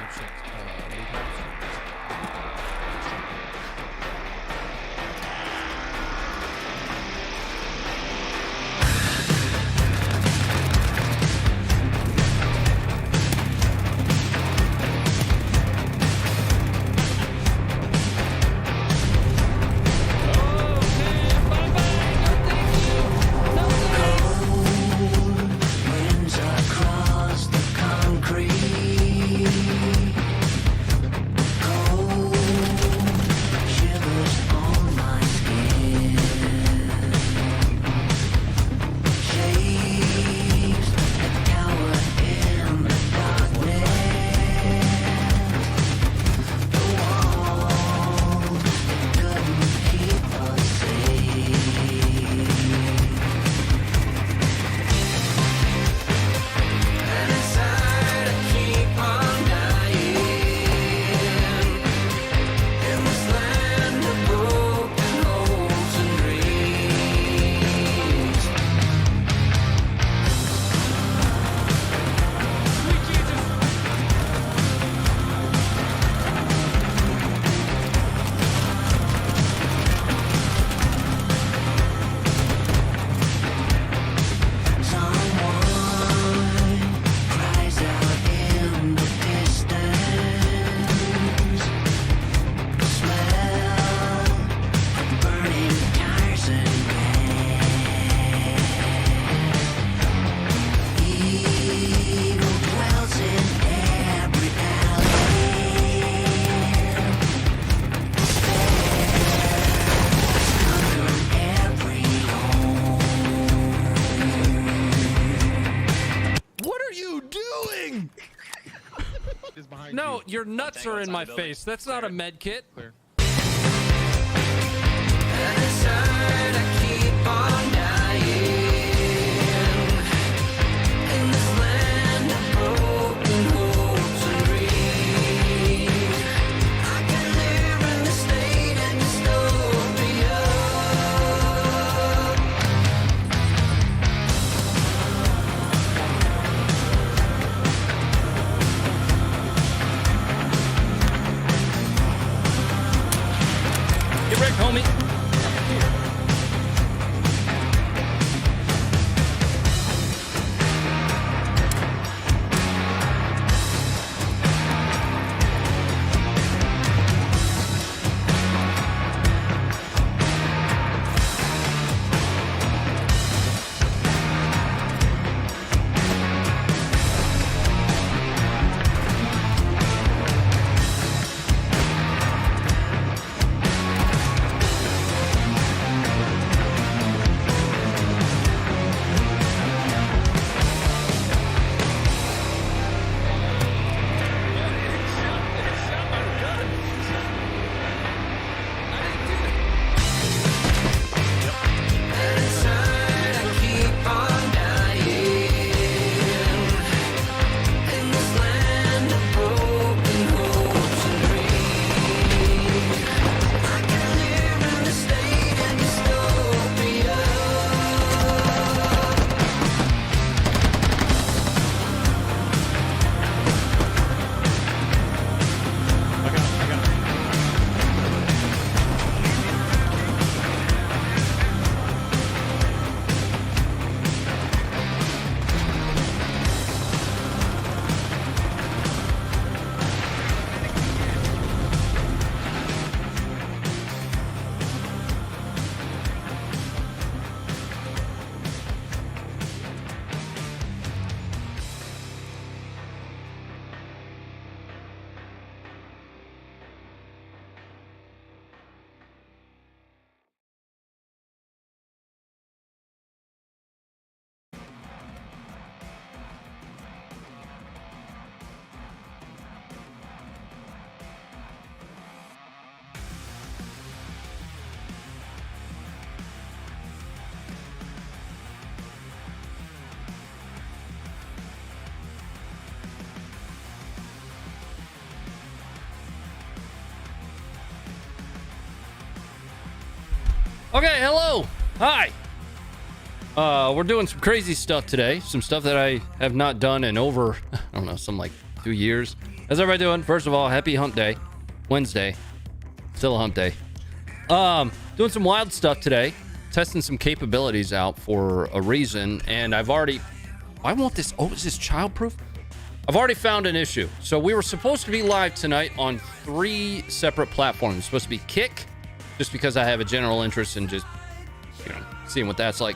options. Loot options. No, your nuts are in my face. That's not a med kit. Clear. Get wrecked, homie. Okay, hello. Hi. We're doing some crazy stuff today. Some stuff that I have not done in over, I don't know, some like 2 years. How's everybody doing? First of all, happy hump day. Wednesday. Still a hump day. Doing some wild stuff today. Testing some capabilities out for a reason. And I've already... I want this... Oh, is this childproof? I've already found an issue. So we were supposed to be live tonight on 3 separate platforms. It's supposed to be Kick, just because I have a general interest in just, you know, seeing what that's like.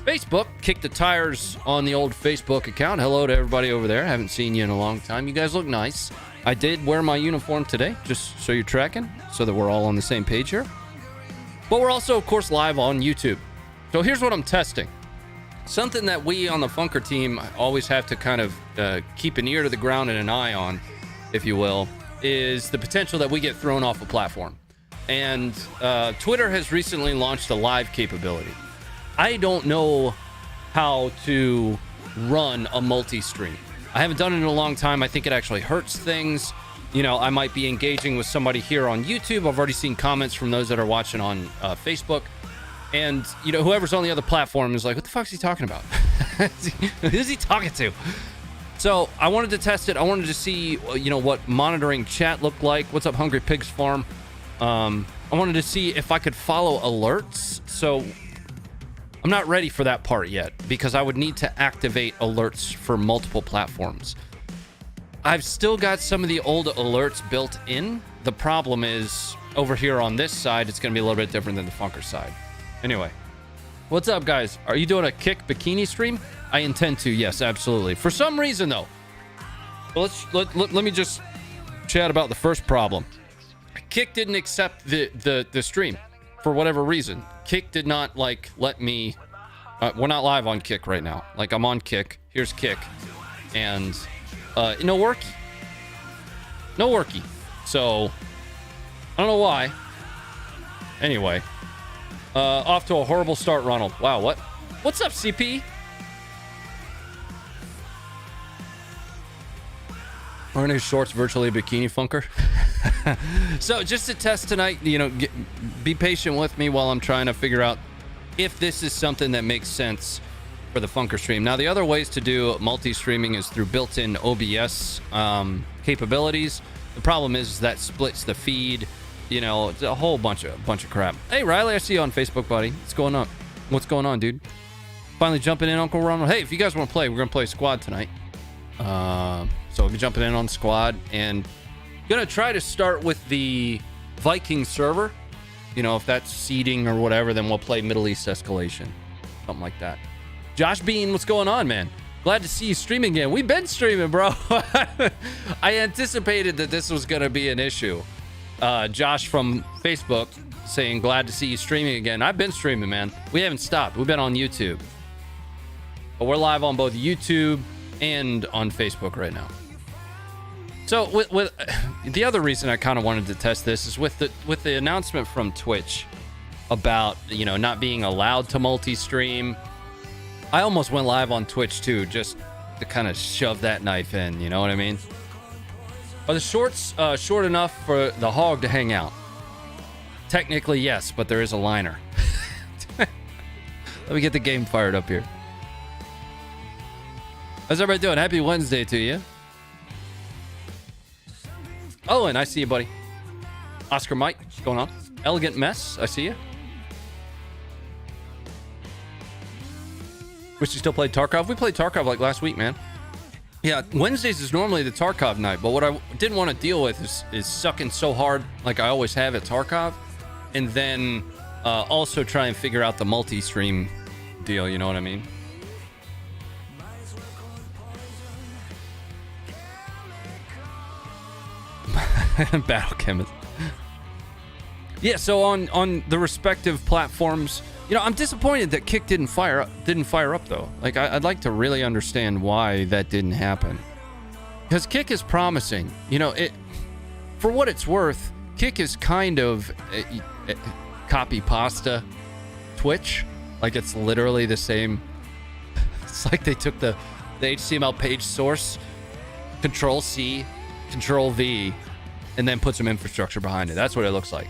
Facebook, Kick the Tires on the old Facebook account. Hello to everybody over there. Haven't seen you in a long time. You guys look nice. I did wear my uniform today, just so you're tracking, so that we're all on the same page here. But we're also, of course, live on YouTube. So here's what I'm testing. Something that we on the Funker team always have to kind of keep an ear to the ground and an eye on, if you will, is the potential that we get thrown off a platform. And Twitter has recently launched a live capability. I don't know how to run a multi-stream. I haven't done it in a long time. I think it actually hurts things. You know, I might be engaging with somebody here on YouTube. I've already seen comments from those that are watching on Facebook. And, you know, whoever's on the other platform is like, what the fuck is he talking about? Who's he talking to? So I wanted to test it. I wanted to see, you know, what monitoring chat looked like. What's up, Hungry Pigs Farm? I wanted to see if I could follow alerts. So I'm not ready for that part yet because I would need to activate alerts for multiple platforms. I've still got some of the old alerts built in. The problem is over here on this side, it's going to be a little bit different than the Funker side. Anyway, what's up, guys? Are you doing a Kick bikini stream? I intend to, yes, absolutely. For some reason, though, let me just chat about the first problem. Kick didn't accept the stream for whatever reason. Kick did not let me. We're not live on Kick right now. Like, I'm on Kick. Here's Kick, and no worky. So I don't know why. Anyway, off to a horrible start, Ronald. Wow, what's up, CP? Aren't his shorts virtually a bikini, Funker? So just to test tonight, you know, be patient with me while I'm trying to figure out if this is something that makes sense for the Funker stream. Now, the other ways to do multi-streaming is through built-in OBS capabilities. The problem is that splits the feed. You know, it's a whole bunch of crap. Hey, Riley, I see you on Facebook, buddy. What's going on? What's going on, dude? Finally jumping in, Uncle Ronald. Hey, if you guys want to play, we're going to play squad tonight. So we'll be jumping in on squad and gonna try to start with the Viking server. You know, if that's seeding or whatever, then we'll play Middle East escalation, something like that. Josh Bean, what's going on, man? Glad to see you streaming again. We've been streaming, bro. I anticipated that this was gonna be an issue. Josh from Facebook saying glad to see you streaming again. I've been streaming, man. We haven't stopped. We've been on YouTube, but we're live on both YouTube and on Facebook right now. So with the other reason I kind of wanted to test this is with the announcement from Twitch about, you know, not being allowed to multi-stream. I almost went live on Twitch too, just to kind of shove that knife in, you know what I mean? Are the shorts short enough for the hog to hang out? Technically, yes, but there is a liner. Let me get the game fired up here. How's everybody doing? Happy Wednesday to you. Oh, and I see you, buddy. Oscar Mike, what's going on? Elegant Mess, I see you. Wish you still played Tarkov. We played Tarkov like last week, man. Yeah, Wednesdays is normally the Tarkov night, but what I didn't want to deal with is sucking so hard like I always have at Tarkov, and then also try and figure out the multi-stream deal, you know what I mean? Battle chemist. Yeah, so on the respective platforms, you know, I'm disappointed that Kick didn't fire up though. Like, I'd like to really understand why that didn't happen, because Kick is promising. You know, it, for what it's worth, Kick is kind of copy pasta Twitch. Like, it's literally the same. It's like they took the HTML page source, Control C, Control V, and then put some infrastructure behind it. That's what it looks like.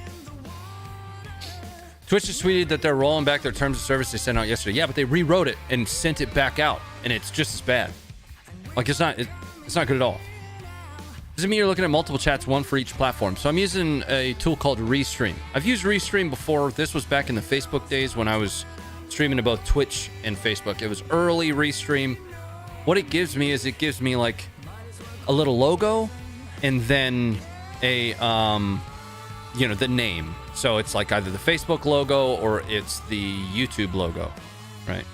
Twitch has tweeted that they're rolling back their terms of service they sent out yesterday. Yeah, but they rewrote it and sent it back out, and it's just as bad. Like, it's not good at all. Doesn't mean you're looking at multiple chats, one for each platform. So I'm using a tool called Restream. I've used Restream before. This was back in the Facebook days when I was streaming to both Twitch and Facebook. It was early Restream. What it gives me is it gives me like a little logo and then a, you know, the name. So it's like either the Facebook logo or it's the YouTube logo, right?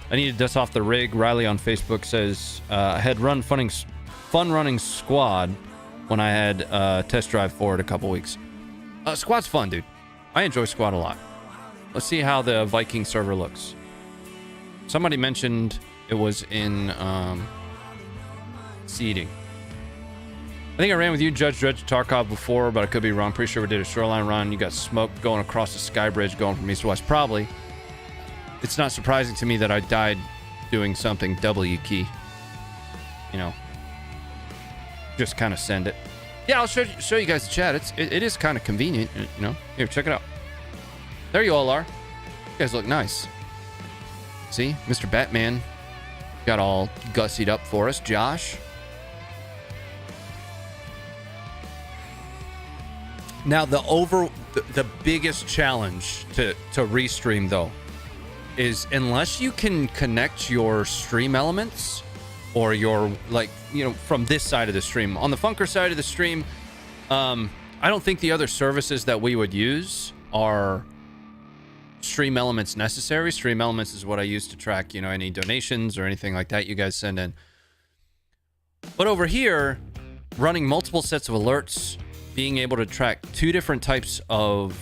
I need to dust off the rig. Riley on Facebook says, I had fun running Squad when I had test drive for it a couple weeks. Squad's fun, dude. I enjoy Squad a lot. Let's see how the Viking server looks. Somebody mentioned it was in seeding. I think I ran with you, Judge Dredge Tarkov, before, but I could be wrong. Pretty sure we did a shoreline run. You got smoked going across the sky bridge going from east to west. Probably. It's not surprising to me that I died doing something W key. You know. Just kind of send it. Yeah, I'll show you guys the chat. It is kind of convenient, you know. Here, check it out. There you all are. You guys look nice. See, Mr. Batman got all gussied up for us. Josh. Now the biggest challenge to Restream though is unless you can connect your stream elements or your, like, you know, from this side of the stream. On the Funker side of the stream, I don't think the other services that we would use are stream elements necessary. Stream elements is what I use to track, you know, any donations or anything like that you guys send in. But over here, running multiple sets of alerts, being able to track two different types of,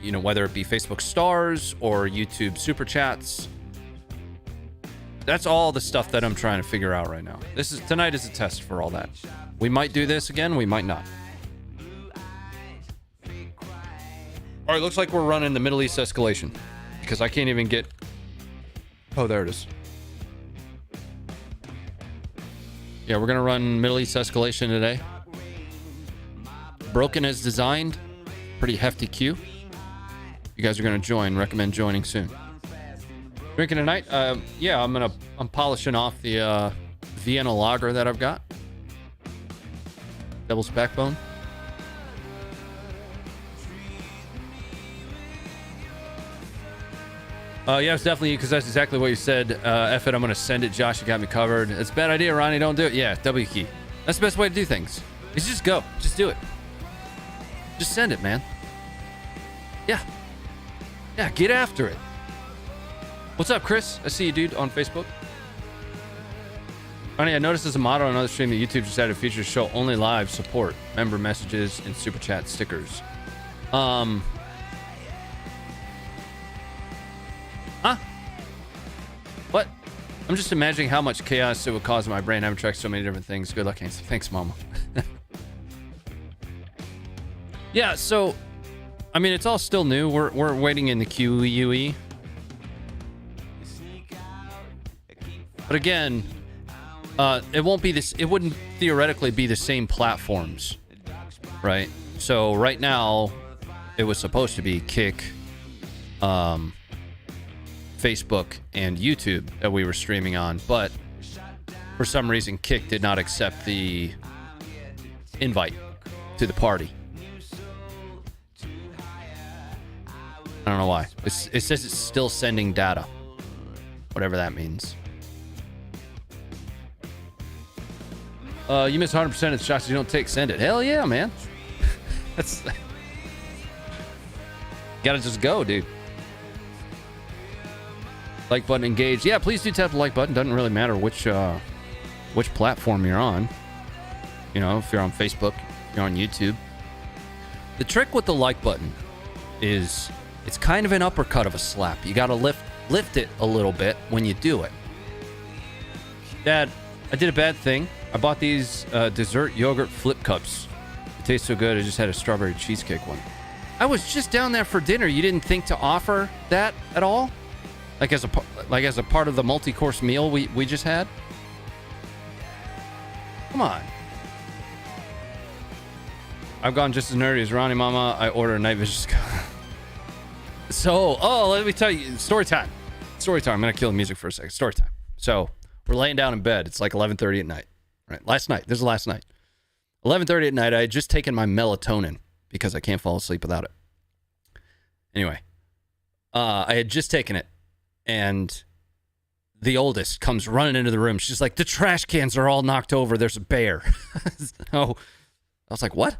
you know, whether it be Facebook stars or YouTube super chats. That's all the stuff that I'm trying to figure out right now. Tonight is a test for all that. We might do this again, we might not. All right, looks like we're running the Middle East escalation because I can't even get... Oh, there it is. Yeah, we're gonna run Middle East escalation today. Broken as designed. Pretty hefty queue. You guys are gonna join. Recommend joining soon. Drinking tonight? Yeah, I'm polishing off the Vienna lager that I've got. Devil's Backbone. Yeah, it's definitely, because that's exactly what you said. F it, I'm gonna send it. Josh, you got me covered. It's a bad idea, Ronnie. Don't do it. Yeah, W key. That's the best way to do things. Is just go. Just do it. Just send it, man. Yeah. Yeah, get after it. What's up, Chris? I see you, dude, on Facebook. Ronnie, I noticed as a mod on another stream that YouTube just added a feature to show only live support, member messages, and super chat stickers. Huh? What? I'm just imagining how much chaos it would cause in my brain. I haven't tracked so many different things. Good luck, Hanson. Thanks, Mama. Yeah, so, I mean, it's all still new. We're waiting in the QUE. But again, it won't be this. It wouldn't theoretically be the same platforms, right? So right now, it was supposed to be Kick, Facebook, and YouTube that we were streaming on, but for some reason, Kick did not accept the invite to the party. I don't know why. It says it's still sending data, whatever that means. You miss 100% of the shots you don't take. Send it. Hell yeah, man. That's gotta just go, dude. Like button engaged. Yeah, please do tap the like button. Doesn't really matter which platform you're on. You know, if you're on Facebook, if you're on YouTube. The trick with the like button is it's kind of an uppercut of a slap. You gotta lift it a little bit when you do it. Dad, I did a bad thing. I bought these dessert yogurt flip cups. It tastes so good. I just had a strawberry cheesecake one. I was just down there for dinner. You didn't think to offer that at all? Like as a part of the multi-course meal we just had? Come on. I've gone just as nerdy as Ronnie Mama. I order a night vision. So, let me tell you, story time. Story time. I'm gonna kill the music for a second. Story time. So we're laying down in bed. It's like 11:30 at night. Right? Last night. This is last night. 11:30 at night. I had just taken my melatonin because I can't fall asleep without it. Anyway, I had just taken it, and the oldest comes running into the room. She's like, the trash cans are all knocked over. There's a bear. Oh, I was like, what?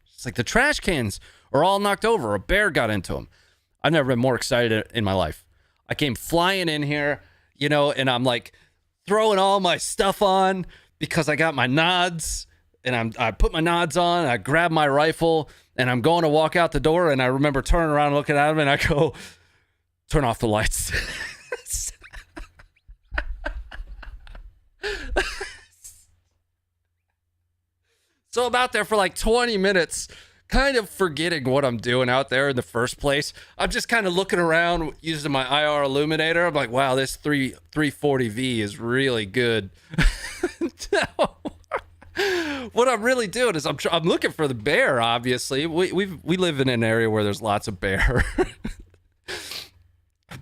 She's like, the trash cans are all knocked over. A bear got into them. I've never been more excited in my life. I came flying in here, you know, and I'm like throwing all my stuff on because I got my nods, and I put my nods on. I grab my rifle, and I'm going to walk out the door, and I remember turning around and looking at him, and I go, turn off the lights. So I'm out there for like 20 minutes, kind of forgetting what I'm doing out there in the first place. I'm just kind of looking around using my IR illuminator. I'm like, wow, this 340V is really good. What I'm really doing is I'm looking for the bear, obviously. We live in an area where there's lots of bear.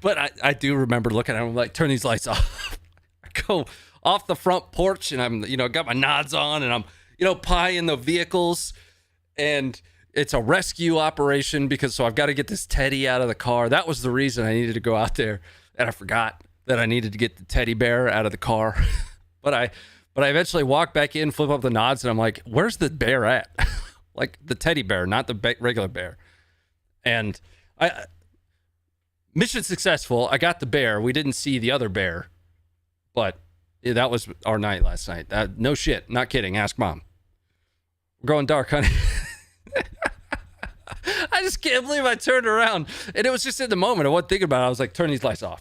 But I do remember looking at him like, turn these lights off. I go off the front porch, and I'm, you know, got my nods on, and I'm, you know, pieing the vehicles, and it's a rescue operation so I've got to get this teddy out of the car. That was the reason I needed to go out there, and I forgot that I needed to get the teddy bear out of the car. But I eventually walk back in, flip up the nods, and I'm like, where's the bear at? Like the teddy bear, not the regular bear. And mission successful. I got the bear. We didn't see the other bear, but yeah, that was our night last night. No shit. Not kidding. Ask mom. We're going dark, honey. I just can't believe I turned around. And it was just in the moment. I wasn't thinking about it. I was like, turn these lights off.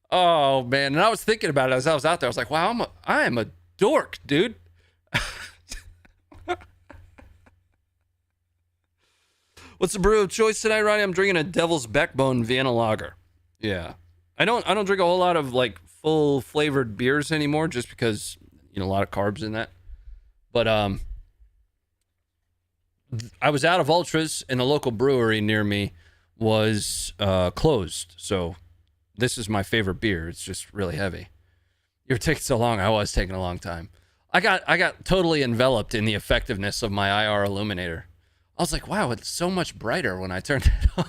Oh, man. And I was thinking about it as I was out there. I was like, wow, I am a dork, dude. What's the brew of choice tonight, Ronnie? I'm drinking a Devil's Backbone Vienna Lager. Yeah. I don't drink a whole lot of like full flavored beers anymore, just because, you know, a lot of carbs in that. But I was out of ultras, and the local brewery near me was closed. So this is my favorite beer. It's just really heavy. You're taking so long. I was taking a long time. I got totally enveloped in the effectiveness of my IR illuminator. I was like, wow, it's so much brighter when I turned it on.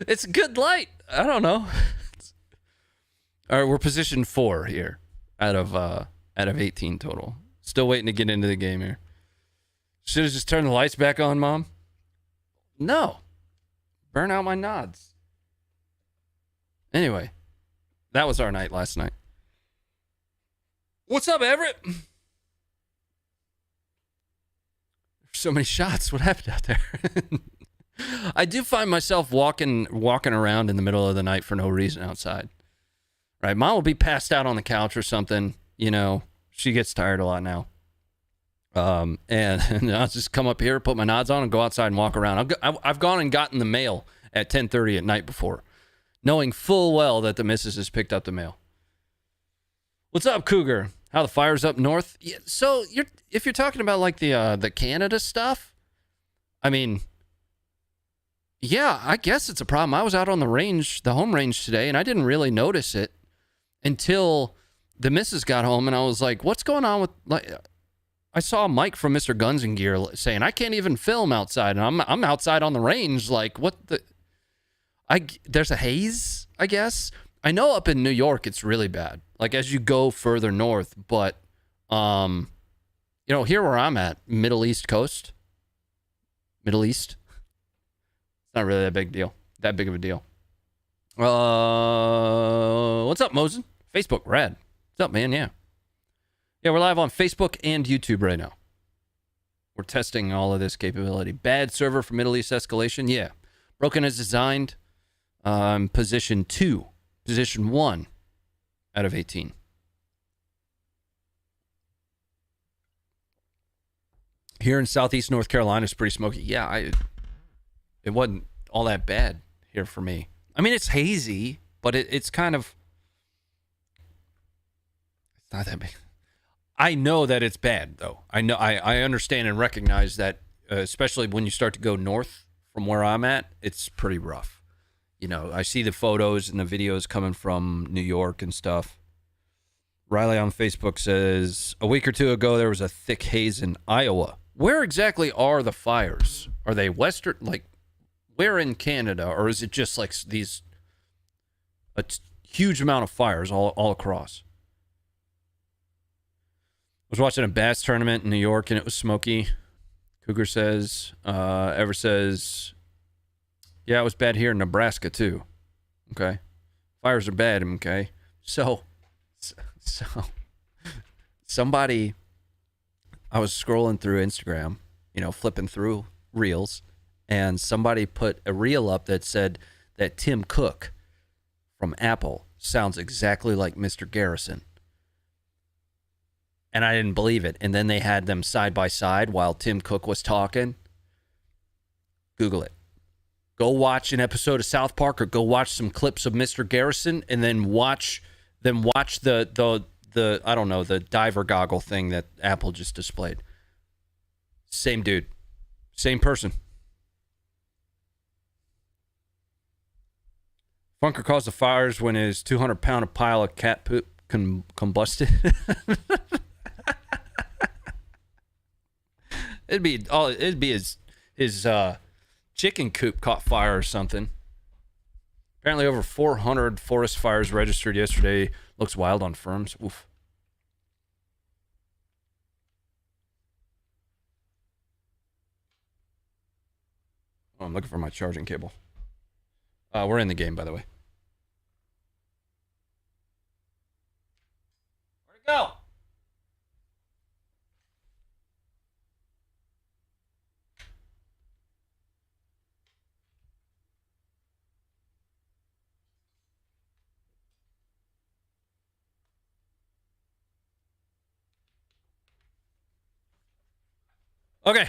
It's good light. I don't know. All right, we're position 4 here out of 18 total. Still waiting to get into the game here. Should have just turned the lights back on, Mom. No. Burn out my nods. Anyway, that was our night last night. What's up, Everett? There's so many shots. What happened out there? I do find myself walking around in the middle of the night for no reason outside. Right? Mom will be passed out on the couch or something. You know, she gets tired a lot now. And I'll just come up here, put my nods on, and go outside and walk around. I've gone and gotten the mail at 10:30 at night before, knowing full well that the missus has picked up the mail. What's up, Cougar? How the fire's up north? Yeah, so if you're talking about like the Canada stuff, I mean, yeah, I guess it's a problem. I was out on the range, the home range today, and I didn't really notice it until the missus got home, and I was like, "What's going on with?" Like, I saw Mike from Mr. Guns and Gear saying, "I can't even film outside," and I'm outside on the range. Like, what the? There's a haze, I guess. I know up in New York it's really bad, like as you go further north, but you know, here where I'm at, Middle East coast, Middle East, it's not really that big of a deal. What's up, Mosen? Facebook, rad. What's up, man? Yeah, we're live on Facebook and YouTube right now. We're testing all of this capability. Bad server for Middle East escalation. Yeah, broken as designed. Position 2. Position 1 out of 18. Here in Southeast North Carolina, it's pretty smoky. Yeah, it wasn't all that bad here for me. I mean, it's hazy, but it's kind of... It's not that big. I know that it's bad, though. I understand and recognize that, especially when you start to go north from where I'm at, it's pretty rough. You know, I see the photos and the videos coming from New York and stuff. Riley on Facebook says, a week or two ago, there was a thick haze in Iowa. Where exactly are the fires? Are they western, like, where in Canada? Or is it just like a huge amount of fires all across? I was watching a bass tournament in New York and it was smoky. Cougar says, Ever says, yeah, it was bad here in Nebraska too. Okay. Fires are bad, okay? So somebody, I was scrolling through Instagram, you know, flipping through reels, and somebody put a reel up that said that Tim Cook from Apple sounds exactly like Mr. Garrison. And I didn't believe it. And then they had them side by side while Tim Cook was talking. Google it. Go watch an episode of South Park or go watch some clips of Mr. Garrison and then watch the I don't know, the diver goggle thing that Apple just displayed. Same dude. Same person. Funker caused the fires when his 200-pound pile of cat poop combusted. It'd be his chicken coop caught fire or something. Apparently over 400 forest fires registered yesterday. Looks wild on firms. Oof. Oh, I'm looking for my charging cable. We're in the game, by the way. Where'd it go? Okay.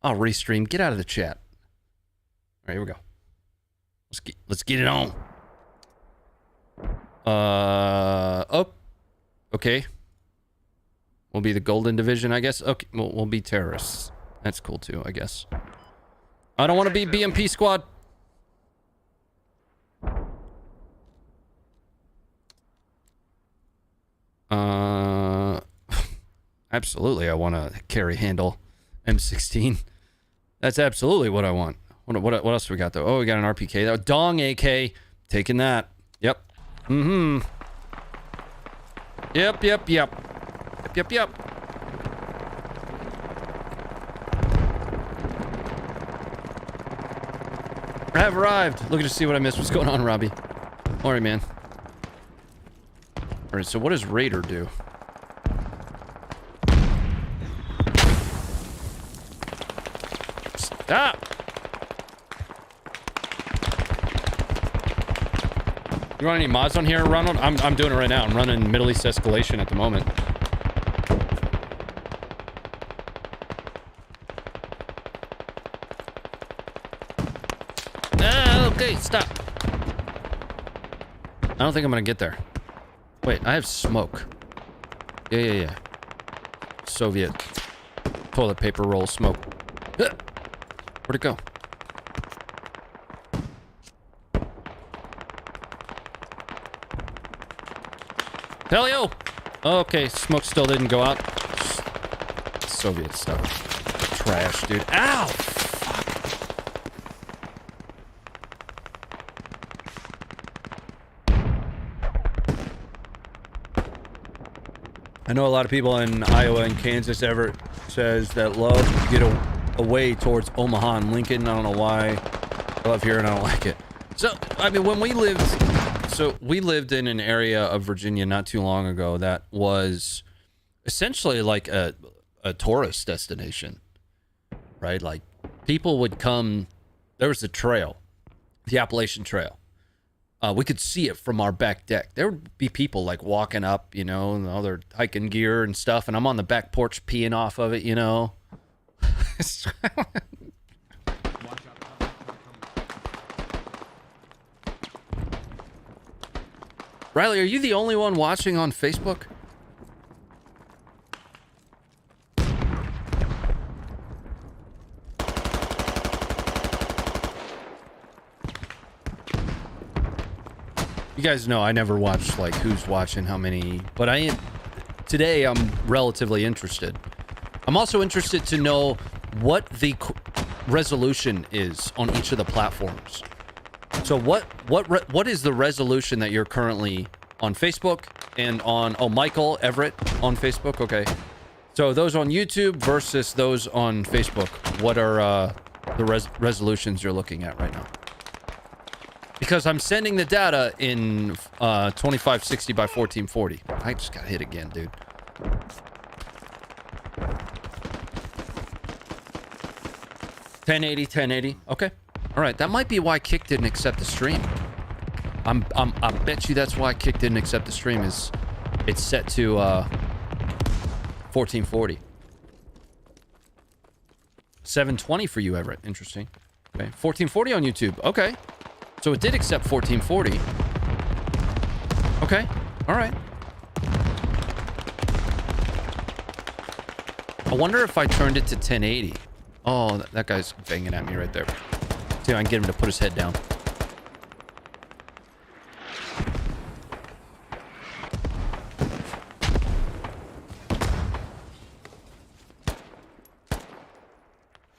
I'll restream. Get out of the chat. All right, here we go. Let's get it on. Oh. Okay. We'll be the Golden Division, I guess. Okay, we'll be terrorists. That's cool too, I guess. I don't want to be BMP squad. Absolutely, I want to carry handle M16. That's absolutely what I want. What else do we got though? Oh, we got an RPK. That Dong AK. Taking that. Yep. Mm-hmm. Yep. I have arrived. Looking to see what I missed. What's going on, Robbie? All right, man. All right, so what does Raider do? Stop! You want any mods on here, Ronald? I'm doing it right now. I'm running Middle East escalation at the moment. Okay, stop. I don't think I'm gonna get there. Wait, I have smoke. Yeah. Soviet toilet paper roll smoke. Where'd it go? Helio! Okay, smoke still didn't go out. Soviet stuff. Trash, dude. Ow! I know a lot of people in Iowa and Kansas ever says that love to get away towards Omaha and Lincoln. I don't know why. I love here and I don't like it. So, I mean, when we lived in an area of Virginia not too long ago that was essentially like a tourist destination, right? Like people would come, there was a trail, the Appalachian Trail. We could see it from our back deck. There would be people like walking up, you know, and all their hiking gear and stuff. And I'm on the back porch peeing off of it, you know. Riley, are you the only one watching on Facebook? You guys know I never watch like who's watching how many, but today I'm relatively interested. I'm also interested to know what the resolution is on each of the platforms. So what is the resolution that you're currently on Facebook and on, oh, Michael Everett on Facebook? Okay. So those on YouTube versus those on Facebook, what are the resolutions you're looking at right now? Because I'm sending the data in 2560 by 1440. I just got hit again, dude. $1080. Okay. All right. That might be why Kick didn't accept the stream. I bet you that's why Kick didn't accept the stream. Is it's set to 1440. 720 for you, Everett. Interesting. Okay. 1440 on YouTube. Okay. So it did accept 1440. Okay. All right. I wonder if I turned it to 1080. Oh, that guy's banging at me right there. See if I can get him to put his head down.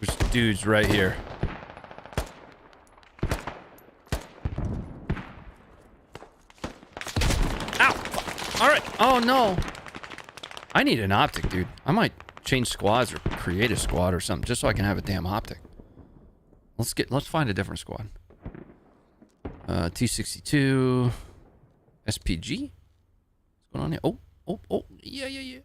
There's dudes right here. Ow! All right. Oh, no. I need an optic, dude. I might change squads or create a squad or something just so I can have a damn optic. Let's find a different squad. T62 SPG. What's going on here? Oh, yeah.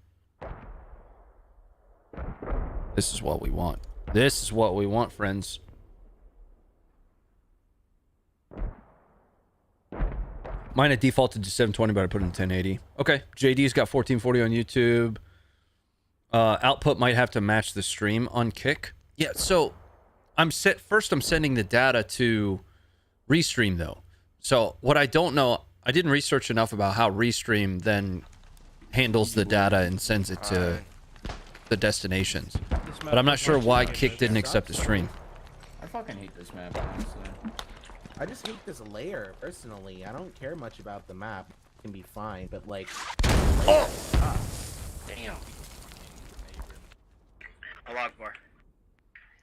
This is what we want. This is what we want, friends. Mine had defaulted to 720, but I put it in 1080. Okay, JD's got 1440 on YouTube. Output might have to match the stream on Kick. Yeah, so I'm sending the data to Restream though. So what I don't know, I didn't research enough about how Restream then handles the data and sends it to the destinations. But I'm not sure why Kick didn't accept the stream. I fucking hate this map, honestly. I just hate this layer, personally. I don't care much about the map. It can be fine, but like... Oh! Damn. Allah Akbar.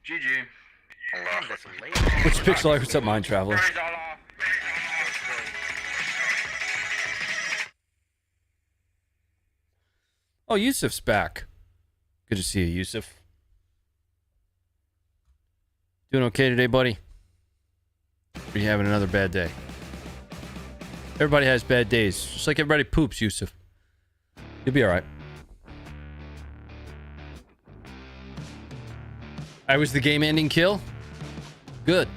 GG. Which pixel what's up, Mind Traveler? Oh, Yusuf's back. Good to see you, Yusuf. Doing okay today, buddy? Or are you having another bad day? Everybody has bad days. Just like everybody poops, Yusuf. You'll be alright. I was the game-ending kill? Good.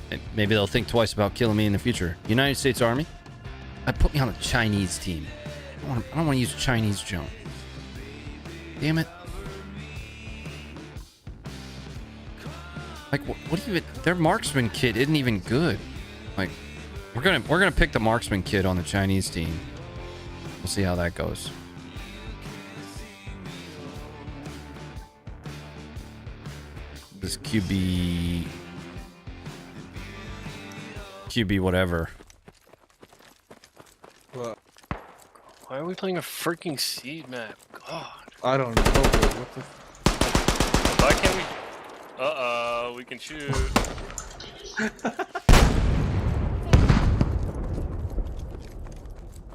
And maybe they'll think twice about killing me in the future. United States Army? Put me on a Chinese team. I don't want to use Chinese junk. Damn it. Like, what do you... Their marksman kit isn't even good. Like, we're gonna pick the marksman kit on the Chinese team. We'll see how that goes. This QB whatever. What? Why are we playing a freaking seed map? God. I don't know. What the? Why can't we? Uh-oh, we can shoot.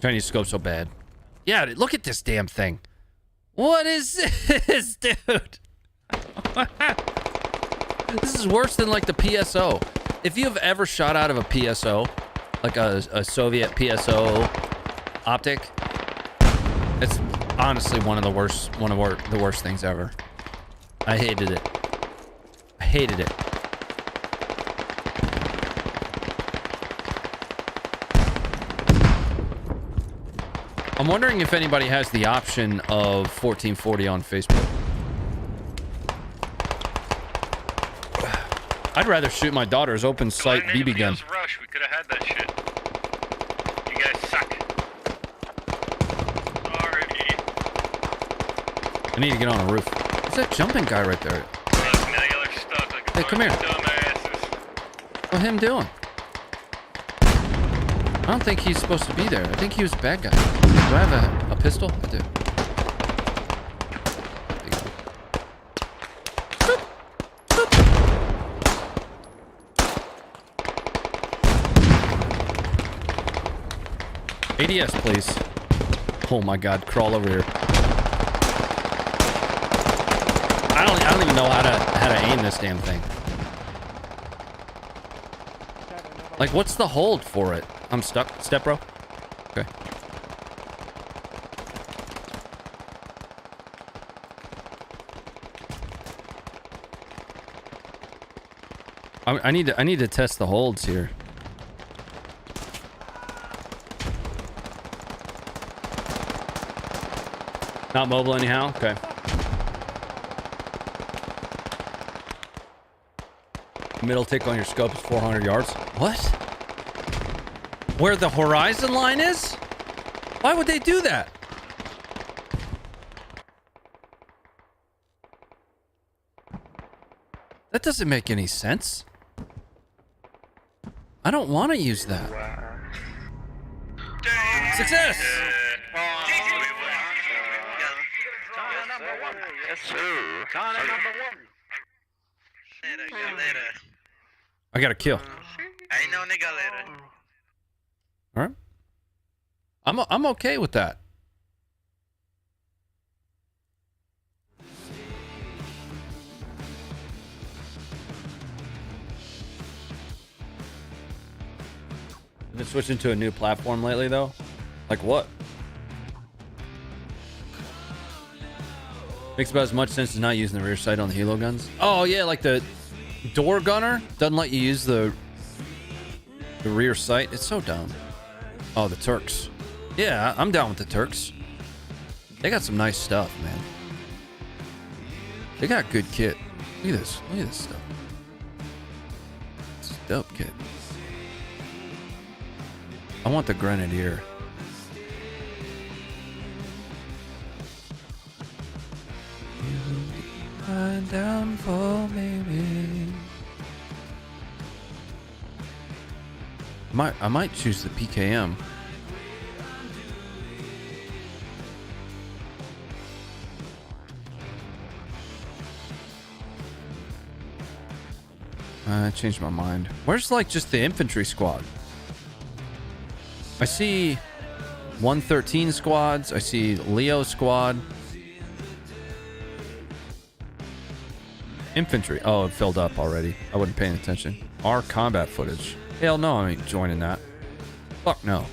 Chinese scope so bad. Yeah, look at this damn thing. What is this, dude? This is worse than like the PSO. If you have ever shot out of a PSO, like a Soviet PSO optic, it's honestly one of the worst things ever. I hated it. I hated it. I'm wondering if anybody has the option of 1440 on Facebook. I'd rather shoot my daughter's open sight BB gun. Rush. We could have had that shit. You guys suck. Already. I need to get on a roof. What's that jumping guy right there? Look, now y'all are stuck like a Hey, come here. dumbasses. What him doing? I don't think he's supposed to be there. I think he was a bad guy. Do I have a pistol? I do. There you go. Boop. Boop. ADS, please. Oh my God! Crawl over here. I don't even know how to aim this damn thing. Like, what's the hold for it? I'm stuck. Step, bro. Okay. I need to test the holds here. Not mobile anyhow. Okay. Middle tick on your scope is 400 yards. What? Where the horizon line is? Why would they do that? That doesn't make any sense. I don't want to use that. Success! Yes, sir. I got a kill. Ain't no nigga later. All right. I'm okay with that. I've been switching to a new platform lately, though. Like what? Makes about as much sense as not using the rear sight on the helo guns. Oh yeah, like the door gunner doesn't let you use the rear sight. It's so dumb. Oh, the Turks. Yeah, I'm down with the Turks. They got some nice stuff, man. They got good kit. Look at this. Look at this stuff. It's a dope kit. I want the Grenadier. I'm down for maybe. I might choose the PKM. I changed my mind. Where's like just the infantry squad? I see 113 squads. I see Leo squad. Infantry. Oh, it filled up already. I wasn't paying attention. Our combat footage. Hell no, I ain't joining that. Fuck no.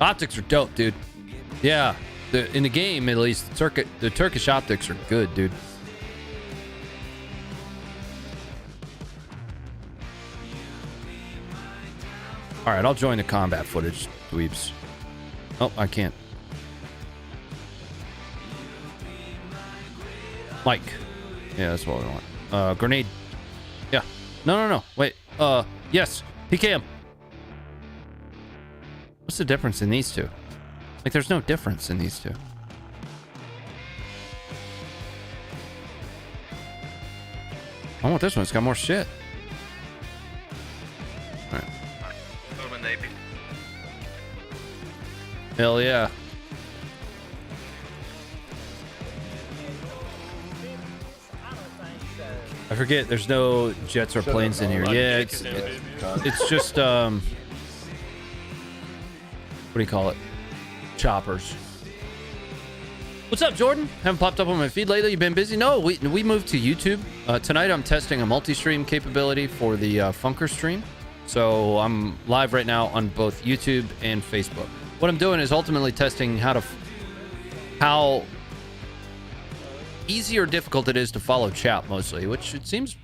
Optics are dope, dude. Yeah. In the game, at least, the Turkish optics are good, dude. Alright, I'll join the combat footage, dweebs. Oh, I can't. Mike. Yeah, that's what we want. Grenade. Yeah. No. Wait. Yes. PKM. What's the difference in these two? Like, there's no difference in these two. I want this one. It's got more shit. All right. Hell yeah. I forget there's no jets or planes in here. Yeah, it's just what do you call it? Choppers. What's up, Jordan? Haven't popped up on my feed lately. You been busy? No, we moved to YouTube. Tonight I'm testing a multi-stream capability for the Funker stream. So I'm live right now on both YouTube and Facebook. What I'm doing is ultimately testing how easy or difficult it is to follow chat mostly, which it seems,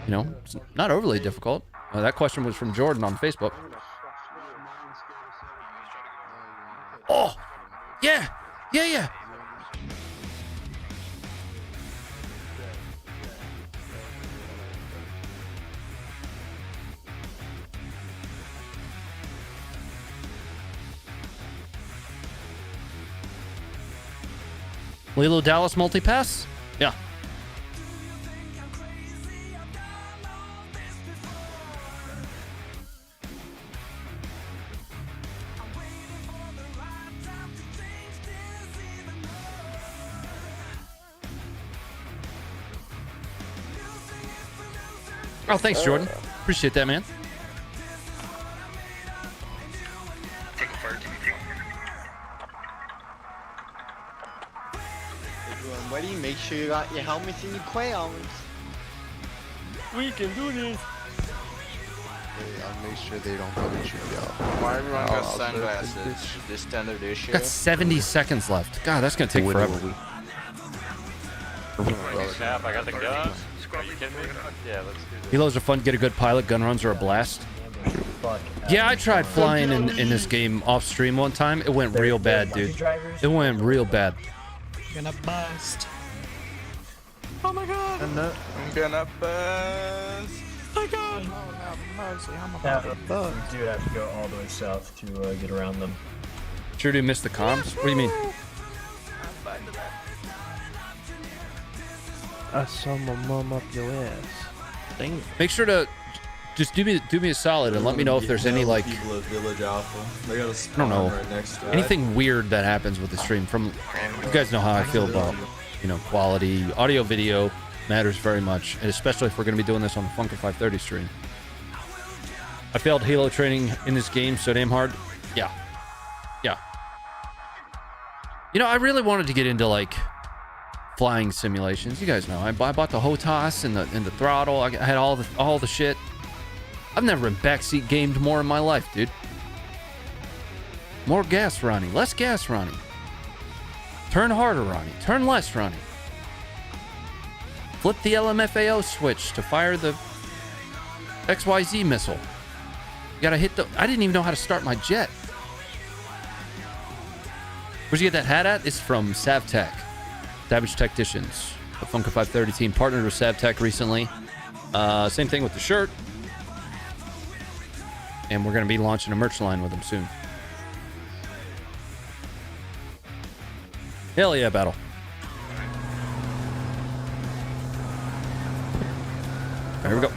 you know, it's not overly difficult. That question was from Jordan on Facebook. Oh, yeah. Lilo Dallas multi-pass? Yeah. Oh, thanks, Jordan. Appreciate that, man. Take a fart. Everyone, buddy, make sure you got your helmets and your crayons. We can do this. Hey, I'll make sure they don't come and shoot y'all. Why everyone got I'll sunglasses? do Is this standard issue? Got 70 seconds left. God, that's gonna take forever. Snap, I got the gun. Are you kidding me? Yeah, let's do this. Helos are fun. Get a good pilot. Gun runs are a blast. Yeah, I tried flying in this game off stream one time. It went real bad, dude. It went real bad. Gonna bust. Oh my god! And that, I'm gonna buzz. My god! Dude, I have to go all the way south to get around them. Sure do miss the comms. What do you mean? I saw my mom up your ass. Dang. Make sure to just do me a solid and let me know if there's any like people at Village Alpha. They got a I don't know right next to it. anything weird that happens with the stream. From you guys know how I feel about quality audio video matters very much, and especially if we're going to be doing this on the Funker 530 stream. I failed Halo training in this game so damn hard. Yeah. I really wanted to get into like flying simulations. You guys know I bought the HOTAS and the throttle. I had all the shit. I've never been backseat gamed more in my life, dude. More gas, Ronnie. Less gas, Ronnie. Turn harder, Ronnie. Turn less, Ronnie. Flip the LMFAO switch to fire the XYZ missile. You gotta hit the... I didn't even know how to start my jet. Where'd you get that hat at? It's from SavTech. Savage Technicians. The Funker 530 team partnered with SavTech recently. Same thing with the shirt. And we're going to be launching a merch line with them soon. Hell yeah, battle. There we go.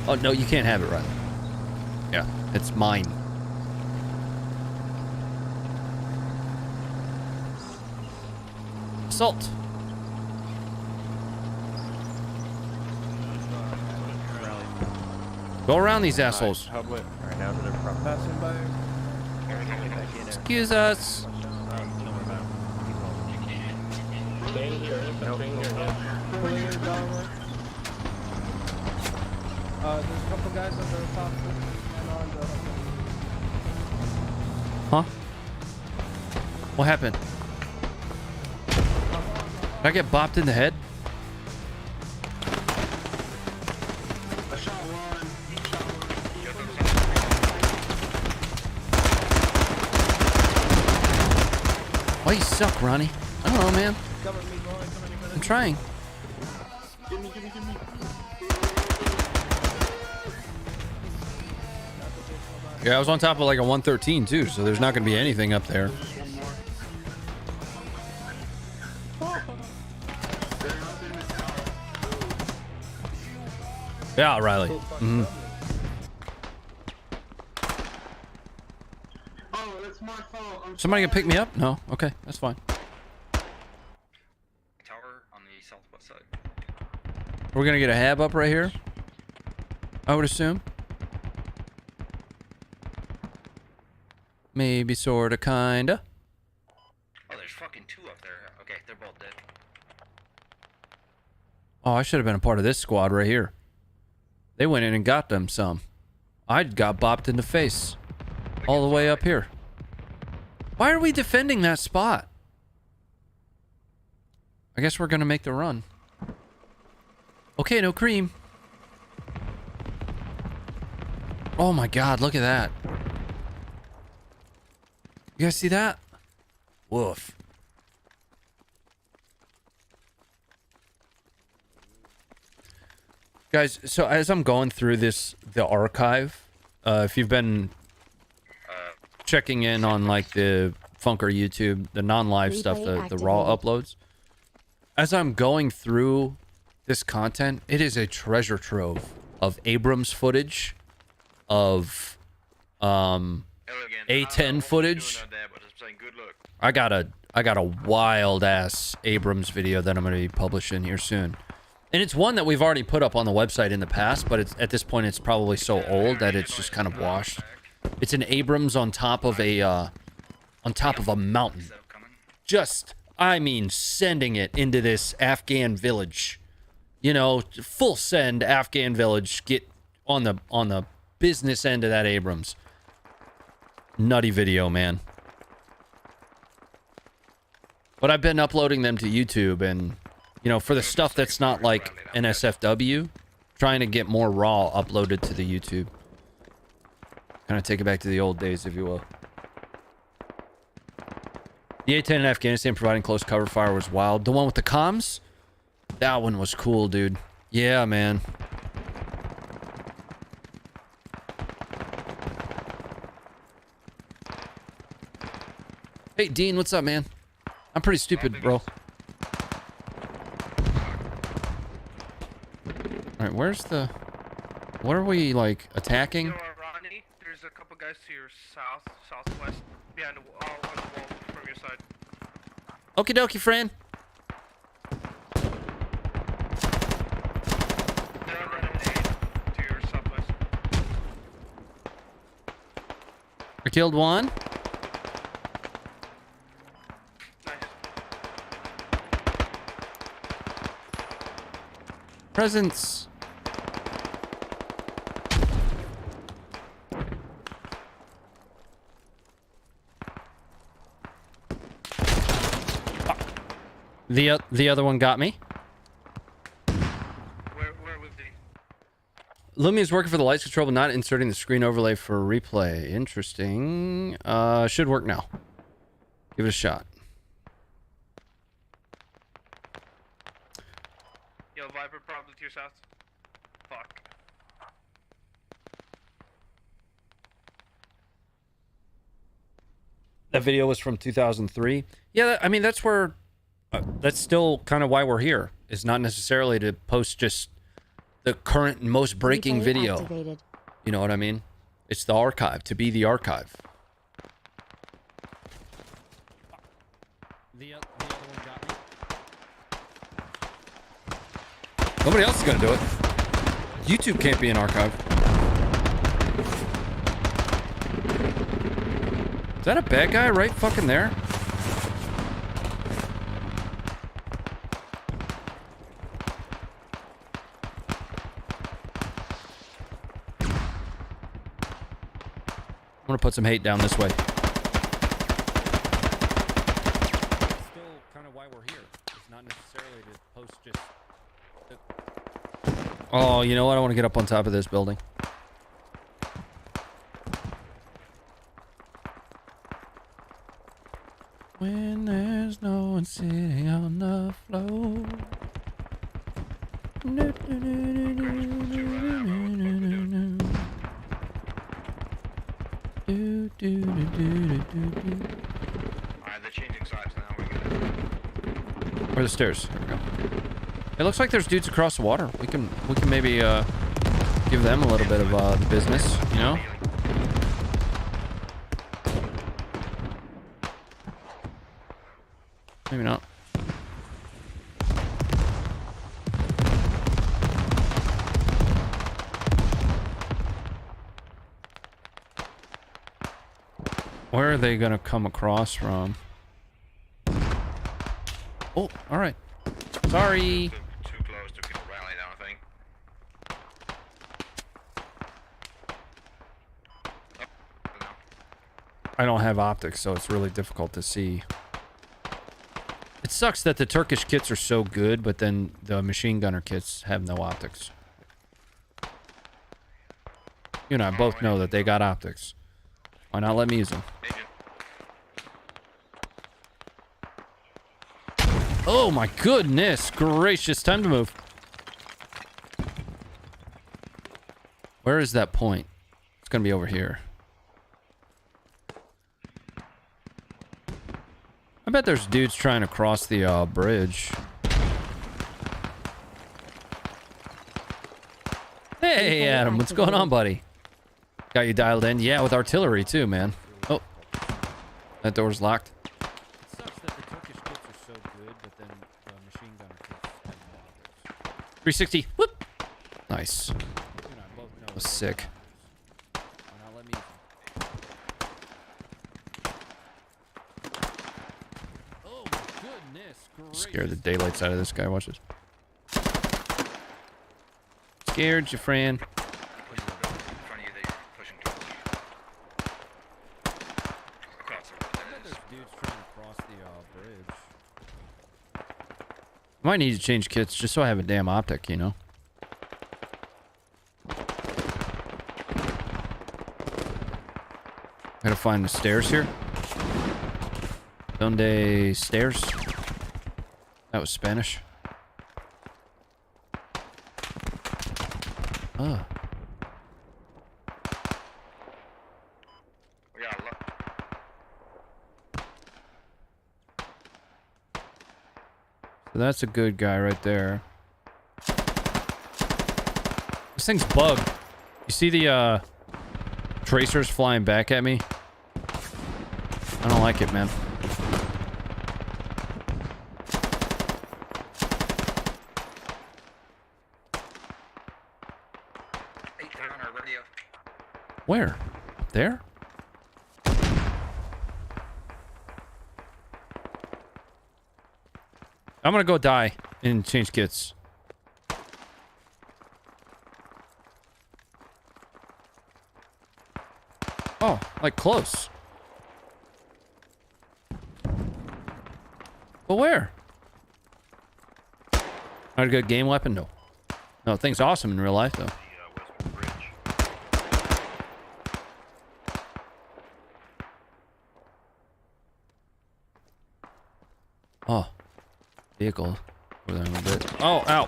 Oh, no, you can't have it, Riley. Yeah, it's mine. Assault. Go around these assholes. Right now to the front. Passing by. Excuse us. There's a couple guys on the top and on the... Huh? What happened? Did I get bopped in the head? Why you suck, Ronnie? I don't know, man. I'm trying. Yeah, I was on top of like a 113 too, so there's not going to be anything up there. Yeah, Riley. Mm-hmm. Oh, that's my fault. Somebody can pick me up? No? Okay, that's fine. Tower on the southwest side. We're going to get a hab up right here, I would assume. Maybe, sorta, kinda. Oh, there's fucking two up there. Okay, they're both dead. Oh, I should have been a part of this squad right here. They went in and got them some. I got bopped in the face. All the way up here. Why are we defending that spot? I guess we're gonna make the run. Okay, no cream. Oh my god, look at that. You guys see that? Woof. Guys, so as I'm going through the archive, if you've been checking in on like the Funker YouTube, the non-live stuff, the raw uploads. As I'm going through this content, it is a treasure trove of Abrams footage, of A10 footage. I got a wild ass Abrams video that I'm going to be publishing here soon. And it's one that we've already put up on the website in the past, but it's, at this point it's probably so old that it's just kind of washed. It's an Abrams on top of a mountain. Just, I mean, sending it into this Afghan village. You know, full send Afghan village. Get on the business end of that Abrams. Nutty video, man. But I've been uploading them to YouTube, and you know, for the stuff that's not like NSFW, trying to get more raw uploaded to the YouTube. Kind of take it back to the old days, if you will. The A-10 in Afghanistan providing close cover fire was wild. The one with the comms? That one was cool, dude. Yeah, man. Hey, Dean, what's up, man? I'm pretty stupid, bro. Alright, where's the... What are we, like, attacking? Ronnie, there's a couple guys to your southwest, behind the wall, on the wall from your side. Okie dokie, friend. They're running an 8 to your southwest. I killed one. Nice. Presents. The other one got me. Where was he? Lumia is working for the lights control, but not inserting the screen overlay for replay. Interesting. Should work now. Give it a shot. Yo, Viper probably to your south. Fuck. That video was from 2003. Yeah, I mean, that's where... that's still kind of why we're here. Is not necessarily to post just the current most breaking video. Activated. You know what I mean? It's the archive, to be the archive. The other one got me. Nobody else is gonna do it. YouTube can't be an archive. Is that a bad guy right fucking there? I'm gonna put some hate down this way. Still kind of why we're here. It's not necessarily to post just... Oh, you know what? I want to get up on top of this building. When there's no one sitting on the floor. Alright, they're changing sides now. We're good. Where are the stairs? There we go. It looks like there's dudes across the water. We can maybe give them a little bit of business, you know? Maybe not. Where are they gonna come across from? Oh, all right. Sorry. Too close to kill rally down, I think. Oh, no. I don't have optics, so it's really difficult to see. It sucks that the Turkish kits are so good, but then the machine gunner kits have no optics. You and I both know that they got optics. Why not let me use them? Oh my goodness gracious, time to move. Where is that point? It's gonna be over here. I bet there's dudes trying to cross the bridge. Hey, Adam, what's going on, buddy? Got you dialed in? Yeah, with artillery too, man. Oh, that door's locked. It sucks that the Turkish kits are so good, but then the machine gunner kits. 360. Whoop. Nice. That was sick. Oh my goodness! Scare the daylights out of this guy. Watch this. Scared your friend. Might need to change kits just so I have a damn optic, you know. Gotta find the stairs here. Donde stairs? That was Spanish. Oh. So that's a good guy right there. This thing's bugged. You see the tracers flying back at me? I don't like it, man. Where? Up there? I'm gonna go die and change kits. Oh, like close. But where? Not a good game weapon? No. No, thing's awesome in real life, though. Oh. Vehicle. Over there a little bit. Oh, ow.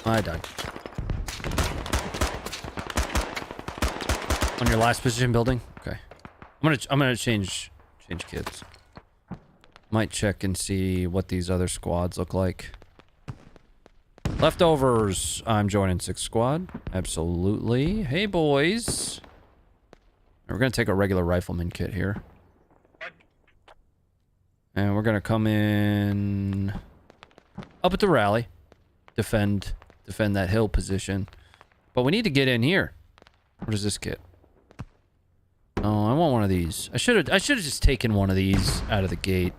I died. On your last position building? Okay. I'm gonna change kits. Might check and see what these other squads look like. Leftovers. I'm joining 6th squad. Absolutely. Hey boys. We're gonna take a regular rifleman kit here. And we're gonna come in up at the rally. Defend that hill position. But we need to get in here. What is this kit? Oh, I want one of these. I should have just taken one of these out of the gate.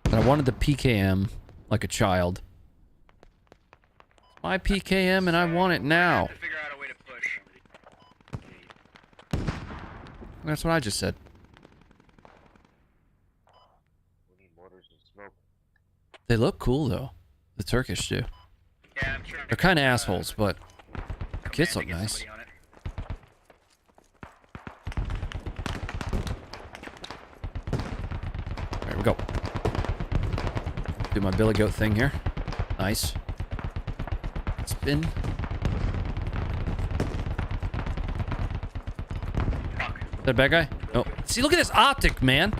But I wanted the PKM like a child. It's my PKM and I want it now. That's what I just said. They look cool though. The Turkish do. Yeah, I'm sure. They're kind of assholes, but the kits look nice. There we go. Do my billy goat thing here. Nice. Spin. Is that a bad guy? No. See, look at this optic, man.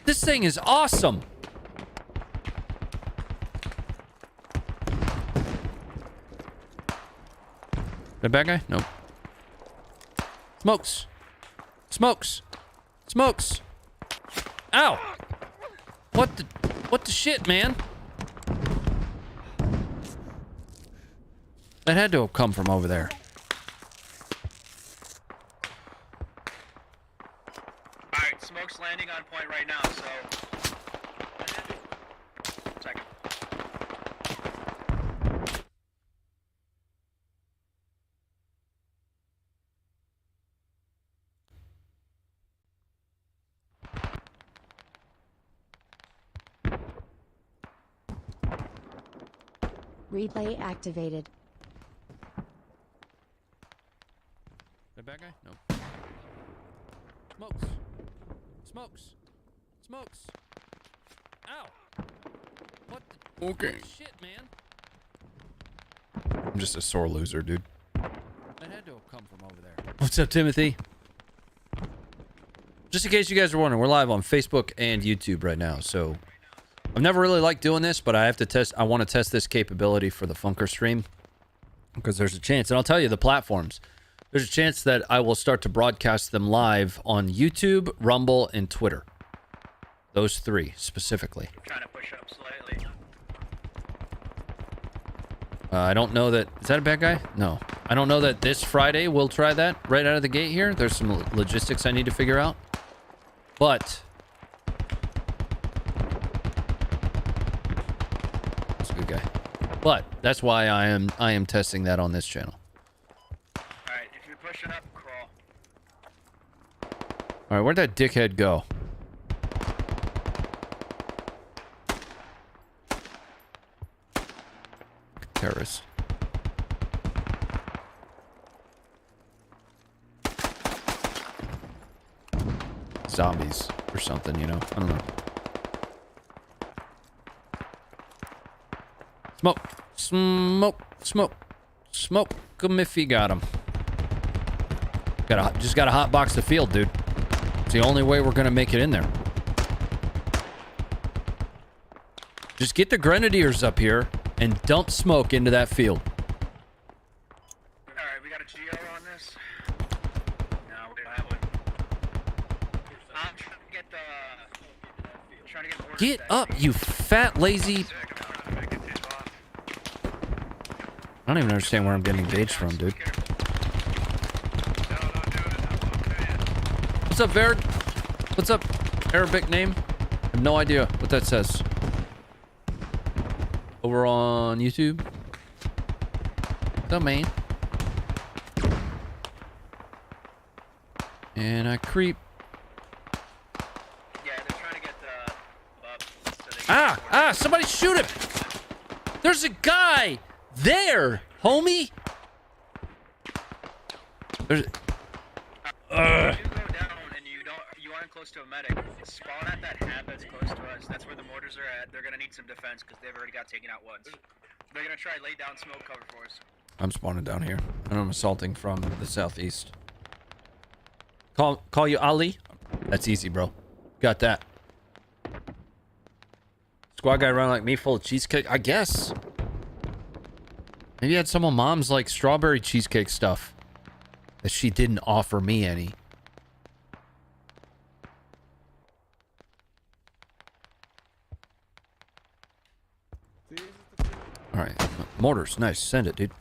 This thing is awesome. The bad guy? Nope. Smokes. Smokes. Smokes. Ow! What the shit, man? That had to have come from over there. Alright, smoke's landing on point right now, so... Second. Replay activated. The bad guy? Nope. Smokes. Smokes. Smokes. Ow. What the okay. Shit, man? I'm just a sore loser, dude. That had to have come from over there. What's up, Timothy? Just in case you guys are wondering, we're live on Facebook and YouTube right now. So I've never really liked doing this, but I have to test. I want to test this capability for the Funker stream because there's a chance, and I'll tell you the platforms. There's a chance that I will start to broadcast them live on YouTube, Rumble, and Twitter. Those three specifically. Trying to push up slightly. I don't know that... Is that a bad guy? No. I don't know that this Friday we'll try that right out of the gate here. There's some logistics I need to figure out. But... That's a good guy. But that's why I am testing that on this channel. Alright, if you're pushing up, crawl. Alright, where'd that dickhead go? Terrorist. Zombies or something, you know? I don't know. Smoke. Smoke. Smoke. Smoke him if you got him. Just gotta hot box the field, dude. It's the only way we're gonna make it in there. Just get the grenadiers up here and dump smoke into that field. Alright, we got a GO on this. No, we don't have one. I'm trying to get the... Trying to get orders Get set. up, you fat, lazy... I don't even understand where I'm getting engaged from, dude. What's up, Verd? What's up, Arabic name? I have no idea what that says. Over on YouTube. What's up, man? And I creep. Yeah, they're trying to get the... up so they can Somebody shoot him! There's a guy there, homie! There's... If you go down and you aren't close to a medic, spawn at that hab that's close to us. That's where the mortars are at. They're gonna need some defense because they've already got taken out once. They're gonna try lay down smoke cover for us. I'm spawning down here, and I'm assaulting from the southeast. Call you Ali? That's easy, bro. Got that. Squad guy running like me full of cheesecake? I guess. Maybe I had some of Mom's, like, strawberry cheesecake stuff that she didn't offer me any. Alright. Mortars. Nice. Send it, dude.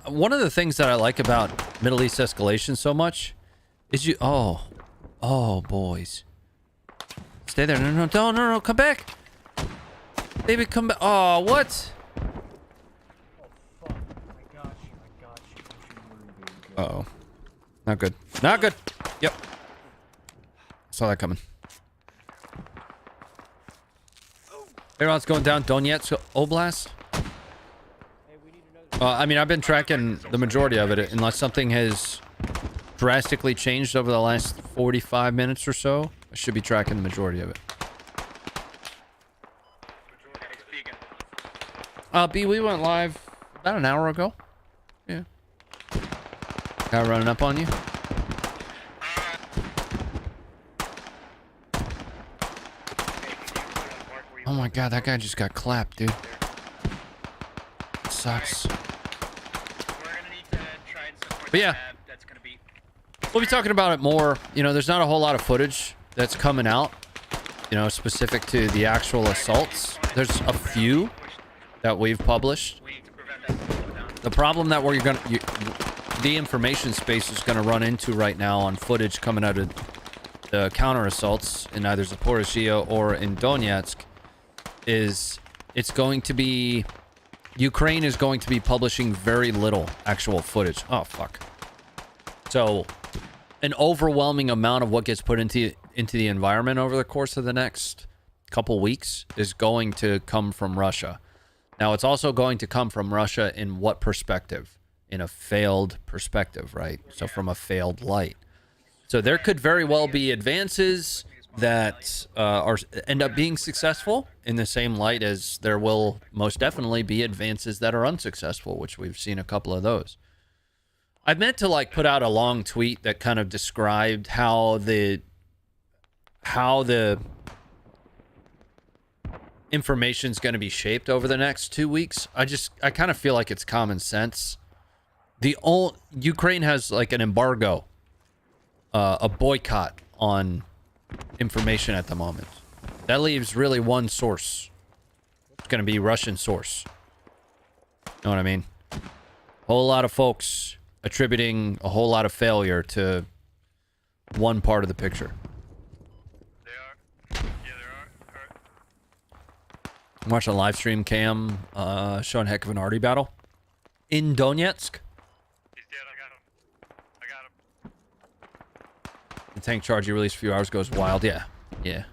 One of the things that I like about Middle East escalation so much is you... Oh, boys. Stay there. No, come back. Baby, come back. Oh, what? Uh-oh. Not good. Not good. Yep. Saw that coming. Everyone's going down Donetsk Oblast. I mean, I've been tracking the majority of it, unless something has drastically changed over the last 45 minutes or so. I should be tracking the majority of it. B, we went live about an hour ago. Yeah. Guy running up on you. Oh my god, that guy just got clapped, dude. It sucks. But yeah, we'll be talking about it more. You know, there's not a whole lot of footage that's coming out, you know, specific to the actual assaults. There's a few that we've published. The problem that the information space is going to run into right now on footage coming out of the counter assaults in either Zaporizhia or in Donetsk is it's going to be... Ukraine is going to be publishing very little actual footage. Oh, fuck. So, an overwhelming amount of what gets put into the environment over the course of the next couple weeks is going to come from Russia. Now, it's also going to come from Russia in what perspective? In a failed perspective, right? So, from a failed light. So, there could very well be advances that end up being successful in the same light as there will most definitely be advances that are unsuccessful, which we've seen a couple of those. I meant to like put out a long tweet that kind of described how the information's going to be shaped over the next 2 weeks. I kind of feel like it's common sense. Ukraine has like an embargo, a boycott on information at the moment. That leaves really one source. It's going to be Russian source. Know what I mean? Whole lot of folks attributing a whole lot of failure to one part of the picture. They are. Yeah, they are. I'm watching a live stream cam showing a heck of an arty battle in Donetsk. He's dead. I got him. The tank charge you released a few hours ago is wild. Yeah. Yeah.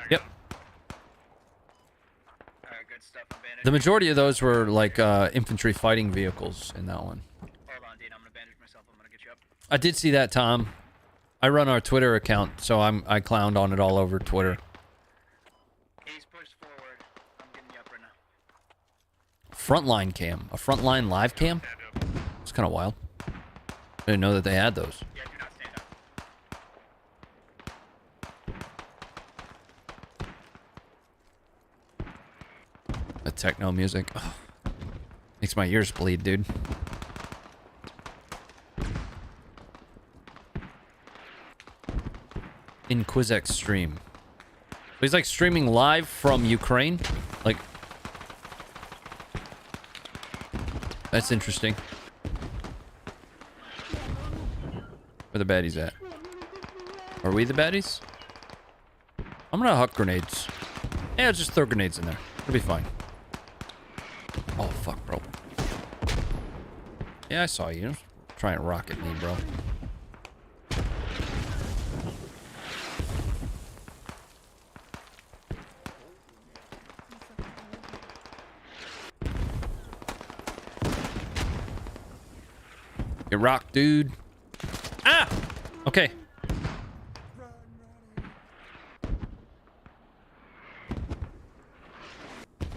Yep. Alright, good stuff. I'm bandaged. The majority of those were like infantry fighting vehicles in that one. Hold on, Dean. I'm gonna bandage myself. I'm gonna get you up. I did see that, Tom. I run our Twitter account, so I clowned on it all over Twitter. He's pushed forward. I'm getting you up right now. Frontline cam. A frontline live cam? It's kind of wild. I didn't know that they had those. Yeah, do not stand up. The techno music. Ugh. Makes my ears bleed, dude. Inquisic stream. He's like streaming live from Ukraine. Like, that's interesting. Where the baddies at? Are we the baddies? I'm gonna huck grenades. Yeah, just throw grenades in there. It'll be fine. Oh, fuck, bro. Yeah, I saw you. Try and rocket me, bro. Get rocked, dude. Ah! Okay.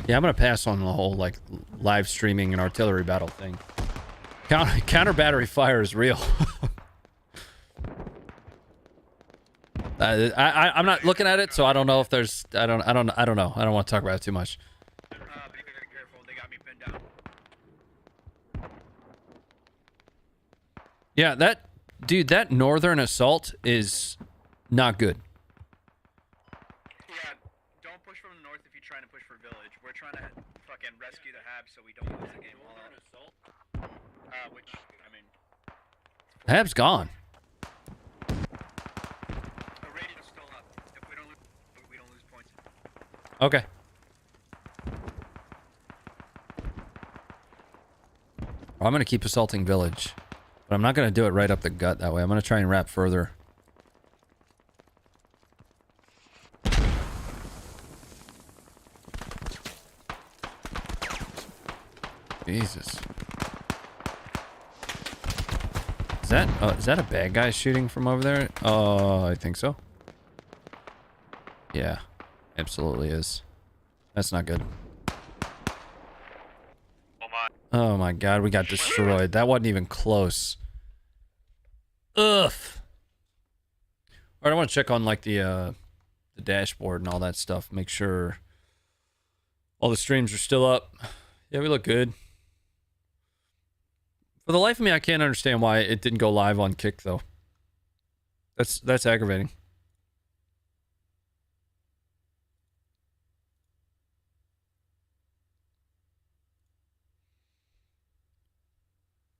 Yeah, I'm gonna pass on the whole like live streaming and artillery battle thing. Counter battery fire is real. I'm not looking at it, so I don't know if there's. I don't know. I don't want to talk about it too much. Be very careful. They got me pinned down. Yeah, that northern assault is not good. Yeah, don't push from the north if you're trying to push for village. We're trying to fucking rescue the Habs so we don't lose the game all out. Which, I mean... Hab's gone. The radio's still up. If we don't lose points. Okay. Well, I'm going to keep assaulting village. But I'm not going to do it right up the gut that way. I'm going to try and wrap further. Jesus. Is that a bad guy shooting from over there? Oh, I think so. Yeah, absolutely is. That's not good. Oh my god, we got destroyed. That wasn't even close. Ugh. Alright, I want to check on like the dashboard and all that stuff. Make sure all the streams are still up. Yeah, we look good. For the life of me, I can't understand why it didn't go live on Kick though. That's aggravating.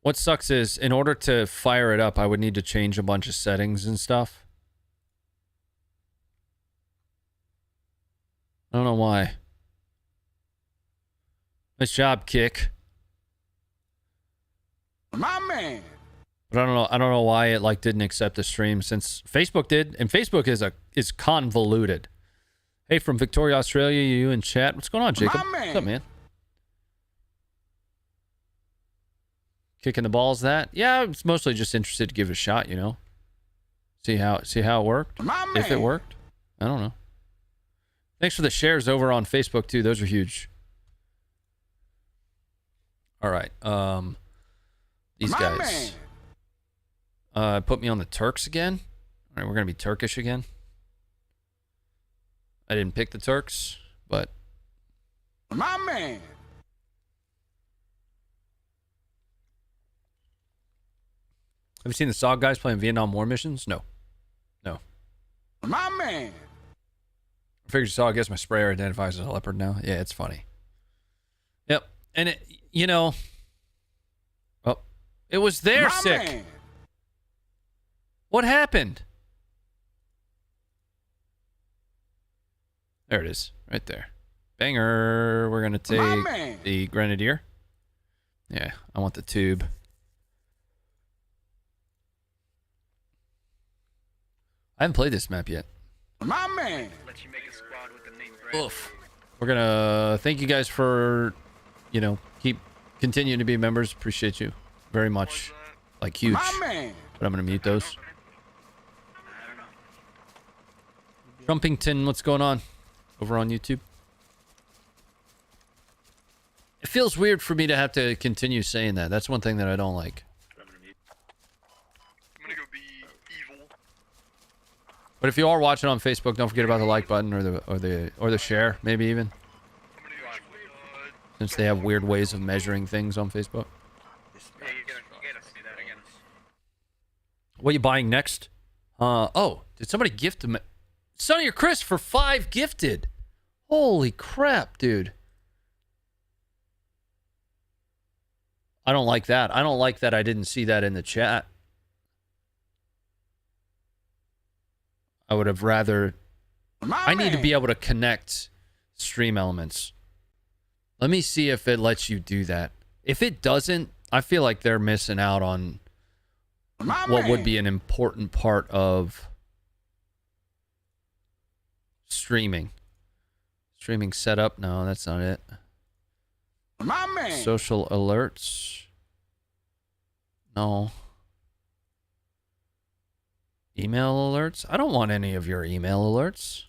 What sucks is, in order to fire it up, I would need to change a bunch of settings and stuff. I don't know why. Nice job, Kick. My man. But I don't know why it like didn't accept the stream since Facebook did, and Facebook is convoluted. Hey, from Victoria, Australia, you in chat. What's going on, Jacob? What's up, man? Kicking the balls, that? Yeah, I was mostly just interested to give it a shot, you know. See how it worked. If it worked. I don't know. Thanks for the shares over on Facebook too. Those are huge. All right. These guys put me on the Turks again. All right, we're gonna be Turkish again. I didn't pick the Turks, but My man. have you seen the SOG guys playing Vietnam War missions? No. My man. I figured you saw. I guess my sprayer identifies as a leopard now. Yeah, it's funny. Yep, and it, you know, oh, it was there, sick. Man. What happened? There it is, right there. Banger. We're gonna take the Grenadier. Yeah, I want the tube. I haven't played this map yet. My man. Let you make a squad with the name Brad. Oof. We're gonna thank you guys for, you know, keep continuing to be members. Appreciate you very much. Like huge. My man. But I'm gonna mute those. Trumpington, what's going on over on YouTube? It feels weird for me to have to continue saying that. That's one thing that I don't like. I'm gonna go be evil. But if you are watching on Facebook, don't forget about the like button or the share, maybe even. Since they have weird ways of measuring things on Facebook. Yeah, you gotta see that again. What are you buying next? Oh, did somebody gift him? Sonny or Chris for 5 gifted. Holy crap, dude. I don't like that. I don't like that I didn't see that in the chat. I would have rather... I need to be able to connect stream elements. Let me see if it lets you do that. If it doesn't, I feel like they're missing out on what would be an important part of streaming. Streaming setup? No, that's not it. My man. Social alerts? No. Email alerts? I don't want any of your email alerts.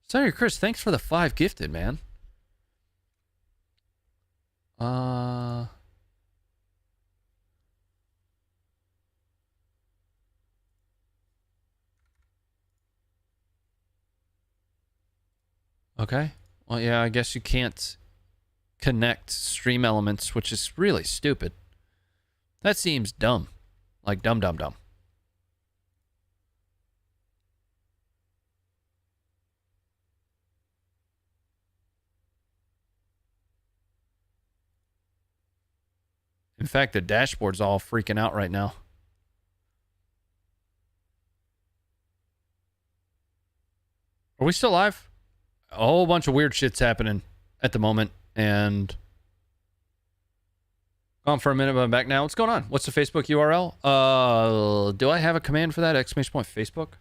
Sorry, Chris, thanks for the 5 gifted, man. Okay. Well, yeah, I guess you can't connect stream elements, which is really stupid. That seems dumb. Like dumb. In fact, the dashboard's all freaking out right now. Are we still live? A whole bunch of weird shit's happening at the moment, and gone for a minute, but I'm back now. What's going on? What's the Facebook URL? Do I have a command for that? Exclamation point Facebook?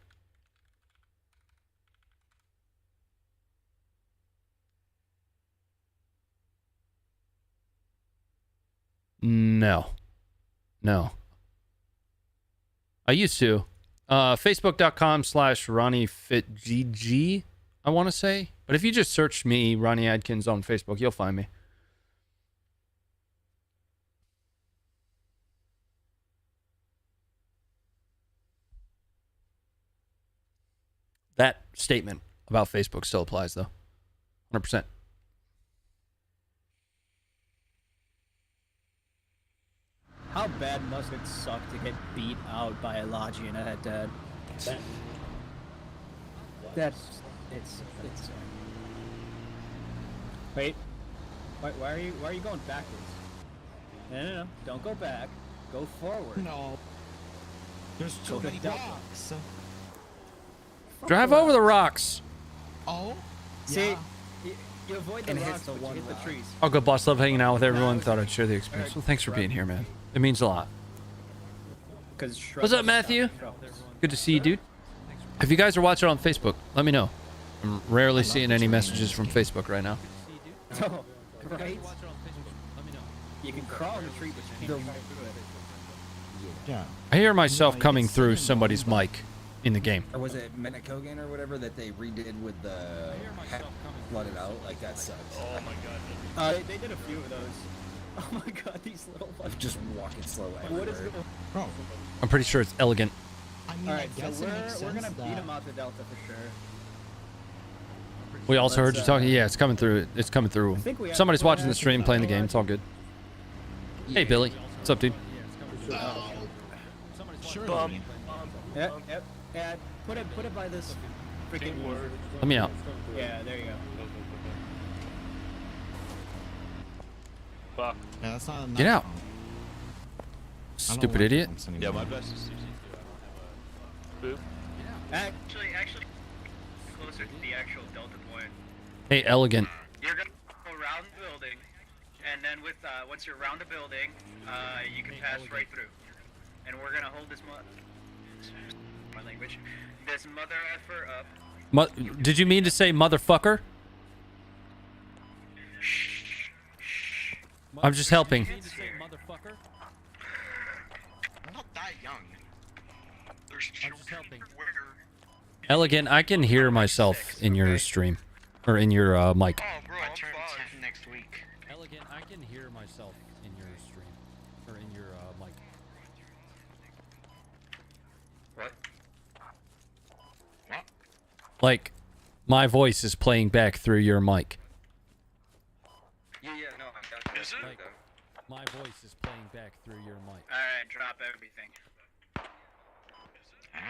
No. I used to. Facebook.com/RonnieFitGG, I want to say. But if you just search me, Ronnie Adkins, on Facebook, you'll find me. That statement about Facebook still applies, though. 100%. How bad must it suck to get beat out by a Logi in a head-to-head? It's Wait. Why are you going backwards? No. Don't go back. Go forward. No. There's too many rocks. Drive over the rocks. Oh? See, Yeah. you avoid the rocks, but you hit the trees. Oh, good boss. Love hanging out with everyone. Thought I'd share the experience. Well, thanks for being here, man. It means a lot. What's up, Matthew? Good to see you, dude. If you guys are watching on Facebook, let me know. I'm rarely seeing any messages from Facebook right now. Oh, right? You can crawl in the tree, but you can't crawl through it. Yeah. I hear myself coming through somebody's mic. in the game. Or was it Metakogan or whatever that they redid with the flooded out? Like that sucks. Oh my god. They did a few of those. Oh my god, these little ones. Just walking slow. What is everywhere. going on? I'm pretty sure it's elegant. I mean, Alright, so we're gonna beat them out the Delta for sure. We also heard you talking. Yeah, it's coming through. It's coming through. Somebody's watching the stream, playing the game. It's all good. Hey, Billy. What's up, dude? Bum. Yep. Yeah, put it by this freaking word. Let me out. Yeah, there you go. Fuck. Yeah, that's not Get out. Stupid idiot. Yeah, my best is Boop. Actually, closer to the actual Delta point. Hey, elegant. You're gonna go around the building, and then once you're around the building, you can pass right through. And we're gonna hold this mother effer up. Did you mean to say motherfucker? I'm just helping. I'm not that young. There's children everywhere. Elegant, I can hear myself in your stream. Or in your mic. Oh, bro, I turn 10 next week. Elegant, I can hear myself in your stream. Or in your mic. What? What? Like, my voice is playing back through your mic. Yeah, no, I got you. Is it? Like, my voice is playing back through your mic. Alright, drop everything.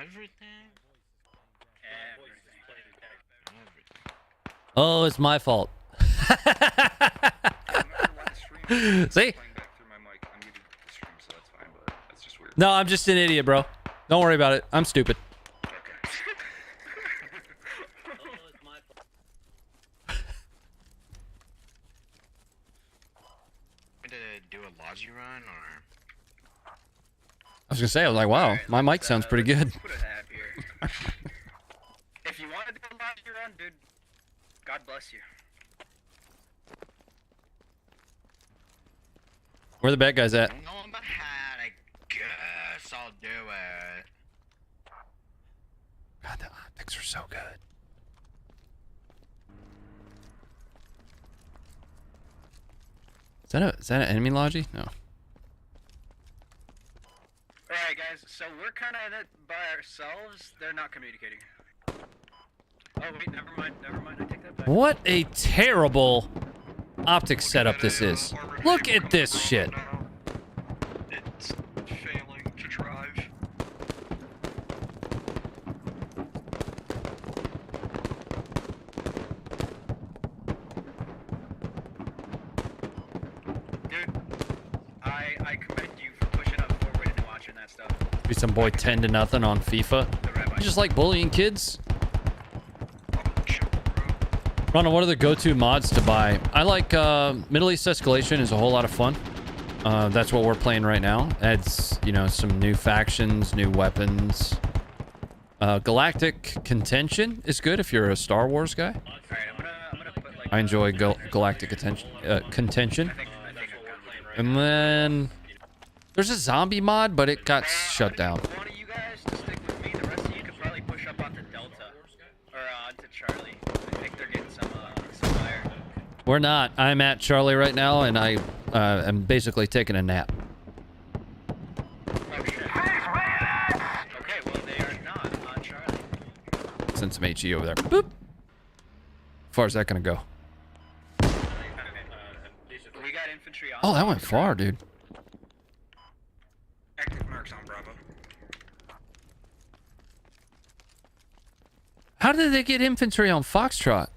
Everything? Oh, it's my fault. See? No, I'm just an idiot, bro. Don't worry about it. I'm stupid. To do a logi run or? I was gonna say, I was like, wow, my mic sounds pretty good. Put a hat here. If you want to do a logi run, dude, God bless you. Where the bad guys at? I don't know about hat. I guess I'll do it. God, the optics are so good. Is that an enemy logi? No. Alright, guys, so we're kind of by ourselves. They're not communicating. Oh, wait, never mind, I take that back. What a terrible optics setup this is. Look at this shit. It's failing to drive. Dude, I commend you for pushing up forward and watching that stuff. Be some boy 10-0 on FIFA. You just like bullying kids? Ronald, what are the go-to mods to buy? I like Middle East Escalation is a whole lot of fun. That's what we're playing right now. Adds, you know, some new factions, new weapons. Galactic Contention is good if you're a Star Wars guy. I'm gonna put like I enjoy Galactic Contention. And then there's a zombie mod, but it got shut down. one of you guys to stick with me. The rest of you could probably push up onto Delta or onto Charlie. I think they're getting some fire. We're not. I'm at Charlie right now, and I am basically taking a nap. Oh shit. Okay, well they are not on Charlie. Send some HE over there. Boop. How far is that gonna go? We got infantry on. Oh, that went far, dude. Active marks on Bravo. How did they get infantry on Foxtrot?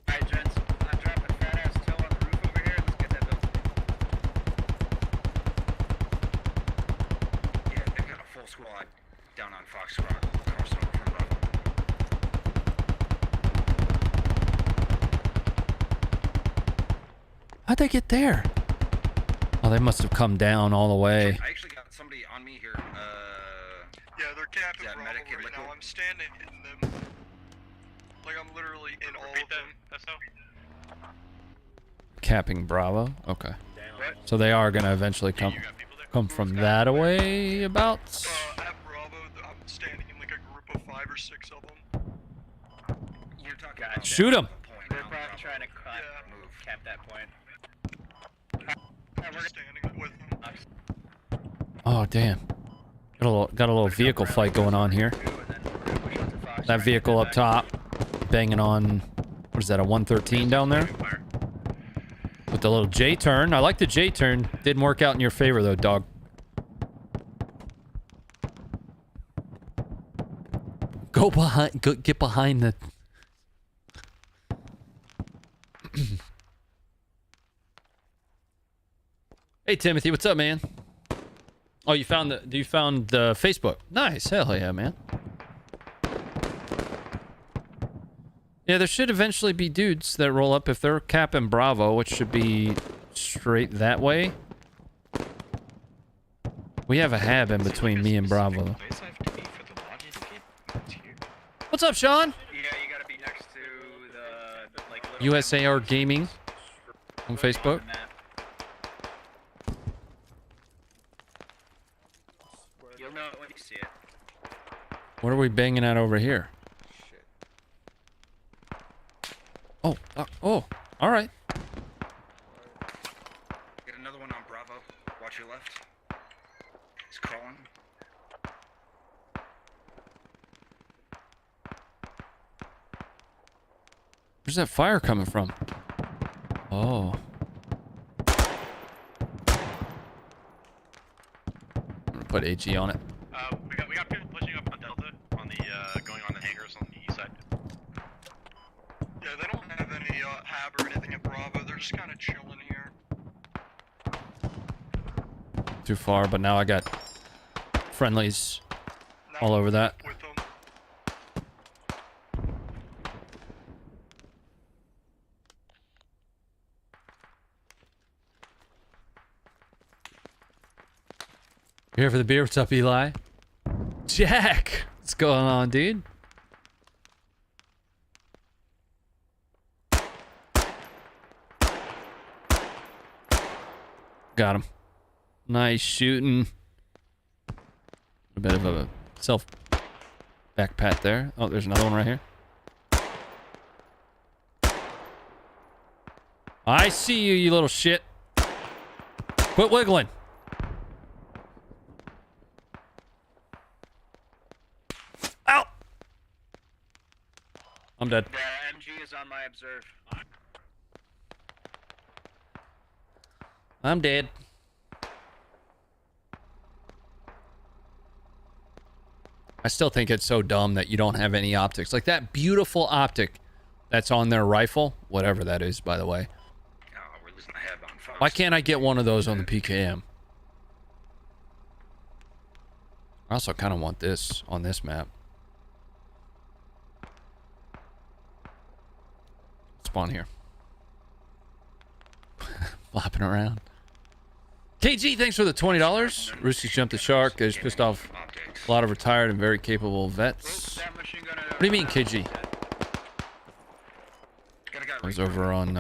Alright, gents. I'm dropping fat ass tail on the roof over here. Let's get that built. Yeah, they've got a full squad down on Foxtrot. Crossing over from Bravo. How'd they get there? Oh, they must have come down all the way. I actually got somebody on me here. Yeah, they're capping Is that Bravo medic right liquid? now. I'm standing in them. Like I'm literally in all of them. That's how. Capping Bravo. Okay. What? So they are gonna eventually come from that away about. I have Shoot him. They're probably trying to cap that point. Just standing with them. Oh, damn. Got a little vehicle fight going on here. That vehicle up top, banging on, what is that, a 113 down there? With the little J-turn. I like the J-turn. Didn't work out in your favor, though, dog. Go behind, get behind the... Hey, Timothy, what's up, man? Oh, you found the Facebook. Nice. Hell yeah, man. Yeah, there should eventually be dudes that roll up if they're capping Bravo, which should be straight that way. We have a hab in between me and Bravo. What's up, Sean? Yeah, you gotta be next to the like USAR Gaming on Facebook. You'll know it when you see it. What are we banging at over here? Oh, oh, all right. Get another one on Bravo. Watch your left. He's crawling. Where's that fire coming from? Oh. I'm gonna put AG on it. We got people pushing up on Delta on the going on the hangars on the east side. Yeah, they don't have any hab or anything at Bravo. They're just kind of chilling here. Too far, but now I got friendlies all over that. With them. You here for the beer? What's up, Eli? Jack! What's going on, dude? Got him. Nice shooting. A bit of a self back pat there. Oh, there's another one right here. I see you, you little shit. Quit wiggling. Ow! I'm dead. The MG is on my observe. I'm dead. I still think it's so dumb that you don't have any optics. Like that beautiful optic that's on their rifle, whatever that is, by the way. Oh, we're losing the head on folks. Why can't I get one of those on the PKM? I also kind of want this on this map. Spawn here. Flopping around. KG, thanks for the $20. Rooster's jumped the shark. Has pissed off a lot of retired and very capable vets. What do you mean, KG? I was over on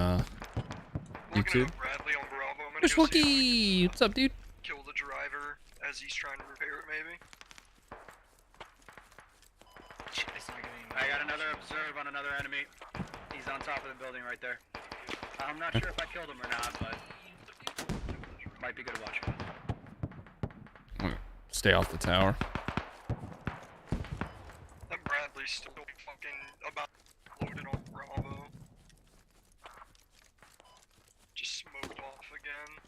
YouTube. There's Wookie! What's up, dude? Kill the driver as he's trying to repair it, maybe. I got another observe on another enemy. He's on top of the building right there. I'm not sure if I killed him or not, but might be good to watch. Stay off the tower. That Bradley's still fucking about loaded on Bravo. Just smoked off again.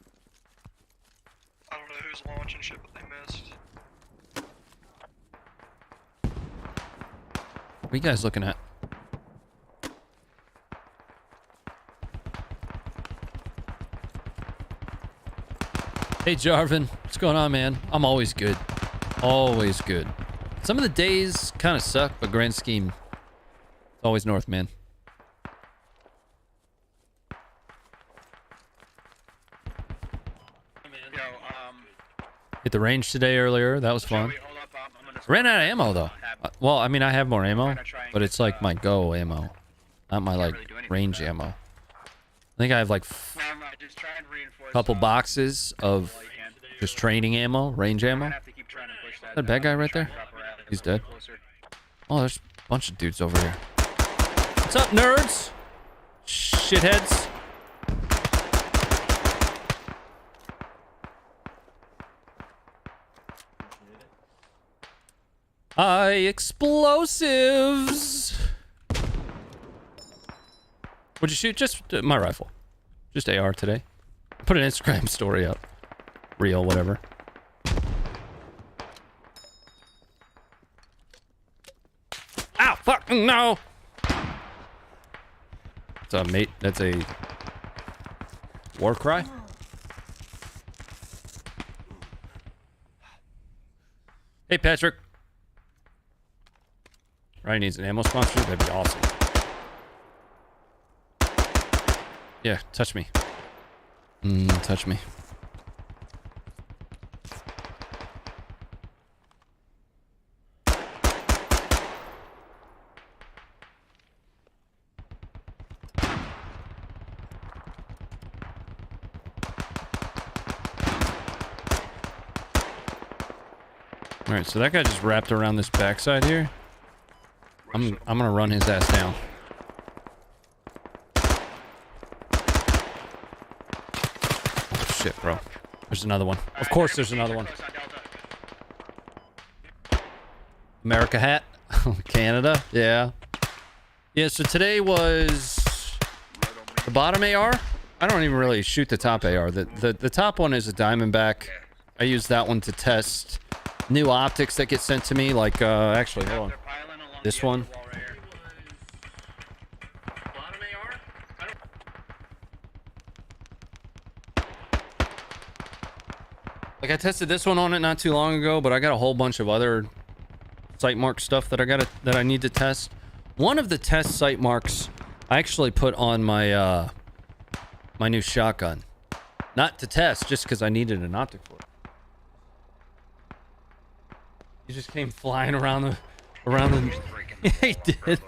I don't know who's launching shit, but they missed. What are you guys looking at? Hey Jarvin, what's going on, man? I'm always good. Always good. Some of the days kind of suck, but grand scheme, it's always north, man. Hit the range today earlier. That was fun. Ran out of ammo though. Well, I mean, I have more ammo, but it's like my go ammo, not my like range ammo. I think I have like a couple boxes of just training ammo, range ammo. Is that a bad guy right there? He's dead. Oh, there's a bunch of dudes over here. What's up, nerds? Shitheads. Explosives. What'd you shoot? Just my rifle. Just AR today. Put an Instagram story up. Reel, whatever. Ow! Fuck! No! What's up, mate? That's a war cry? Hey, Patrick. Ryan needs an ammo sponsor? That'd be awesome. Yeah, touch me. Touch me. All right, so that guy just wrapped around this backside here. I'm gonna run his ass down. Oh, shit, bro. There's another one. Of course, there's another one. America hat, Canada. Yeah. Yeah. So today was the bottom AR. I don't even really shoot the top AR. The top one is a Diamondback. I use that one to test new optics that get sent to me. Like, actually, hold on. This one. Like, I tested this one on it not too long ago, but I got a whole bunch of other sight mark stuff that I need to test. One of the test sight marks I actually put on my my new shotgun. Not to test, just because I needed an optic for it. He just came flying around the yeah, he did.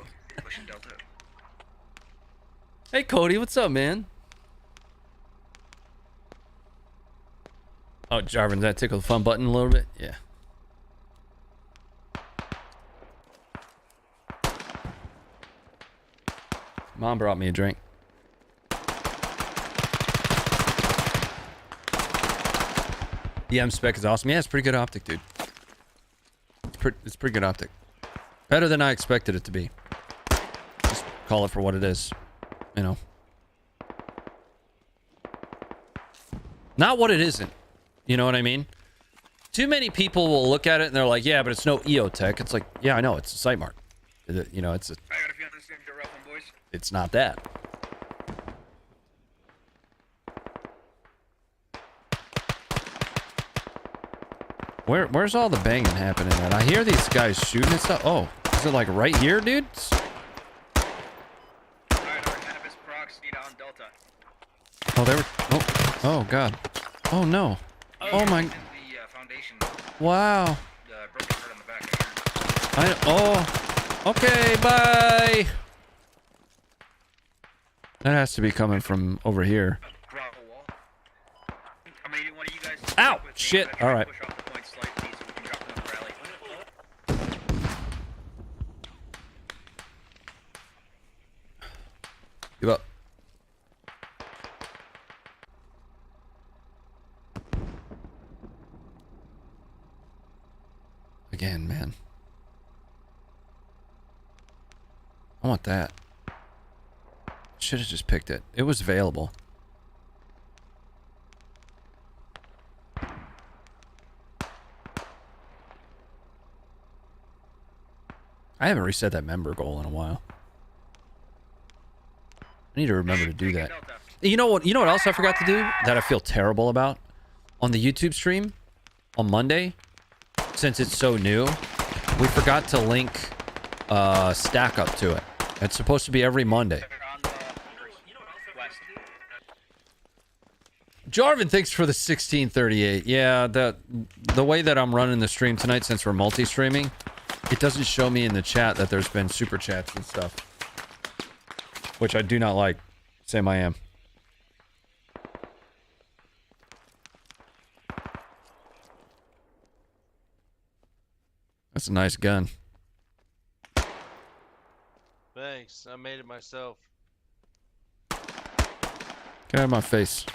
Hey Cody, what's up, man? Oh, Jarvin, that tickle the fun button a little bit? Yeah. Mom brought me a drink. The M spec is awesome. Yeah, it's pretty good optic, dude. It's pretty good optic. Better than I expected it to be. Just call it for what it is. You know. Not what it isn't. You know what I mean? Too many people will look at it and they're like, yeah, but it's no EOTech. It's like, yeah, I know. It's a sight mark. You know, it's a... I got a feeling this thing's a rough one, boys. It's not that. Where's all the banging happening at? I hear these guys shooting and stuff. Oh, is it like right here, dudes? Alright, our cannabis procs need on Delta. Oh, they were... Oh, oh God. Oh, no. Oh, my... The foundation. Wow. Broken part on the back. Oh, okay, bye. That has to be coming from over here. Gravel wall. I mean, one of you guys... Ow! Shit. All right. Push off the point slightly so we can drop them in the rally. Give up. Again, man. I want that. Should have just picked it. It was available. I haven't reset that member goal in a while. I need to remember to do that. You know what else I forgot to do that I feel terrible about? On the YouTube stream on Monday, since it's so new, we forgot to link Stack Up to it. It's supposed to be every Monday. Jarvin, thanks for the 1638. Yeah, the way that I'm running the stream tonight, since we're multi-streaming, it doesn't show me in the chat that there's been super chats and stuff, which I do not like. Same I am. That's a nice gun. Thanks. this. I made it myself. Get out of my face.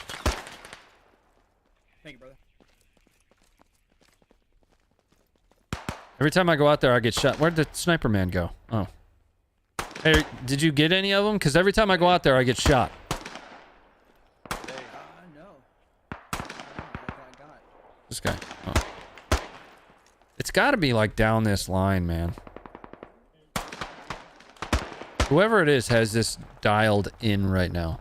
Thank you, brother. Every time I go out there, I get shot. Where'd the sniper man go? Oh. Hey, did you get any of them? Because every time I go out there, I get shot. No. This guy. Oh. It's got to be like down this line, man. Whoever it is has this dialed in right now.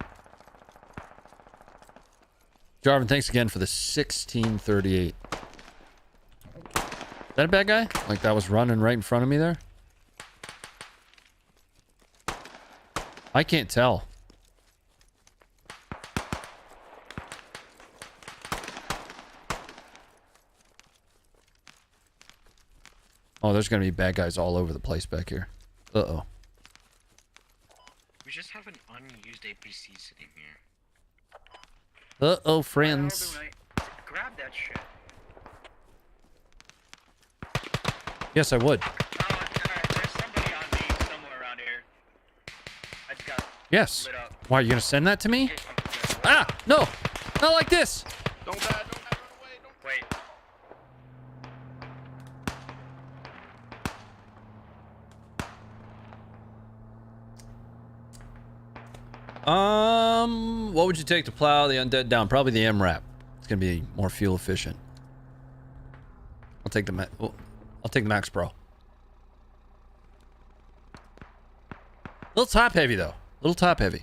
Jarvin, thanks again for the 1638. Is that a bad guy? Like that was running right in front of me there? I can't tell. Oh, there's gonna be bad guys all over the place back here. Uh-oh. We just have an unused APC sitting here. Uh-oh, friends. Grab that shit. Yes, I would. There's somebody on me somewhere around here. I just got Yes. lit up. Why, are you gonna send that to me? Ah! No! Not like this! Don't die, run away, don't. Wait. What would you take to plow the undead down? Probably the MRAP. It's gonna be more fuel efficient. I'll take the I'll take the Max Pro. Little top heavy though. Little top heavy.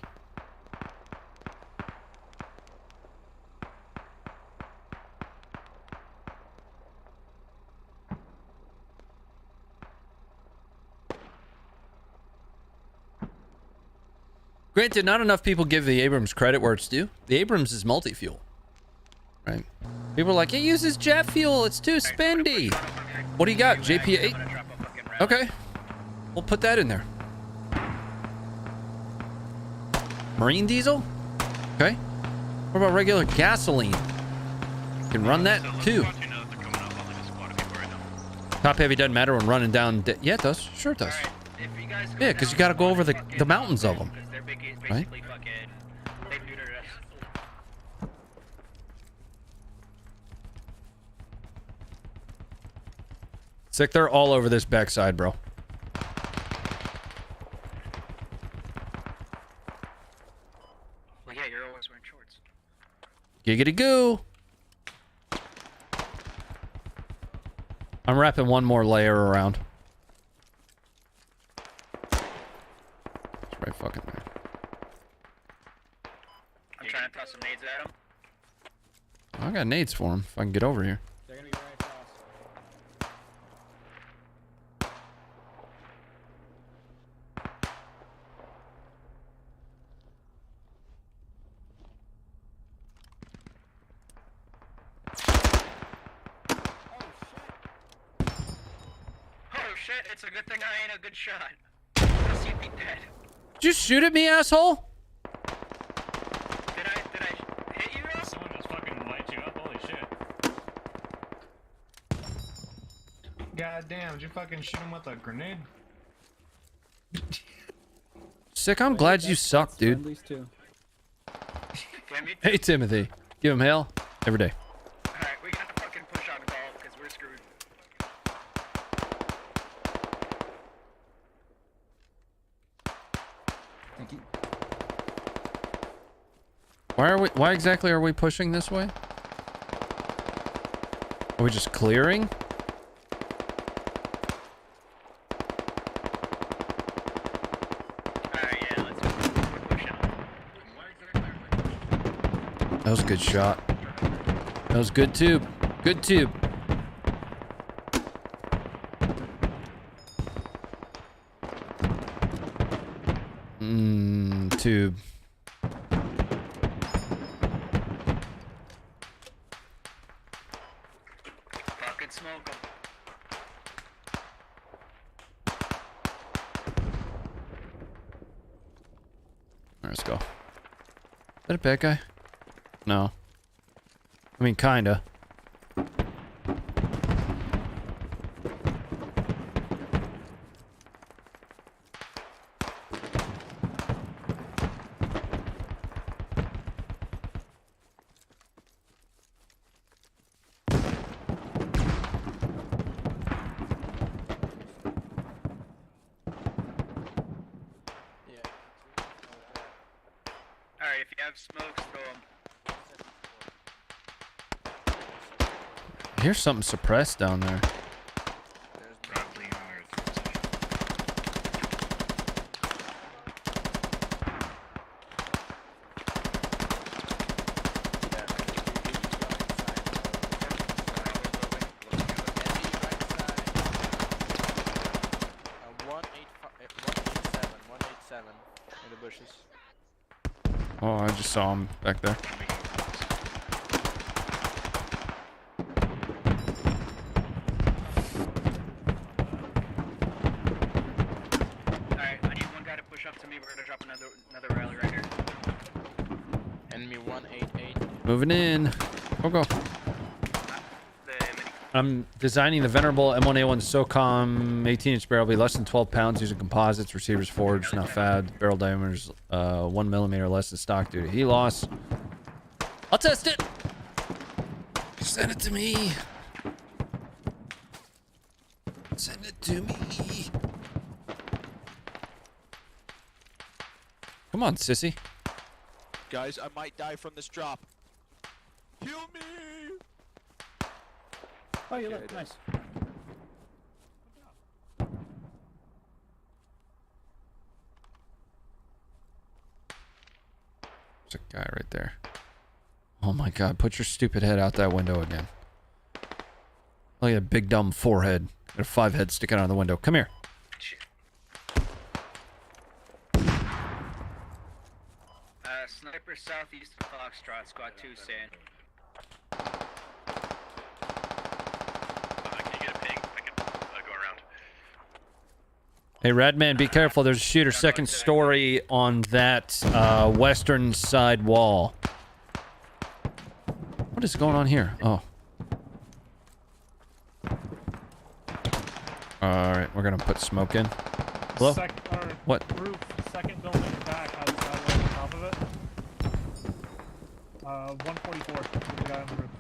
Granted, not enough people give the Abrams credit where it's due. The Abrams is multi-fuel, right? People are like, it uses jet fuel. It's too spendy. What do you got? JP8? Okay. We'll put that in there. Marine diesel? Okay. What about regular gasoline? You can run that too. Top heavy doesn't matter when running down. Yeah, it does. Sure it does. Yeah, because you got to go over the mountains of them. Right? Sick, they're all over this backside, bro. Well, yeah, you're always wearing shorts. Giggity goo. I'm wrapping one more layer around. It's right fucking there. I'm trying to toss some nades at him. I got nades for him if I can get over here. They're gonna get right across. Oh shit, it's a good thing I ain't a good shot. Else you'd be dead. Did you shoot at me, asshole? Did I hit you, Ross? Someone just fucking light you up, holy shit. God damn, did you fucking shoot him with a grenade? Sick, I'm glad you suck, dude. Friendlies too. Damn you. Hey, Timothy. Give him hell every day. Alright, we got to fucking push on golf because we're screwed. Thank you. Why exactly are we pushing this way? Are we just clearing? Yeah, let's push on. That was a good shot. That was good tube. Good tube. Tube. Fucking smoke him. Alright, let's go. Is that a bad guy? No. I mean, kinda. have smokes, throw 'em. I hear something suppressed down there. Probably in the bushes. Oh, I just saw him back there. Alright, I need one guy to push up to me. We're gonna drop another rally right here. Enemy 188. Moving in. Go. I'm designing the venerable M1A1 SOCOM 18-inch barrel, be less than 12 pounds, using composites, receivers forged, not fad. Barrel diameters 1 millimeter less than stock due to heat loss. I'll test it. Send it to me. Send it to me. Come on, sissy. Guys, I might die from this drop. Heal me! Oh, you look nice. There's a guy right there. Oh my god, put your stupid head out that window again. Look at a big dumb forehead. Got a 5 head sticking out of the window. Come here. Sniper southeast of Foxtrot, squad 2 saying. Can you get a ping? I can go around. Hey, Radman, be careful. There's a shooter second story on that western side wall. What is going on here? Oh. Alright, we're gonna put smoke in. Hello? What? Roof, second building back, on top of it. 144, the guy on the roof.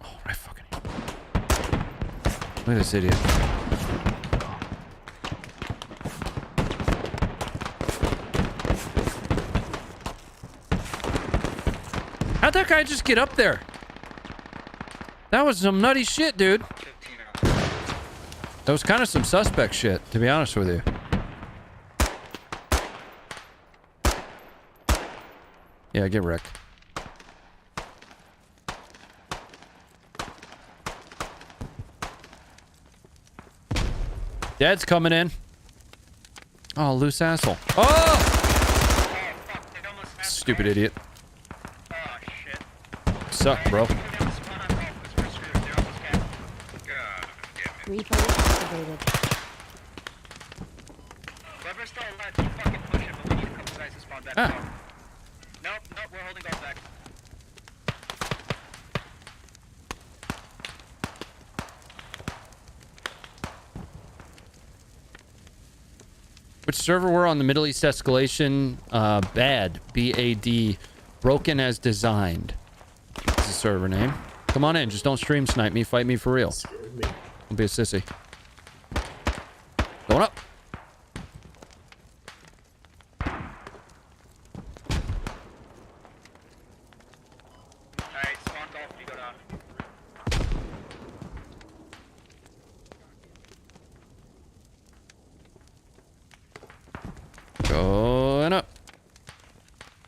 Oh, right fucking. Look at this idiot. How'd that guy just get up there? That was some nutty shit, dude. That was kind of some suspect shit, to be honest with you. Yeah, get wrecked. Dad's coming in. Oh, loose asshole. Oh! Stupid idiot. Oh shit. Suck, bro. Replay activated. Whoever's still alive, keep fucking pushing, but we need a couple guys to spawn back. Nope, we're holding guard back. Which server we're on? The Middle East escalation? Bad. B-A-D. Broken as designed. That's the server name. Come on in. Just don't stream snipe me. Fight me for real. Don't be a sissy. Going up. Alright, spawn golf, you go down. Going up.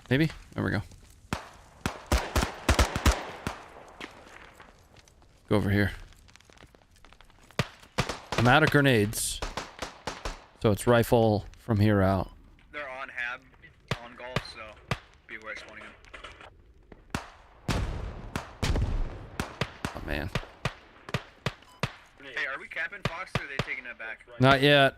Maybe? There we go. Go over here. I'm out of grenades. So it's rifle from here out. They're on hab, on golf, so beware spawning them. Oh, man. Hey, are we capping Fox or are they taking it back? Not yet.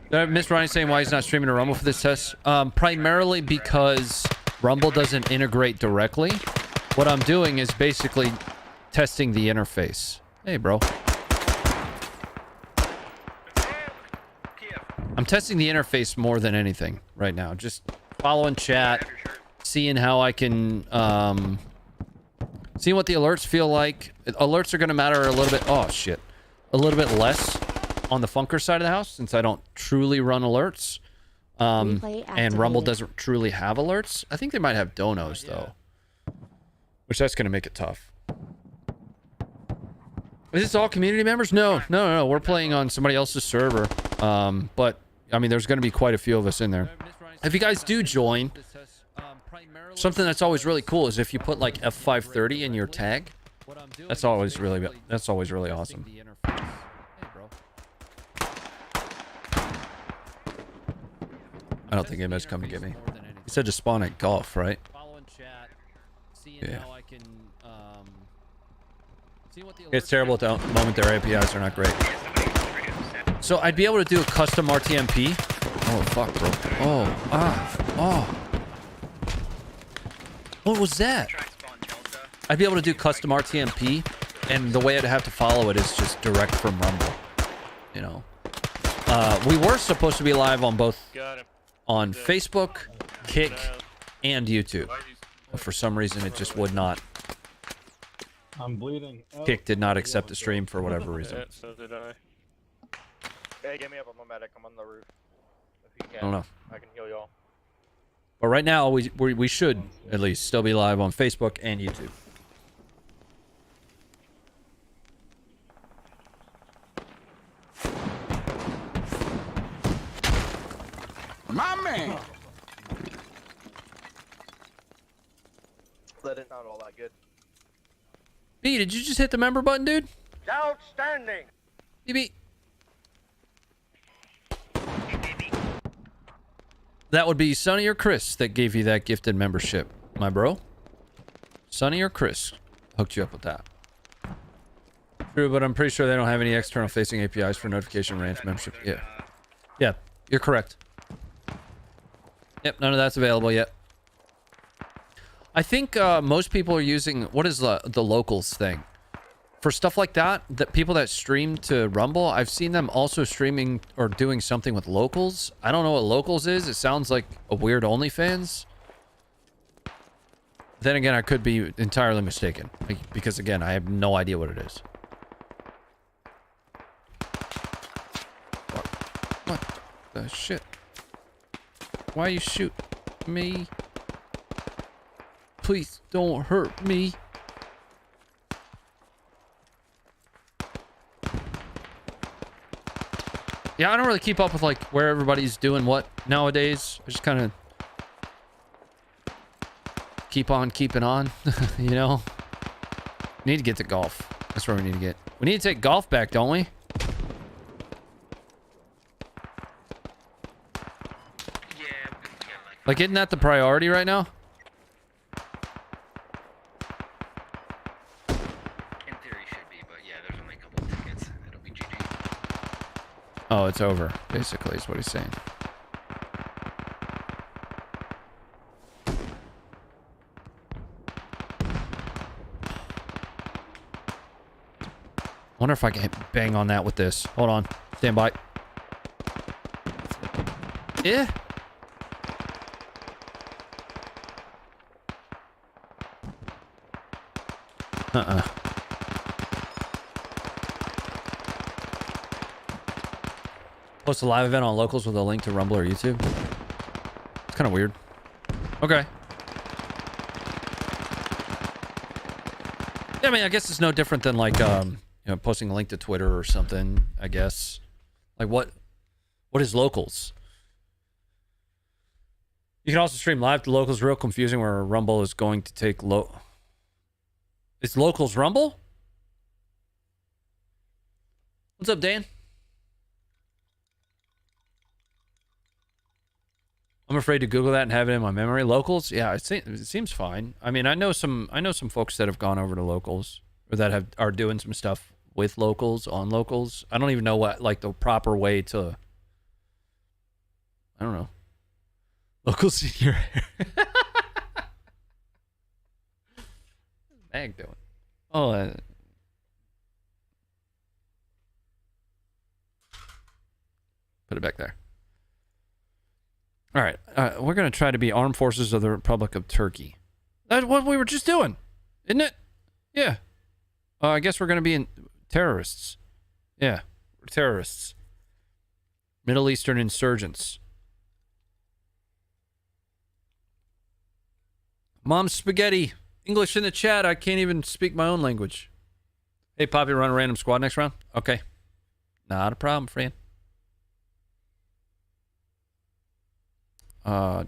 Did I miss Ronnie saying why he's not streaming to Rumble for this test? Primarily because Rumble doesn't integrate directly. What I'm doing is basically testing the interface. Hey, bro. I'm testing the interface more than anything right now. Just following chat, seeing how I can seeing what the alerts feel like. Alerts are going to matter a little bit. Oh shit, a little bit less on the Funker side of the house since I don't truly run alerts. And Rumble doesn't truly have alerts. I think they might have donos though, which that's going to make it tough. Is this all community members? No. We're playing on somebody else's server. But I mean, there's going to be quite a few of us in there. If you guys do join, something that's always really cool is if you put like F530 in your tag. That's always really awesome. I don't think anybody's come to get me. He said to spawn at golf, right? Yeah. It's terrible at the moment. Their APIs are not great. So I'd be able to do a custom RTMP. Oh fuck, bro. Oh. What was that? I'd be able to do custom RTMP, and the way I'd have to follow it is just direct from Rumble. You know. We were supposed to be live on both. On Facebook, Kick, and YouTube. But for some reason, it just would not. I'm bleeding. Kick did not accept the stream for whatever reason. So did I. Hey, get me up. I'm a medic. I'm on the roof. If you can, I don't know. I can heal y'all. But right now, we should at least still be live on Facebook and YouTube. My man. Let it not all that good. B, did you just hit the member button, dude? Outstanding. BB. That would be Sonny or Chris that gave you that gifted membership, my bro. Sonny or Chris hooked you up with that. True, but I'm pretty sure they don't have any external facing APIs for notification range membership. Yeah, you're correct. Yep, none of that's available yet. I think most people are using, what is the locals thing? For stuff like that, people that stream to Rumble, I've seen them also streaming or doing something with locals. I don't know what locals is. It sounds like a weird OnlyFans. Then again, I could be entirely mistaken. Because again, I have no idea what it is. What the shit? Why you shoot me? Please don't hurt me. Yeah, I don't really keep up with like where everybody's doing what nowadays. I just kind of keep on keeping on, you know. We need to get to golf. That's where we need to get. We need to take golf back, don't we? Like, isn't that the priority right now? In theory, should be, but yeah, there's only a couple of tickets. It'll be GG. Oh, it's over, basically, is what he's saying. Wonder if I can bang on that with this. Hold on. Stand by. Yeah. Post a live event on locals with a link to Rumble or YouTube. It's kind of weird. Okay. Yeah, I mean, I guess it's no different than like, you know, posting a link to Twitter or something, I guess. Like what is locals? You can also stream live to locals. Real confusing where Rumble is going to take It's locals Rumble? What's up, Dan? I'm afraid to Google that and have it in my memory. Locals? Yeah, it seems fine. I mean, I know some folks that have gone over to locals or that are doing some stuff with locals on locals. I don't even know what like the proper way to. I don't know. Locals in your hair. Mag doing? Oh. Put it back there. All right. We're going to try to be Armed Forces of the Republic of Turkey. That's what we were just doing, isn't it? Yeah. I guess we're going to be in terrorists. Yeah. We're terrorists. Middle Eastern insurgents. Mom Spaghetti. English in the chat. I can't even speak my own language. Hey, Poppy, run a random squad next round? Okay. Not a problem, friend.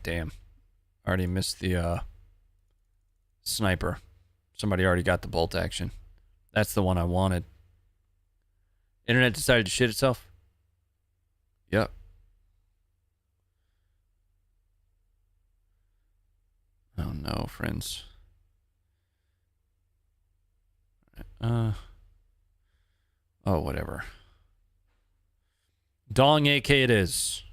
Damn. I already missed the, sniper. Somebody already got the bolt action. That's the one I wanted. Internet decided to shit itself? Yep. Oh no, friends. Oh, whatever. Dong AK it is.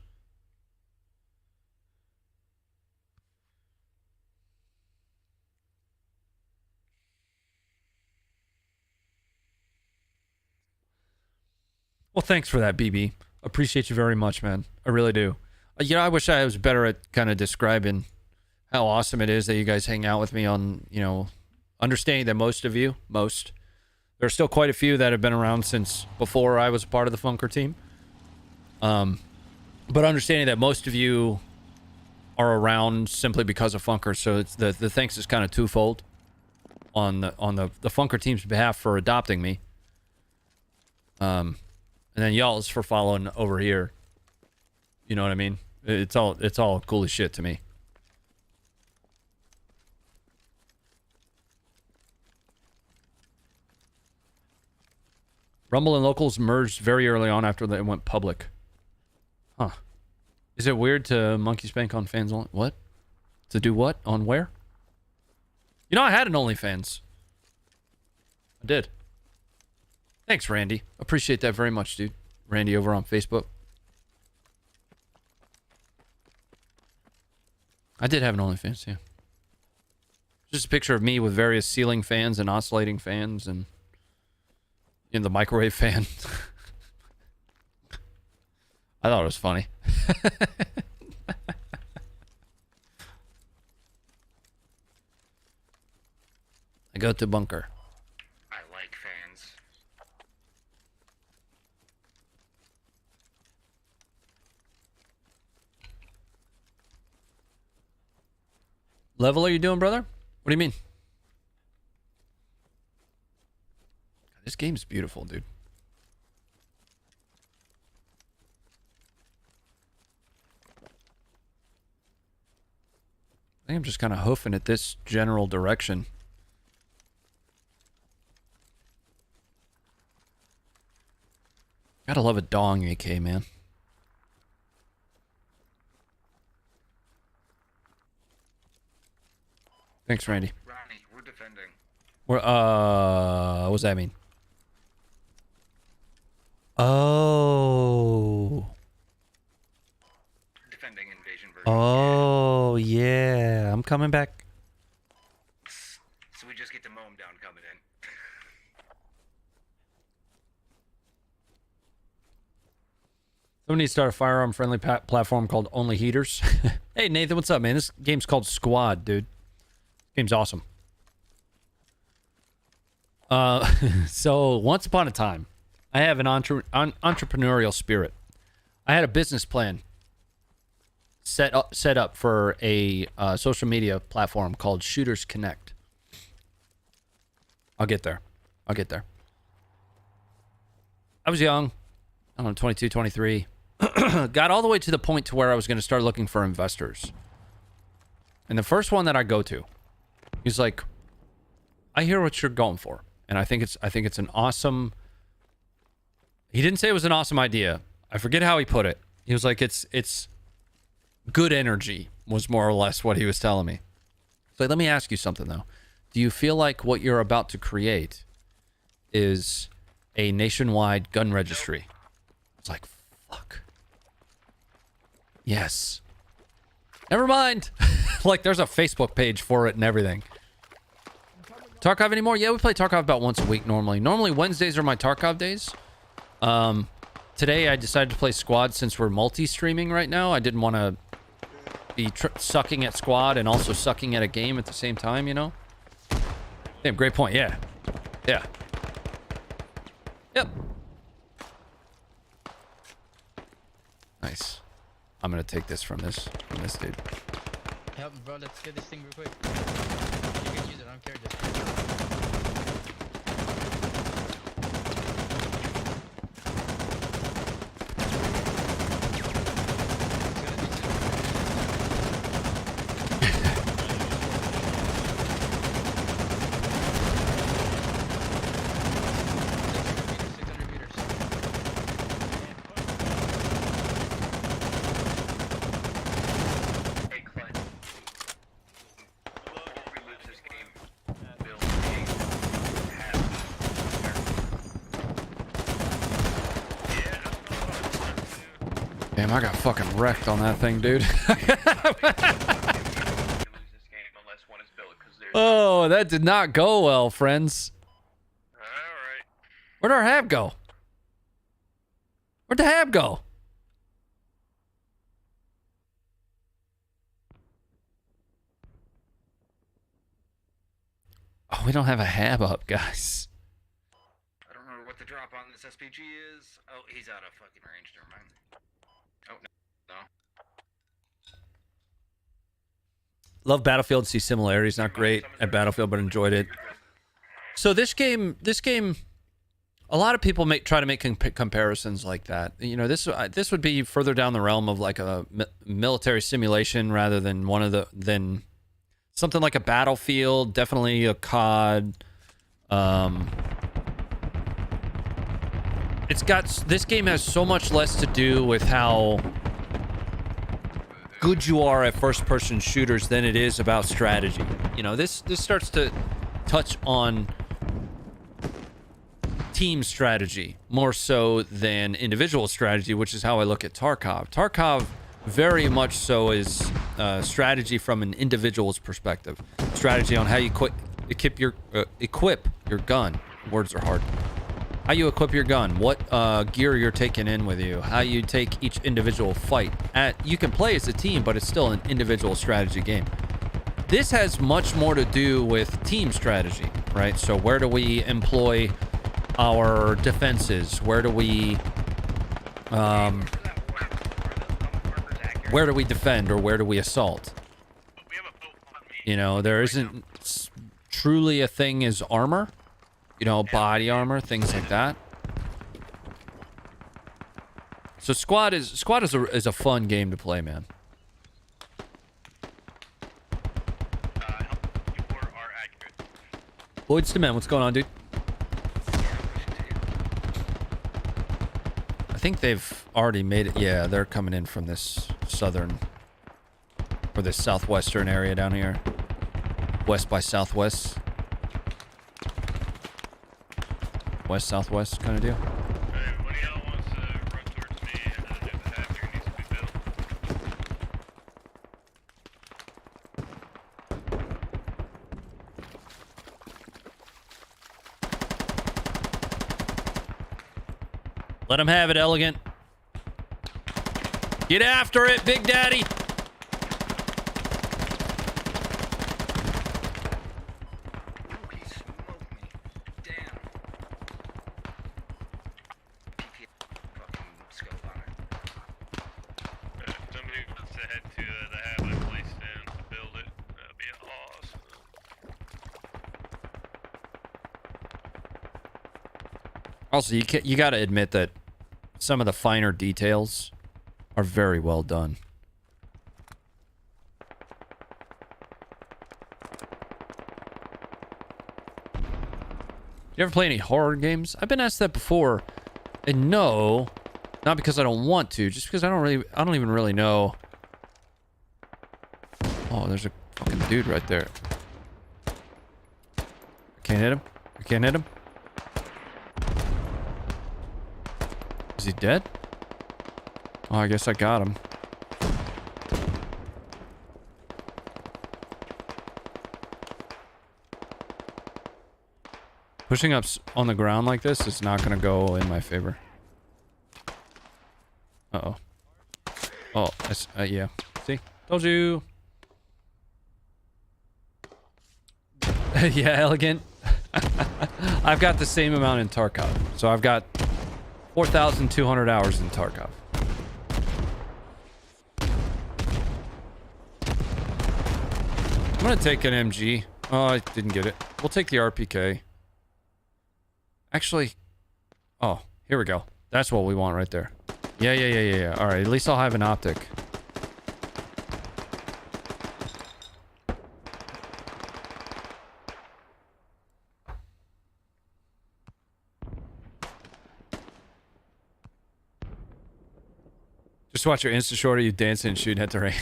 Well, thanks for that, BB. Appreciate you very much, man. I really do. You know, I wish I was better at kind of describing how awesome it is that you guys hang out with me on, you know, understanding that most of you, there's still quite a few that have been around since before I was a part of the Funker team. But understanding that most of you are around simply because of Funker, so it's the thanks is kind of twofold on the Funker team's behalf for adopting me. And then y'all's for following over here. You know what I mean? It's all cool as shit to me. Rumble and Locals merged very early on after they went public. Huh. Is it weird to monkey spank on fans only? What? To do what? On where? You know, I had an OnlyFans. I did. Thanks, Randy. Appreciate that very much, dude. Randy over on Facebook. I did have an OnlyFans, yeah. Just a picture of me with various ceiling fans and oscillating fans and in the microwave fan. I thought it was funny. I go to bunker. I like fans. Level are you doing, brother? What do you mean? This game's beautiful, dude. I think I'm just kind of hoofing at this general direction. Gotta love a Dong AK, man. Thanks, Randy. Ronnie, we're defending. What does that mean? Oh. Defending invasion version. Oh, yeah. I'm coming back. So we just get to mow him down coming in. Somebody needs to start a firearm-friendly platform called Only Heaters. Hey, Nathan, what's up, man? This game's called Squad, dude. Game's awesome. So, once upon a time, I have an entrepreneurial spirit. I had a business plan set up for a social media platform called Shooters Connect. I'll get there. I was young. I don't know, 22, 23. Got all the way to the point to where I was going to start looking for investors. And the first one that I go to, he's like, I hear what you're going for. And I think it's an awesome... He didn't say it was an awesome idea. I forget how he put it. He was like, it's good energy, was more or less what he was telling me. So let me ask you something, though. Do you feel like what you're about to create is a nationwide gun registry? It's like, fuck. Yes. Never mind. Like, there's a Facebook page for it and everything. Tarkov anymore? Yeah, we play Tarkov about once a week normally. Normally Wednesdays are my Tarkov days. Today I decided to play Squad since we're multi-streaming right now. I didn't want to be sucking at squad and also sucking at a game at the same time, you know? Damn, great point. Yeah. Yeah. Yep. Nice. I'm gonna take this from this dude. Help me, bro. Let's get this thing real quick. You can use it. I don't care. Damn, I got fucking wrecked on that thing, dude. Oh, that did not go well, friends. Alright. Where'd our hab go? Where'd the hab go? Oh, we don't have a hab up, guys. I don't know what the drop on this SPG is. Oh, he's out of fucking range. Never mind. Oh, no. Love Battlefield, see similarities. Not great at Battlefield, but enjoyed it. So this game, a lot of people try to make comparisons like that. You know, this would be further down the realm of like a military simulation rather than than something like a Battlefield. Definitely a COD. This game has so much less to do with how good you are at first-person shooters than it is about strategy. You know, this starts to touch on team strategy more so than individual strategy, which is how I look at Tarkov. Tarkov very much so is strategy from an individual's perspective. Strategy on how you equip your gun. Words are hard. How you equip your gun, what gear you're taking in with you, how you take each individual fight. You can play as a team, but it's still an individual strategy game. This has much more to do with team strategy, right? So where do we employ our defenses? Where do we defend, or where do we assault? You know, there isn't truly a thing as armor. You know, body armor, things like that. So squad is a fun game to play, man. Lloyd's the man. What's going on, dude? I think they've already made it. Yeah, they're coming in from this southern or this southwestern area down here. West by southwest. West southwest kind of deal. One of y'all wants to run towards me, and there's a hab here needs to be built. Let him have it, Elegant. Get after it, Big Daddy. Also, you got to admit that some of the finer details are very well done. You ever play any horror games? I've been asked that before, and no, not because I don't want to, just because I don't even really know. Oh, there's a fucking dude right there. I can't hit him. I can't hit him. Is he dead? Oh, I guess I got him. Pushing up on the ground like this is not going to go in my favor. Uh-oh. Oh, that's, yeah. See? Told you. Yeah, elegant. I've got the same amount in Tarkov. So I've got 4,200 hours in Tarkov. I'm gonna take an MG. Oh, I didn't get it. We'll take the RPK. Actually, oh, here we go. That's what we want right there. Yeah. All right, at least I'll have an optic. Just watch your Insta short of you dancing and shooting at the rain.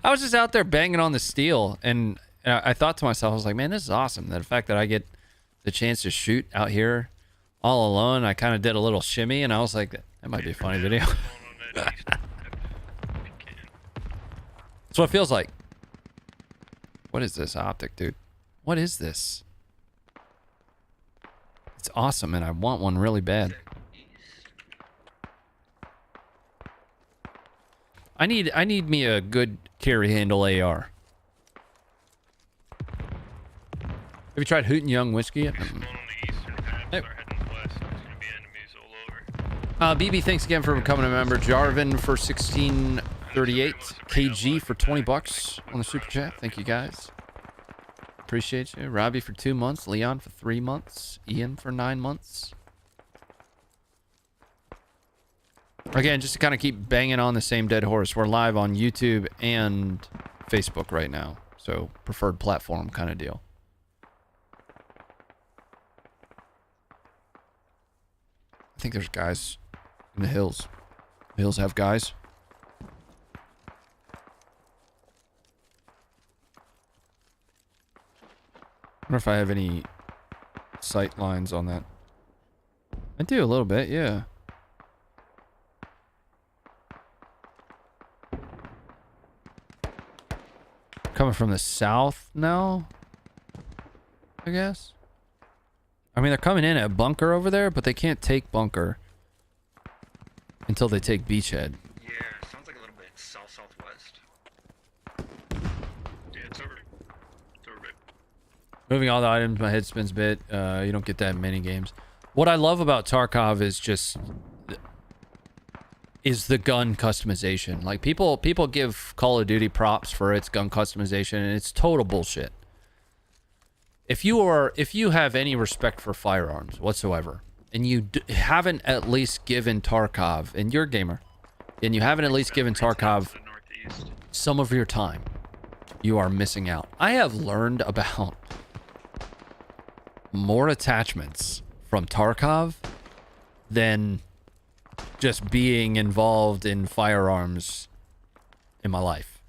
I was just out there banging on the steel, and I thought to myself, I was like, man, this is awesome. The fact that I get the chance to shoot out here all alone. I kind of did a little shimmy, and I was like, that might be a funny video. That's what it feels like. What is this optic, dude? What is this? It's awesome, and I want one really bad. I need me a good carry handle AR. Have you tried Hootin' Young whiskey yet? Nope. BB, thanks again for becoming a member. Jarvin for 1638. KG for 20 bucks on the super chat. Thank you guys. Appreciate you. Robbie for 2 months. Leon for 3 months. Ian for 9 months. Again, just to kind of keep banging on the same dead horse. We're live on YouTube and Facebook right now. So preferred platform kind of deal. I think there's guys in the hills. The hills have guys. I wonder if I have any sight lines on that. I do a little bit, yeah. Coming from the south now, I guess. I mean, they're coming in at bunker over there, but they can't take bunker until they take beachhead. Yeah, sounds like a little bit southwest. Yeah, it's over. It's over. Moving all the items, my head spins a bit. You don't get that in many games. What I love about Tarkov is just the gun customization. Like people give Call of Duty props for its gun customization, and it's total bullshit. If you have any respect for firearms whatsoever, and you haven't at least given Tarkov, and you're a gamer, and you haven't at least given Tarkov some of your time, you are missing out. I have learned about more attachments from Tarkov than just being involved in firearms in my life.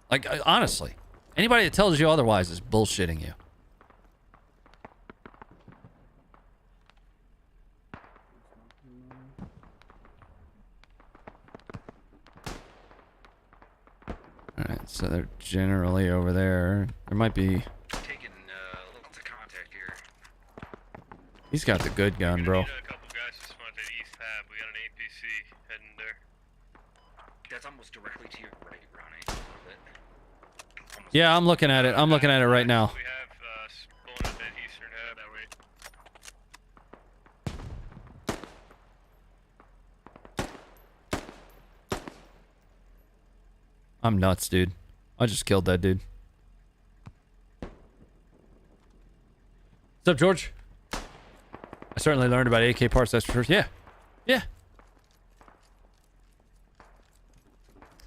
Like, honestly. Anybody that tells you otherwise is bullshitting you. Alright, so they're generally over there. There might be... Taking lots of contact here. He's got the good gun, bro. A couple guys just went to the east tab. We got an APC heading there. That's almost directly to your right, Ronnie. Yeah, I'm looking at it. I'm looking at it right now. We have pulling a bit eastern head that way. I'm nuts, dude. I just killed that dude. What's up, George? I certainly learned about AK parts, that's for sure. Yeah. Yeah.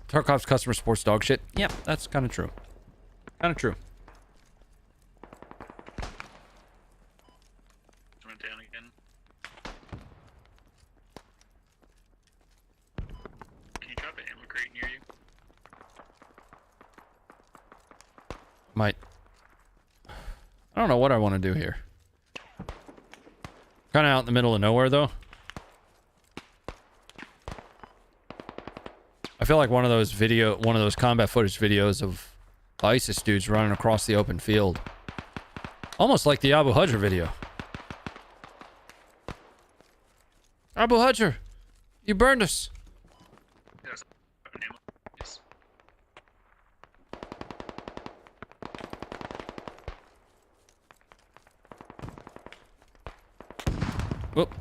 Tarkov's customer support's dog shit. Yep, that's kind of true. Kind of true. Went down again. Can you drop an ammo crate near you? Might. I don't know what I want to do here. Kind of out in the middle of nowhere, though. I feel like one of those combat footage videos of ISIS dudes running across the open field. Almost like the Abu Hajr video. Abu Hudger, you burned us. Whoop.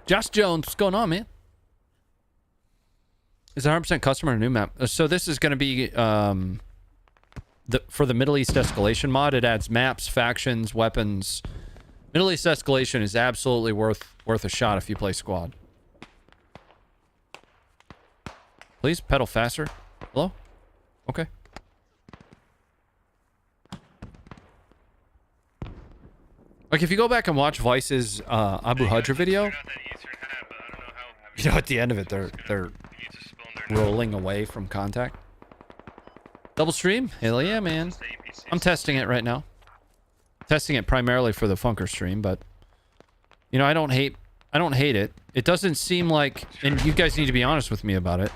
Josh Jones, what's going on, man? Is it 100% custom or a new map? So this is going to be for the Middle East Escalation mod. It adds maps, factions, weapons. Middle East Escalation is absolutely worth a shot if you play squad. Please pedal faster. Hello? Okay. Like if you go back and watch Vice's Abu Hudger video, you know at the end of it they're rolling away from contact. Double stream? Hell yeah, man. I'm testing it right now. Testing it primarily for the Funker stream, but you know, I don't hate it. It doesn't seem like, and you guys need to be honest with me about it.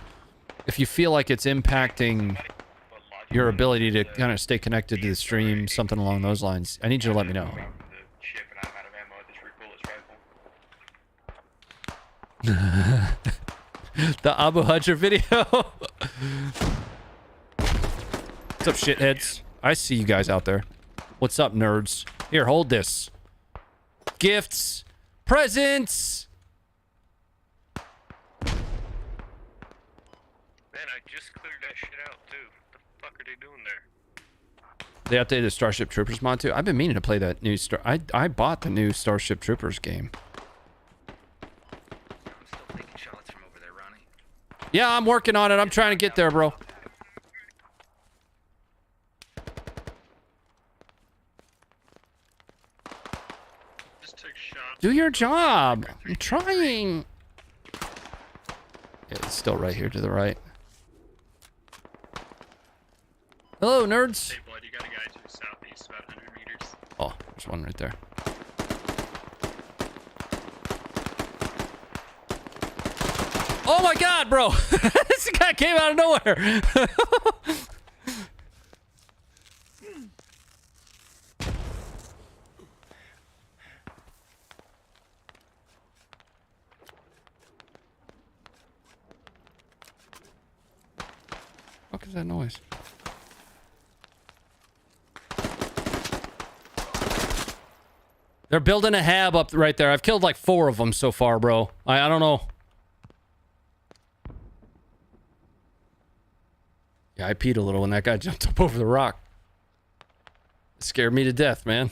If you feel like it's impacting your ability to kind of stay connected to the stream, something along those lines, I need you to let me know. The Abu Hudger video. What's up, shitheads? I see you guys out there. What's up, nerds? Here, hold this. Gifts. Presents. Man, I just cleared that shit out, too. What the fuck are they doing there? They updated the Starship Troopers mod, too. I've been meaning to play that new I bought the new Starship Troopers game. Yeah, I'm working on it. I'm trying to get there, bro. Do your job. I'm trying. Yeah, it's still right here to the right. Hello, nerds. Hey, Blood, you got a guy to the southeast, about 100 meters. Oh, there's one right there. Oh my god, bro! This guy came out of nowhere! What is that noise? They're building a hab up right there. I've killed like 4 of them so far, bro. I don't know. Yeah, I peed a little when that guy jumped up over the rock. It scared me to death, man.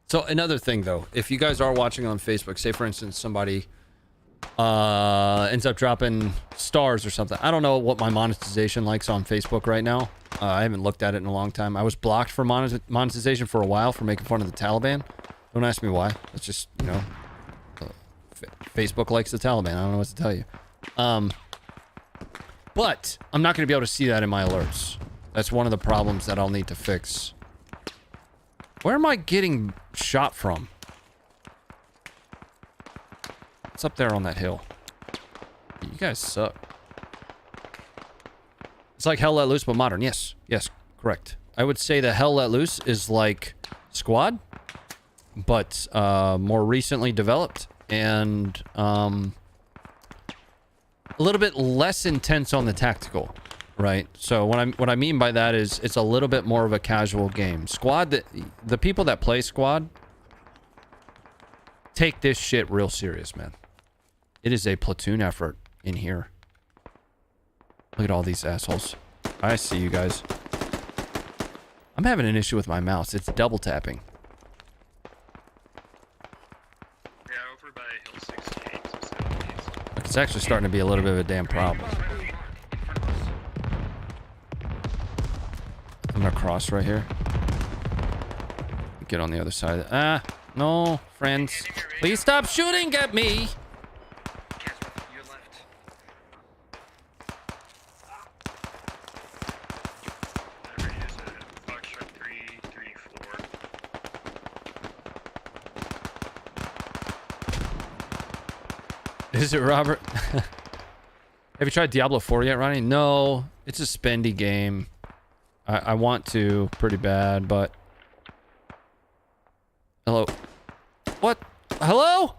So another thing though, if you guys are watching on Facebook, say for instance somebody ends up dropping stars or something. I don't know what my monetization likes on Facebook right now. I haven't looked at it in a long time. I was blocked for monetization for a while for making fun of the Taliban. Don't ask me why. It's just, you know, Facebook likes the Taliban. I don't know what to tell you. But I'm not going to be able to see that in my alerts. That's one of the problems that I'll need to fix. Where am I getting shot from? It's up there on that hill. You guys suck. It's like Hell Let Loose, but modern. Yes. Yes, correct. I would say the Hell Let Loose is like Squad, but more recently developed and a little bit less intense on the tactical, right? So what I mean by that is it's a little bit more of a casual game. Squad, the people that play Squad take this shit real serious, man. It is a platoon effort in here. Look at all these assholes. I see you guys. I'm having an issue with my mouse. It's double tapping. Yeah, over by Hill 68. So 70s. It's actually starting to be a little bit of a damn problem. I'm gonna cross right here. Get on the other side. Ah, no, friends. Please stop shooting at me. Is it Robert? Have you tried Diablo 4 yet, Ronnie? No, it's a spendy game. I want to pretty bad, but... Hello? What? Hello?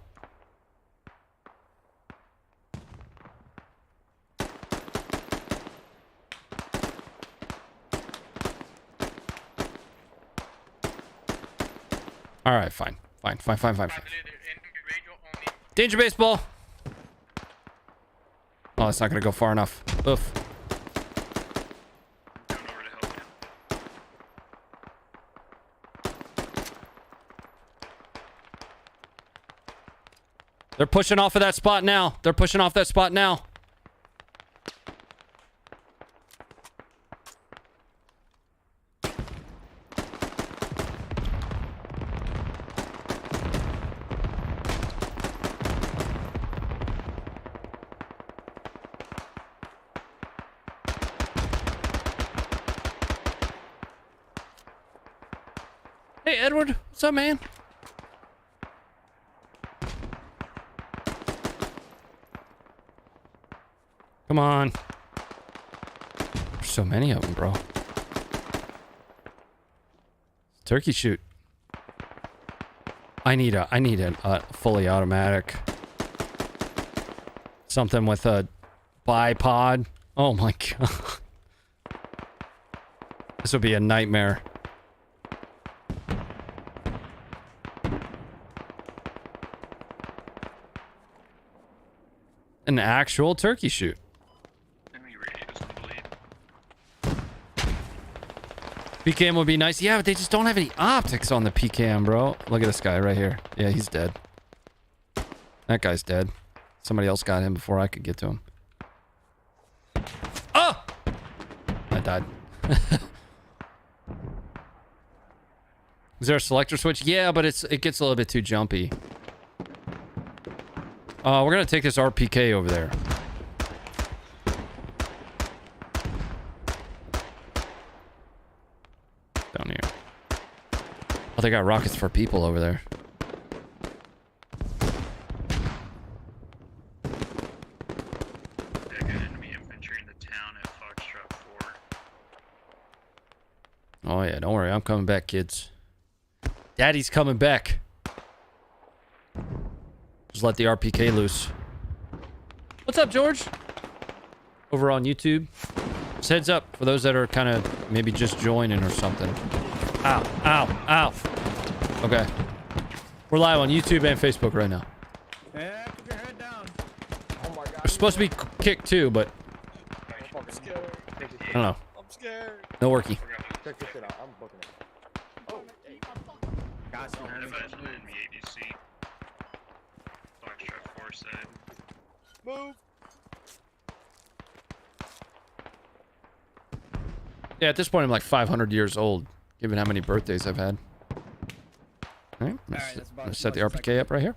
All right, fine. Fine. Danger baseball. Oh, it's not going to go far enough. Oof. They're pushing off of that spot now. Hey, Edward. What's up, man? Come on. There's so many of them, bro. Turkey shoot. I need a fully automatic. Something with a bipod. Oh my god. This would be a nightmare. An actual turkey shoot. PKM would be nice. Yeah, but they just don't have any optics on the PKM, bro. Look at this guy right here. Yeah, he's dead. That guy's dead. Somebody else got him before I could get to him. Oh! I died. Is there a selector switch? Yeah, but it gets a little bit too jumpy. We're gonna take this RPK over there. Down here. Oh, they got rockets for people over there. They got enemy infantry in the town at Foxtrot 4. Oh yeah, don't worry, I'm coming back, kids. Daddy's coming back. Just let the RPK loose. What's up, George? Over on YouTube. Just heads up for those that are kind of maybe just joining or something. Ow, ow, ow. Okay. We're live on YouTube and Facebook right now. Yeah, keep your head down. Oh my god. We're supposed to be kicked too, but I'm scared. I don't know. I'm scared. No worky. Check this shit out. I'm booking it. Oh, hey. Got some Enemy ADC. Foxtrot 4 side. Move. Yeah, at this point I'm like 500 years old, given how many birthdays I've had. All right, let's set the RPK up right here.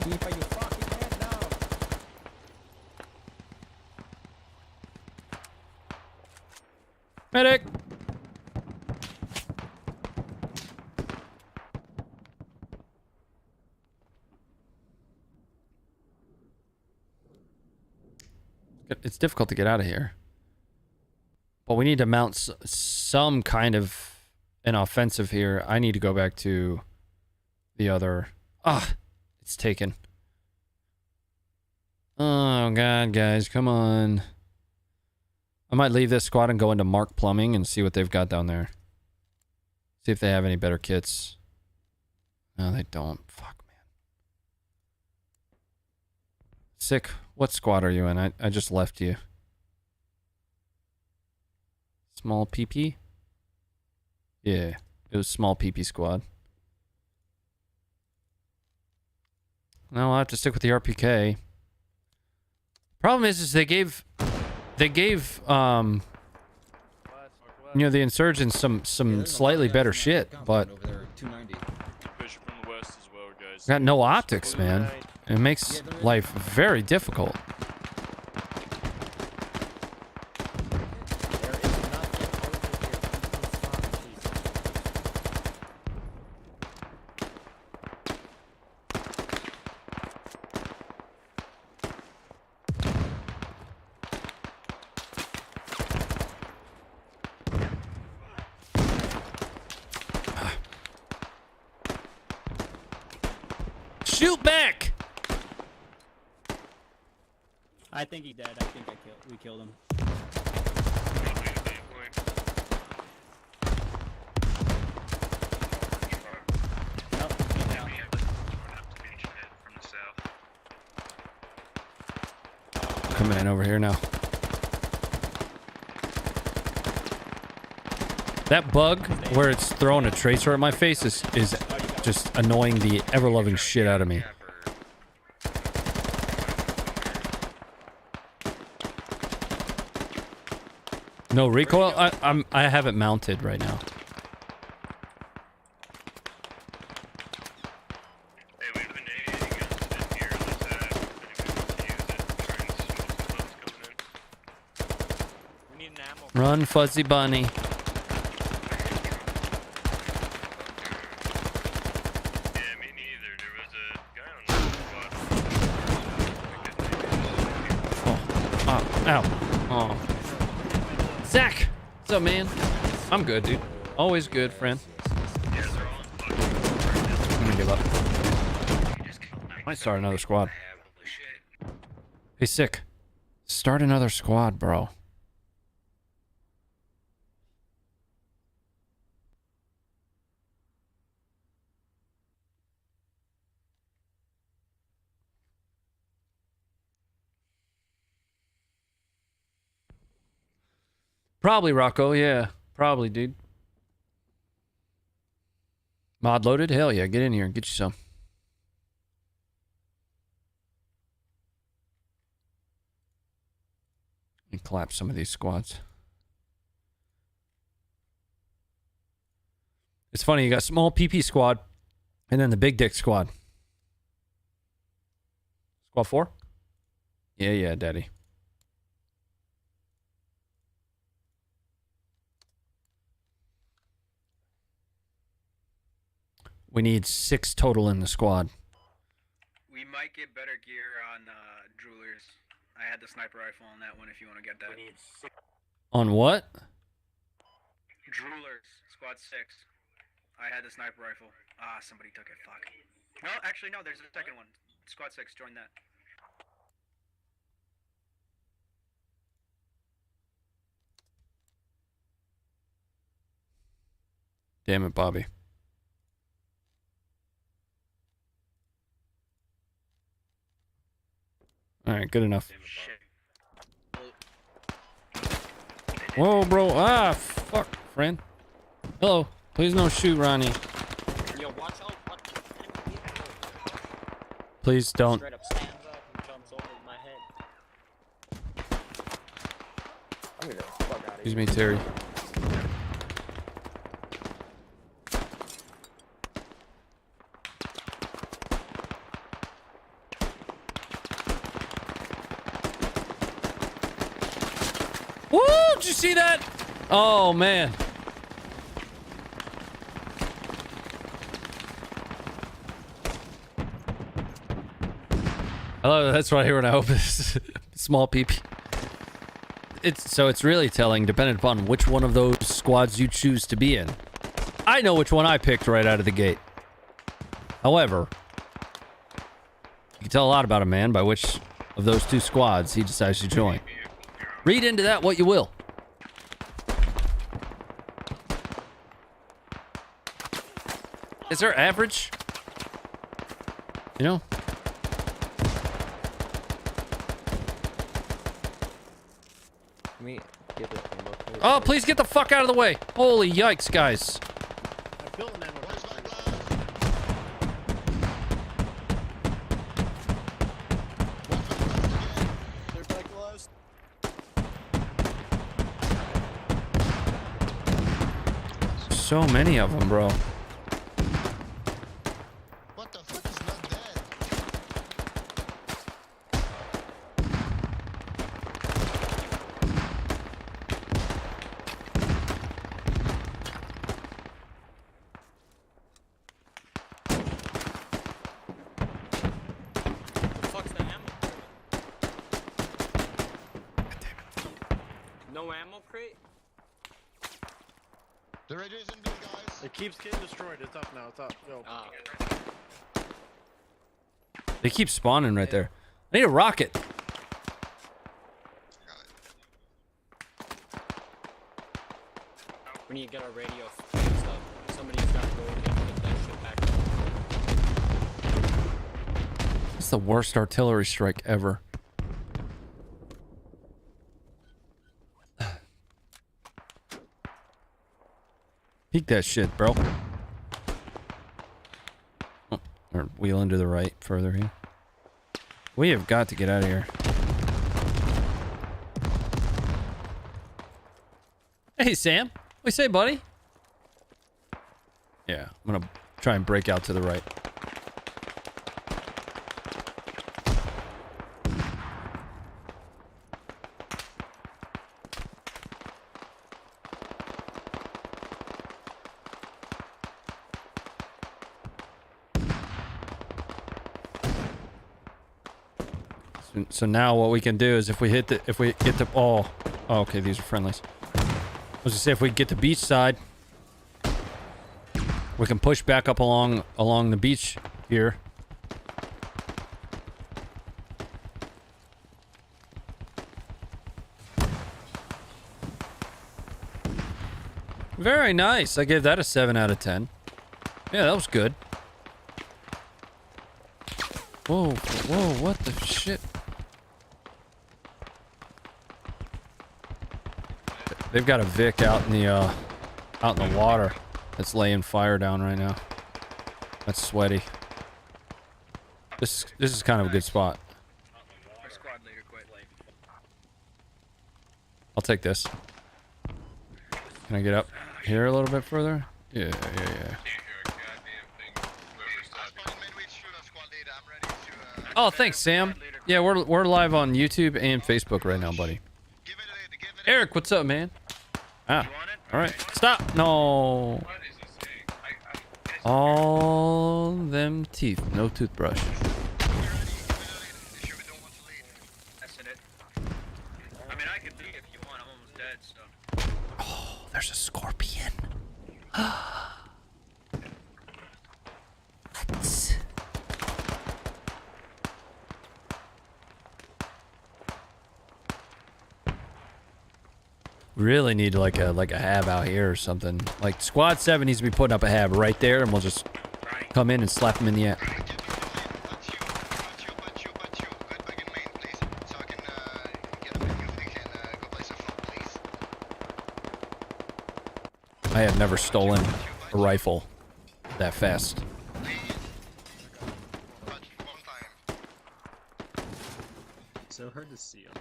Keep your fucking head down. Medic! It's difficult to get out of here. But we need to mount some kind of an offensive here. I need to go back to the other... Ah! It's taken. Oh, God, guys. Come on. I might leave this squad and go into Mark Plumbing and see what they've got down there. See if they have any better kits. No, they don't. Fuck, man. Sick. What squad are you in? I just left you. Small PP? Yeah, it was small PP squad. No, I'll have to stick with the RPK. Problem is they gave you know, the insurgents some slightly better shit, but got no optics, man. It makes life very difficult. Shoot back! I think he dead. I think we killed him. Nope, he's down. Coming in over here now. That bug where it's throwing a tracer at my face is just annoying the ever-loving shit out of me. No recoil? I have it mounted right now. Run, fuzzy bunny. Ow. Oh. Zach! What's up, man? I'm good, dude. Always good, friend. I'm gonna give up. Might start another squad. Hey, sick. Start another squad, bro. Probably, Rocco. Yeah. Probably, dude. Mod loaded? Hell yeah. Get in here and get you some. And collapse some of these squads. It's funny. You got small PP squad and then the big dick squad. Squad 4? Yeah, daddy. We need 6 total in the squad. We might get better gear on Droolers. I had the sniper rifle on that one if you want to get that. On what? Droolers, squad 6. I had the sniper rifle. Ah, somebody took it. Fuck. No, actually, no, there's a second one. Squad 6, join that. Damn it, Bobby. Alright, good enough. Whoa, bro. Ah, fuck, friend. Hello. Please no shoot, Ronnie. Yo, watch out. Please don't. Straight up stands up and jumps over my head. I'm gonna fuck out of here. Excuse me, Terry. Woo! Did you see that? Oh, man. Hello, that's what I hear when I open this small PP. It's really telling, depending upon which one of those squads you choose to be in. I know which one I picked right out of the gate. However, you can tell a lot about a man by which of those 2 squads he decides to join. Read into that what you will. Is there average? You know? Oh, please get the fuck out of the way. Holy yikes, guys. I built an ammo. So many of them, bro. What the fuck is not dead? The fuck's the ammo crate? No ammo crate? The radio isn't good, guys. It keeps getting destroyed. It's up now. It's up. Yo. Ah. They keep spawning right there. I need a rocket. We need to get our radio fixed up. Somebody's got to go and get that shit back up. It's the worst artillery strike ever. Peek that shit, bro. Oh, or wheeling to the right further here. We have got to get out of here. Hey, Sam. What you say, buddy? Yeah, I'm gonna try and break out to the right. So now what we can do is if we get the oh, okay, these are friendlies. I was gonna say if we get the beach side, we can push back up along the beach here. Very nice. I gave that a 7 out of 10. Yeah, that was good. Whoa, whoa, what the shit? They've got a Vic out in the water that's laying fire down right now. That's sweaty. This is kind of a good spot. Our squad leader quit. I'll take this. Can I get up here a little bit further? Yeah. Oh, thanks, Sam. Yeah, we're live on YouTube and Facebook right now, buddy. Eric, what's up, man? Ah, all right. Stop. No. All them teeth, no toothbrush. That's it. I mean, I could be if you want. I'm almost dead, so. Oh, there's a scorpion. What? Really need like a hab out here or something. Like squad 7 needs to be putting up a hab right there, and we'll just come in and slap him in the ass. I have never stolen a rifle that fast. So hard to see him.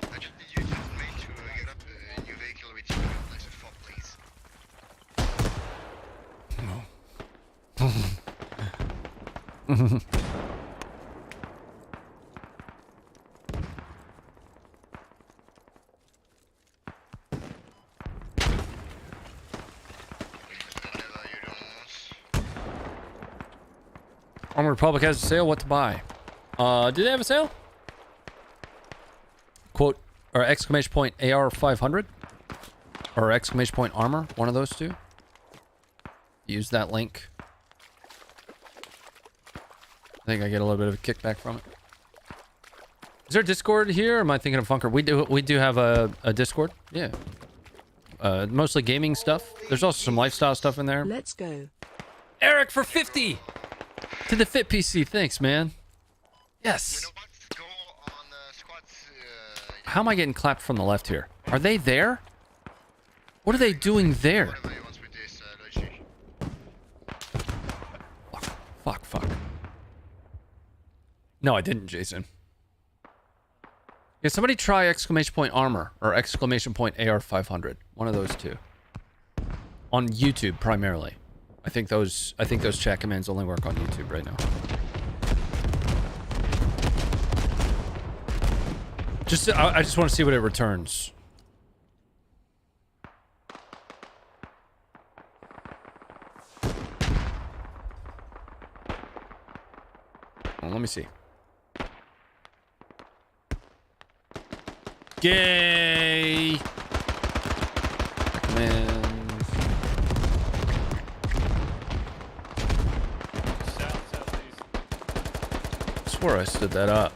Armor Republic has a sale. What to buy? Do they have a sale? Quote or exclamation point AR 500 or exclamation point armor. One of those two. Use that link. I think I get a little bit of a kickback from it. Is there a Discord here? Or am I thinking of Funker? We do have a Discord. Yeah. Mostly gaming stuff. There's also some lifestyle stuff in there. Let's go. Eric for 50 to the Fit PC. Thanks, man. Yes. How am I getting clapped from the left here? Are they there? What are they doing there? Fuck. No, I didn't, Jason. Yeah, somebody try exclamation point armor or exclamation point AR 500. One of those two. On YouTube primarily. I think those chat commands only work on YouTube right now. I just want to see what it returns. Well, let me see. Gay. Commands. Before I stood that up.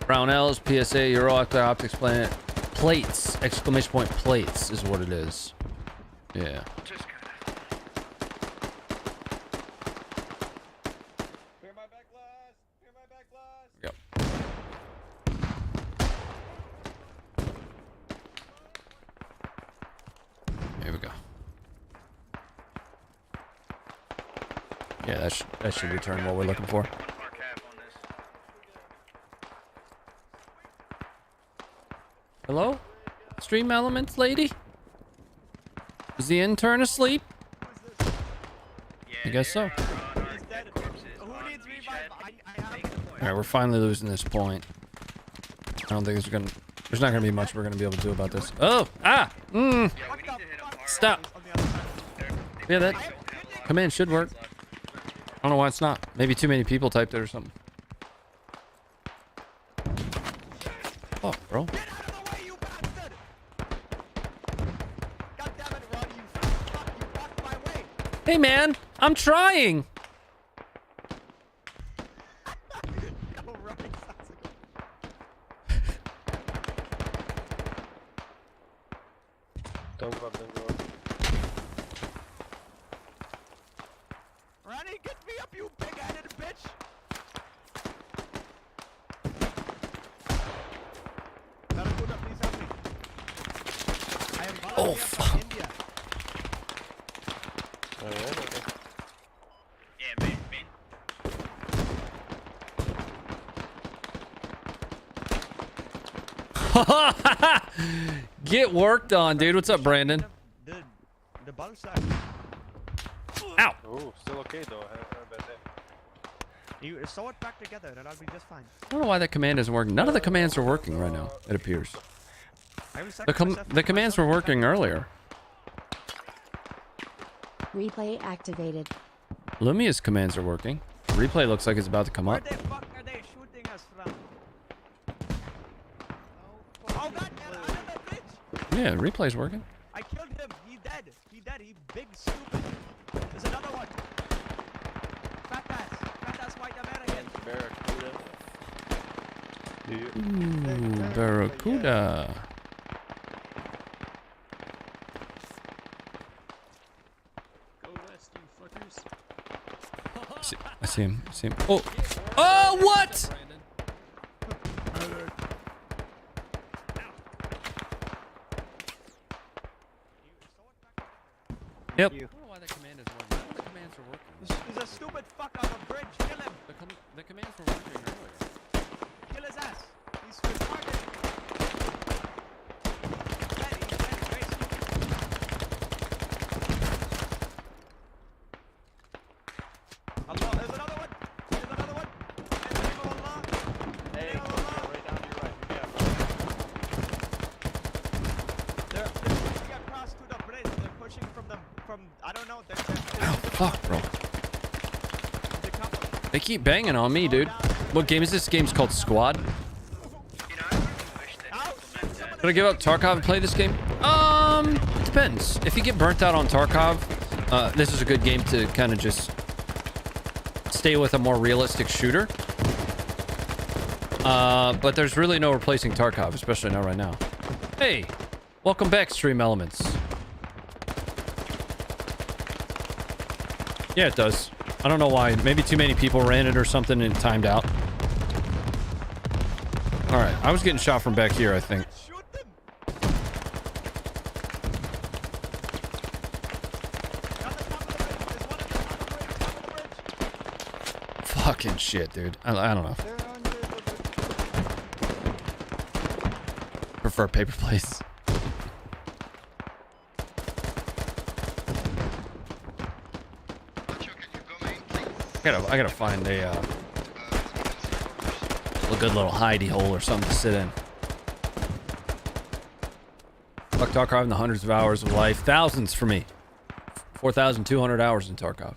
Brownells, PSA, Euro Optics Planet. Plates! Exclamation point plates is what it is. Yeah. Just kind of. Clear my back glass. Clear my back glass. Yep. Here we go. Yeah, that should return what we're looking for. Hello? Stream Elements lady? Is the intern asleep? I guess so. Alright, we're finally losing this point. I don't think there's not gonna be much we're gonna be able to do about this. Oh! Ah! Stop! Yeah, that command should work. I don't know why it's not. Maybe too many people typed it or something. Oh, bro. Hey man, I'm trying. Don't go up, don't go up. Ronnie, get me up, you big-headed bitch! Barakuda, please help me. I am Oh fuck. India. Oh, yeah, okay. Yeah, main. Get worked on, dude. What's up, Brandon? The ball sack. Ow. Oh, still okay though. How about that? You sew it back together and I'll be just fine. I don't know why that command isn't working. None of the commands are working right now, it appears. The commands were working earlier. Replay activated. Lumia's commands are working. Replay looks like it's about to come up. Where the fuck are they shooting us from? Oh god, they're under the bridge! Yeah, replay's working. I killed him. He dead. He dead. He big stupid. There's another one. Fat ass white American. Barracuda. Ooh, Barracuda. Go west, you fuckers. I see him. I see him. Oh! Oh, what? Yep. I don't know why that command is working. None of the commands are working. He's a stupid fuck on the bridge. Kill him. The commands were working earlier. Kill his ass. He's retarded. He's dead, very stupid. Allah, there's another one. There's another one. In the name of Allah. Hey, In the name of Allah. right down to your right. Yeah. They're pushing across to the bridge. They're pushing from I don't know. Oh, fuck, bro. They keep banging on me, dude. What game is this? Game's called Squad. Should I give up Tarkov and play this game? It depends. If you get burnt out on Tarkov, this is a good game to kind of just stay with a more realistic shooter. But there's really no replacing Tarkov, especially not right now. Hey, welcome back, Stream Elements. Yeah, it does. I don't know why. Maybe too many people ran it or something and it timed out. All right, I was getting shot from back here, I think. Fucking shit, dude. I don't know. Prefer paper plates. I gotta find a good little hidey hole or something to sit in. Fuck Tarkov in the hundreds of hours of life. Thousands for me. 4,200 hours in Tarkov.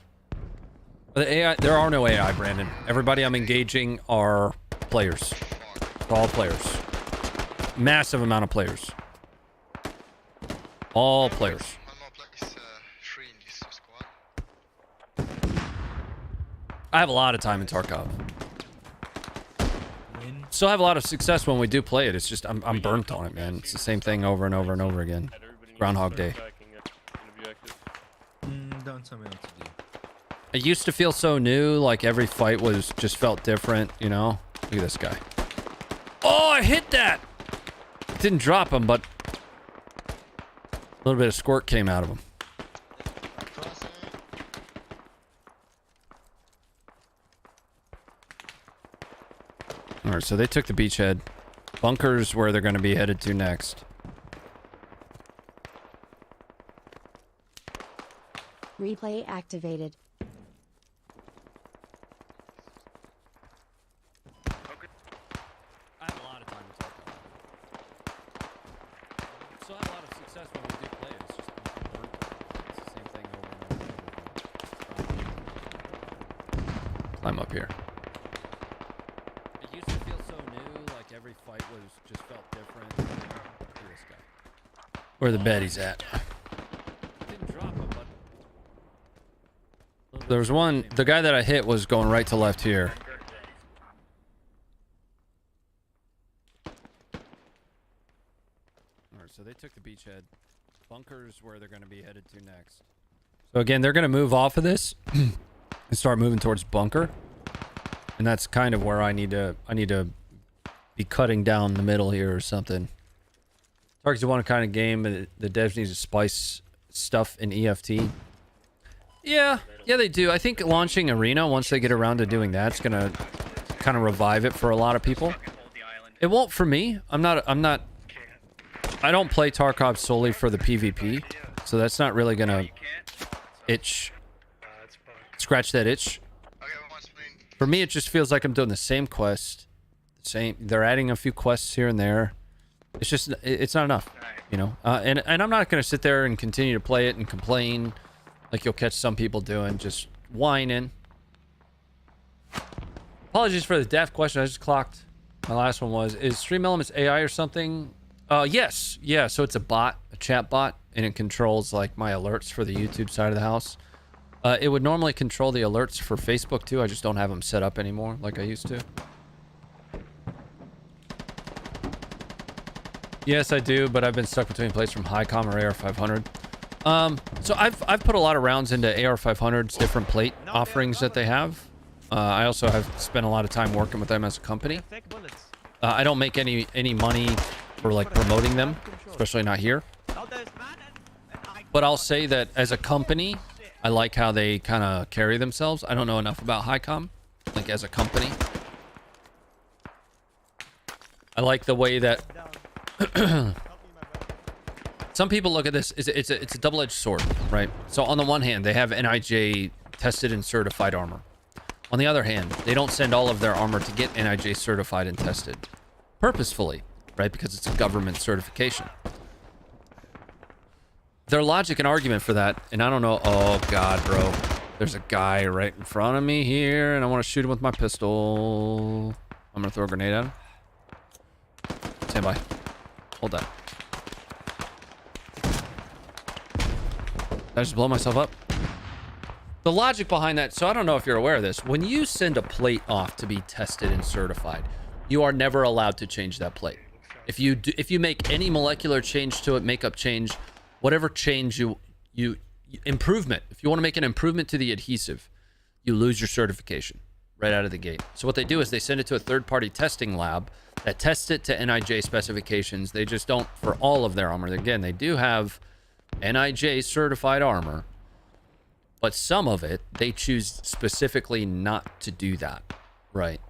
But the AI, there are no AI, Brandon. Everybody I'm engaging are players. All players. Massive amount of players. All players. I have a lot of time in Tarkov. Still have a lot of success when we do play it. It's just I'm burnt on it, man. It's the same thing over and over and over again. Groundhog Day. Don't tell me what to do. It used to feel so new, like every fight was just felt different, you know? Look at this guy. Oh, I hit that! Didn't drop him, but a little bit of squirt came out of him. Alright, so they took the beachhead. Bunker's where they're going to be headed to next. Replay activated. I have a lot of time to talk about it. Still have a lot of success when we do play it. It's just it's the same thing over and over and over. Climb up here. It used to feel so new, like every fight was just felt different. Look at this guy. Where the Betty's at. Didn't drop him, but there was one. The guy that I hit was going right to left here. So they took the beachhead. Bunker's where they're going to be headed to next. So again, they're going to move off of this and start moving towards bunker. And that's kind of where I need to be cutting down the middle here or something. Target's a one kind of game, but the devs need to spice stuff in EFT. Yeah, they do. I think launching Arena, once they get around to doing that, it's going to kind of revive it for a lot of people. It won't for me. I don't play Tarkov solely for the PvP, so that's not really gonna scratch that itch. For me, it just feels like I'm doing the same quest, they're adding a few quests here and there. It's just, it's not enough, you know? And I'm not gonna sit there and continue to play it and complain like you'll catch some people doing, just whining. Apologies for the daft question, I just clocked. My last one was, is Stream Elements AI or something? Yes. Yeah, so it's a bot, a chat bot, and it controls, like, my alerts for the YouTube side of the house. It would normally control the alerts for Facebook, too. I just don't have them set up anymore like I used to. Yes, I do, but I've been stuck between plates from HiCom or AR500. So I've put a lot of rounds into AR500's different plate offerings that they have. I also have spent a lot of time working with them as a company. I don't make any money for like promoting them, especially not here. But I'll say that as a company, I like how they kind of carry themselves. I don't know enough about HiCom, like as a company. I like the way that some people look at this. It's a double-edged sword, right? So on the one hand, they have NIJ tested and certified armor. On the other hand, they don't send all of their armor to get NIJ certified and tested purposefully, right? Because it's a government certification. Their logic and argument for that, and I don't know. Oh God, bro, there's a guy right in front of me here, and I want to shoot him with my pistol. I'm gonna throw a grenade at him. Stand by. Hold that. Did I just blow myself up? The logic behind that, so I don't know if you're aware of this. When you send a plate off to be tested and certified, you are never allowed to change that plate. If you make any molecular change to it, makeup change, whatever change improvement, if you want to make an improvement to the adhesive, you lose your certification right out of the gate. So what they do is they send it to a third-party testing lab that tests it to NIJ specifications. They just don't for all of their armor. Again, they do have NIJ certified armor, but some of it, they choose specifically not to do that, right?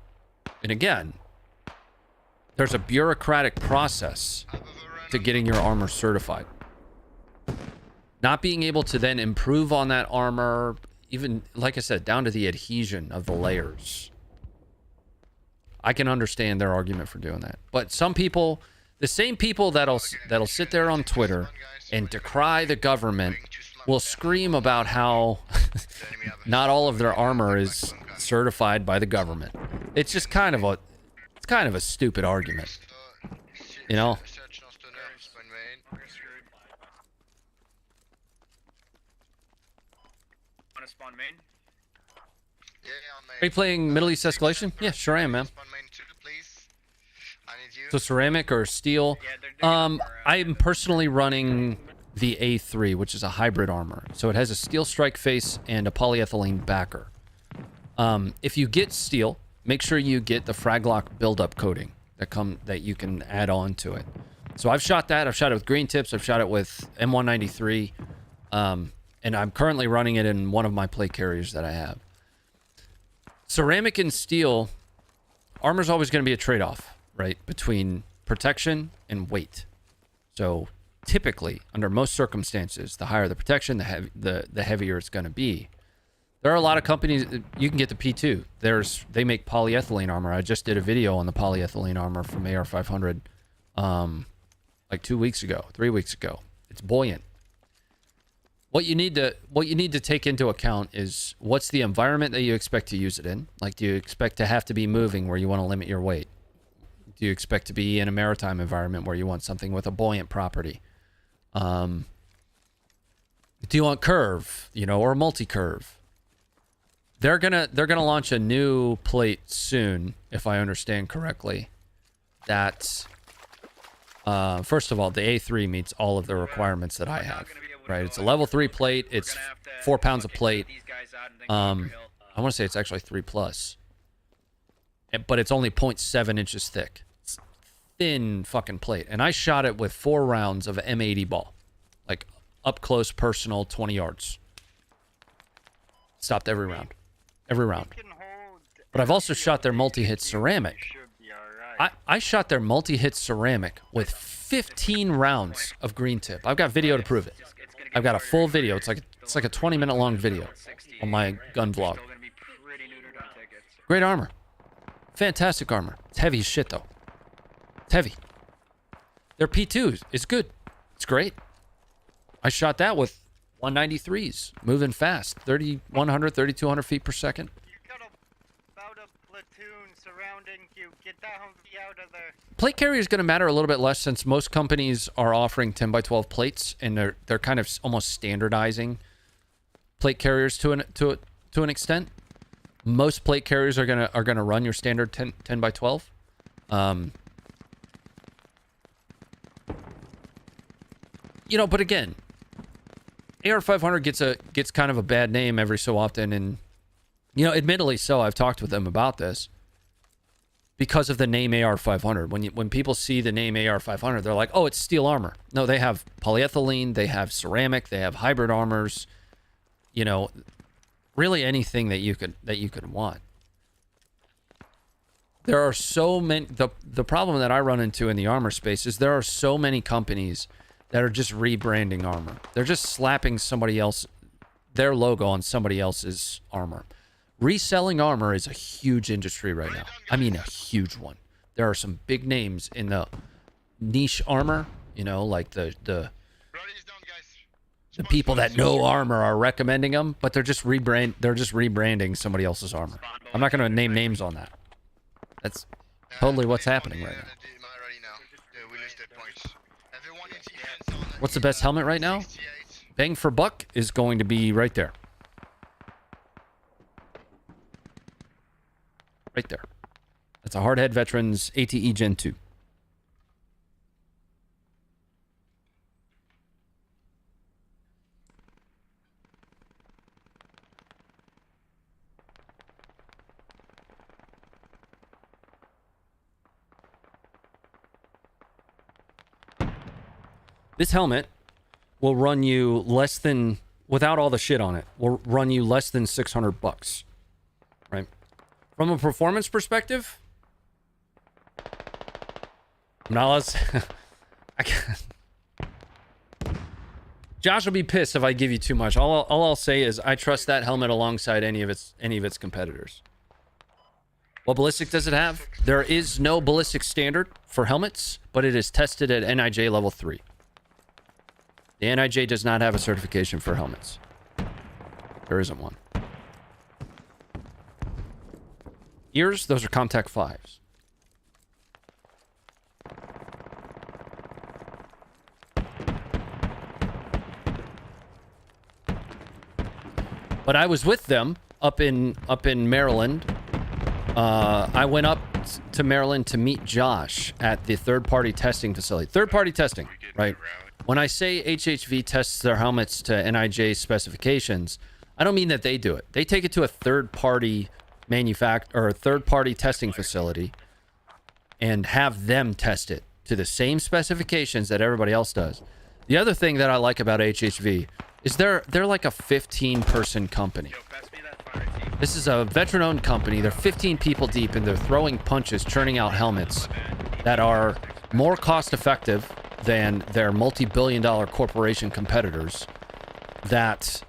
And again, there's a bureaucratic process to getting your armor certified. Not being able to then improve on that armor, even, like I said, down to the adhesion of the layers. I can understand their argument for doing that. But some people, the same people that'll sit there on Twitter and decry the government will scream about how not all of their armor is certified by the government. It's just kind of a stupid argument, you know? Wanna spawn main? Yeah, on main. Are you playing Middle East Escalation? Yeah, sure I am, man. On main 2, please. I need you. So ceramic or steel? I'm personally running the A3, which is a hybrid armor. So it has a steel strike face and a polyethylene backer. If you get steel, make sure you get the Fraglock build-up coating that you can add on to it. So I've shot that. I've shot it with green tips. I've shot it with M193. And I'm currently running it in one of my plate carriers that I have. Ceramic and steel, armor's always going to be a trade-off, right? Between protection and weight. So typically, under most circumstances, the higher the protection, the heavier it's going to be. There are a lot of companies, you can get the P2. They make polyethylene armor. I just did a video on the polyethylene armor from AR500 like 3 weeks ago. It's buoyant. What you need to take into account is what's the environment that you expect to use it in. Like, do you expect to have to be moving where you want to limit your weight? Do you expect to be in a maritime environment where you want something with a buoyant property? Do you want curve, or a multi-curve? They're gonna launch a new plate soon, if I understand correctly. That first of all, the A3 meets all of the requirements that I have. Right, it's a level 3 plate. It's 4 pounds of plate. I want to say it's actually 3+, but it's only 0.7 inches thick. It's thin fucking plate, and I shot it with 4 rounds of M80 ball, like up close, personal, 20 yards. Stopped every round. But I've also shot their multi-hit ceramic. I shot their multi-hit ceramic with 15 rounds of green tip. I've got video to prove it. I've got a full video. It's like a 20-minute long video on my gun vlog. Great armor. Fantastic armor. It's heavy as shit, though. It's heavy. Their P2 is good. It's great. I shot that with 193s, moving fast. 3,100, 3,200 feet per second. You got about a platoon surrounding you. Get that Humvee out of there. Plate carrier is going to matter a little bit less since most companies are offering 10x12 plates, and they're kind of almost standardizing plate carriers to an extent. Most plate carriers are gonna run your standard 10x12. But again, AR500 gets kind of a bad name every so often, and admittedly so. I've talked with them about this. Because of the name AR500. When people see the name AR500, they're like, oh, it's steel armor. No, they have polyethylene, they have ceramic, they have hybrid armors, really anything that you could want. There are so many, the problem that I run into in the armor space is there are so many companies that are just rebranding armor. They're just slapping their logo on somebody else's armor. Reselling armor is a huge industry right now. I mean, a huge one. There are some big names in the niche armor, like the people that know armor are recommending them, but they're just rebranding somebody else's armor. I'm not going to name names on that. That's totally what's happening right now. What's the best helmet right now? Bang for buck is going to be right there. Right there. That's a Hardhead Veterans ATE Gen 2. This helmet will run you less than, without all the shit on it, will run you less than $600, right? From a performance perspective, Josh will be pissed if I give you too much. All I'll say is I trust that helmet alongside any of its competitors. What ballistic does it have? There is no ballistic standard for helmets, but it is tested at NIJ level 3. The NIJ does not have a certification for helmets. There isn't one. Ears, those are Comtac 5s. But I was with them up in Maryland. I went up to Maryland to meet Josh at the third-party testing facility. Third-party testing, right? When I say HHV tests their helmets to NIJ specifications, I don't mean that they do it. They take it to a third-party manufacturer or a third-party testing facility and have them test it to the same specifications that everybody else does. The other thing that I like about HHV is they're like a 15-person company. This is a veteran-owned company. They're 15 people deep, and they're throwing punches, churning out helmets that are more cost-effective than their multi-billion-dollar corporation competitors. That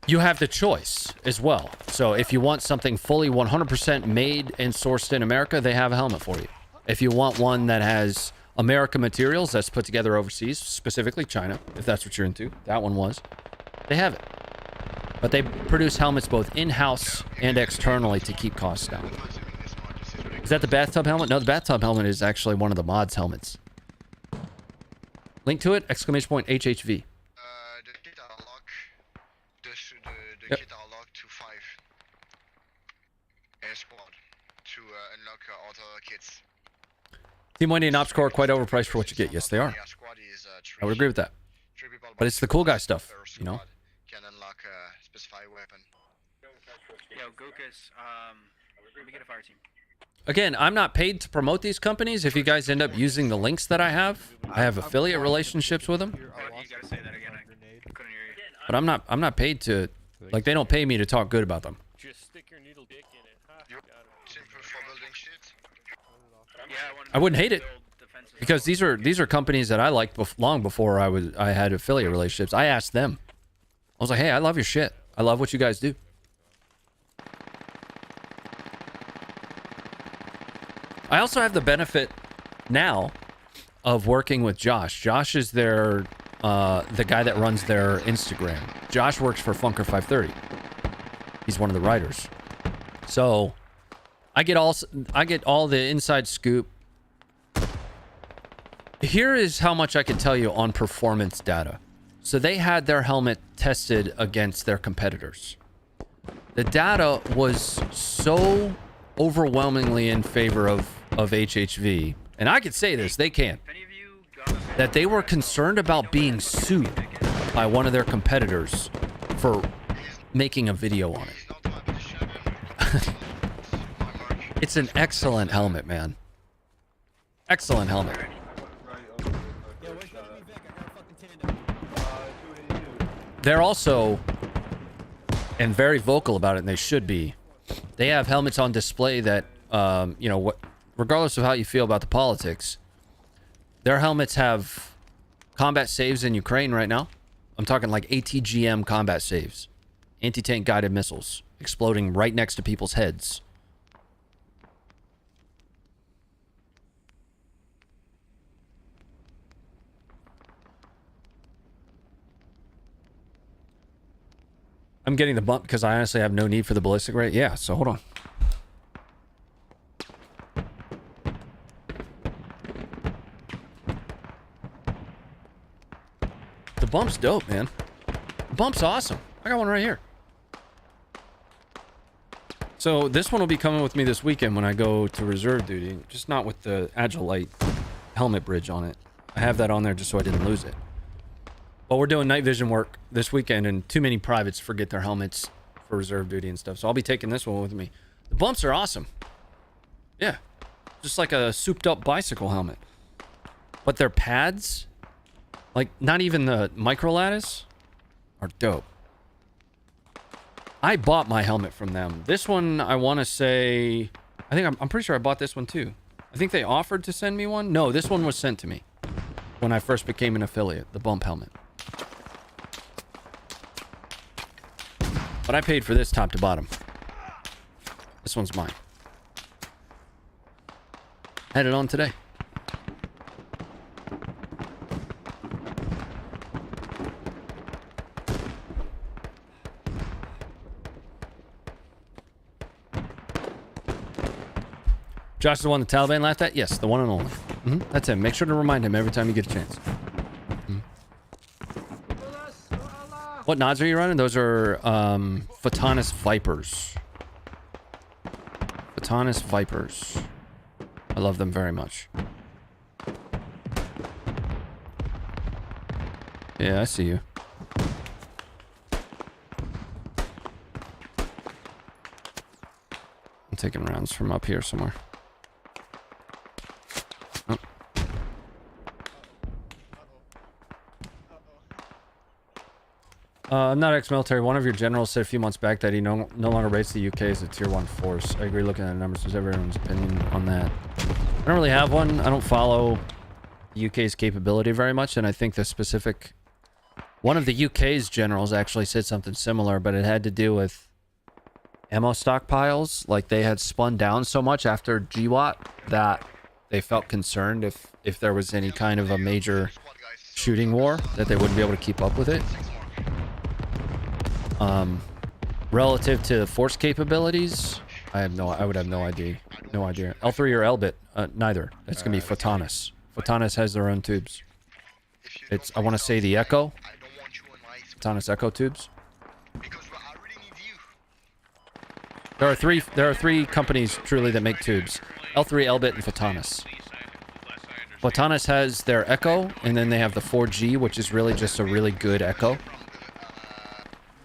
you have the choice as well. So if you want something fully 100% made and sourced in America, they have a helmet for you. If you want one that has American materials that's put together overseas, specifically China, if that's what you're into, that one was, they have it. But they produce helmets both in-house and externally to keep costs down. Is that the bathtub helmet? No, the bathtub helmet is actually one of the mods helmets. Link to it, exclamation point HHV. The kit are locked. The kit are locked to 5. A squad to unlock other kits. Team Wendy and Ops Core are quite overpriced for what you get. Yes, they are. I would agree with that. But it's the cool guy stuff, you know? Can unlock a specified weapon. Yo, Gokus, let me get a fire team. Again, I'm not paid to promote these companies. If you guys end up using the links that I have affiliate relationships with them. You gotta say that again. I couldn't hear you. But I'm not paid to, like, they don't pay me to talk good about them. Just stick your needle dick in it. Huh? Simple for building shit. I wouldn't hate it, because these are companies that I liked long before I had affiliate relationships. I asked them. I was like, hey, I love your shit. I love what you guys do. I also have the benefit now of working with Josh. Josh is the guy that runs their Instagram. Josh works for Funker530. He's one of the writers. So I get all the inside scoop. Here is how much I can tell you on performance data. So they had their helmet tested against their competitors. The data was so overwhelmingly in favor of HHV, and I could say this, they can, that they were concerned about being sued by one of their competitors for making a video on it. It's an excellent helmet, man. Excellent helmet. They're also, and very vocal about it, and they should be, they have helmets on display that, you know, regardless of how you feel about the politics, their helmets have combat saves in Ukraine right now. I'm talking like ATGM combat saves. Anti-tank guided missiles exploding right next to people's heads. I'm getting the bump because I honestly have no need for the ballistic rate. Yeah, so hold on. The bump's dope, man. The bump's awesome. I got one right here. So this one will be coming with me this weekend when I go to reserve duty. Just not with the Agilite helmet bridge on it. I have that on there just so I didn't lose it. But we're doing night vision work this weekend, and too many privates forget their helmets for reserve duty and stuff. So I'll be taking this one with me. The bumps are awesome. Yeah. Just like a souped up bicycle helmet. But their pads, like not even the micro lattice, are dope. I bought my helmet from them. This one, I want to say, I'm pretty sure I bought this one too. I think they offered to send me one. No, this one was sent to me when I first became an affiliate, the bump helmet. But I paid for this top to bottom. This one's mine. Had it on today. Josh is the one the Taliban laughed at? Yes, the one and only. That's him. Make sure to remind him every time you get a chance. What nods are you running? Those are Photonis Vipers. Photonis Vipers. I love them very much. Yeah, I see you. I'm taking rounds from up here somewhere. Oh. I'm not ex-military. One of your generals said a few months back that he no longer rates the UK as a tier 1 force. I agree looking at the numbers. There's everyone's opinion on that. I don't really have one. I don't follow the UK's capability very much, and I think the specific... One of the UK's generals actually said something similar, but it had to do with ammo stockpiles. Like, they had spun down so much after GWAT that they felt concerned if there was any kind of a major shooting war, that they wouldn't be able to keep up with it. Relative to force capabilities, I would have no idea. L3 or Elbit, neither. It's gonna be Photonis. Photonis has their own tubes. It's, I want to say, the Echo. Photonis Echo tubes. There are three companies truly that make tubes: L3, Elbit, and Photonis. Photonis has their Echo, and then they have the 4G, which is really just a really good Echo.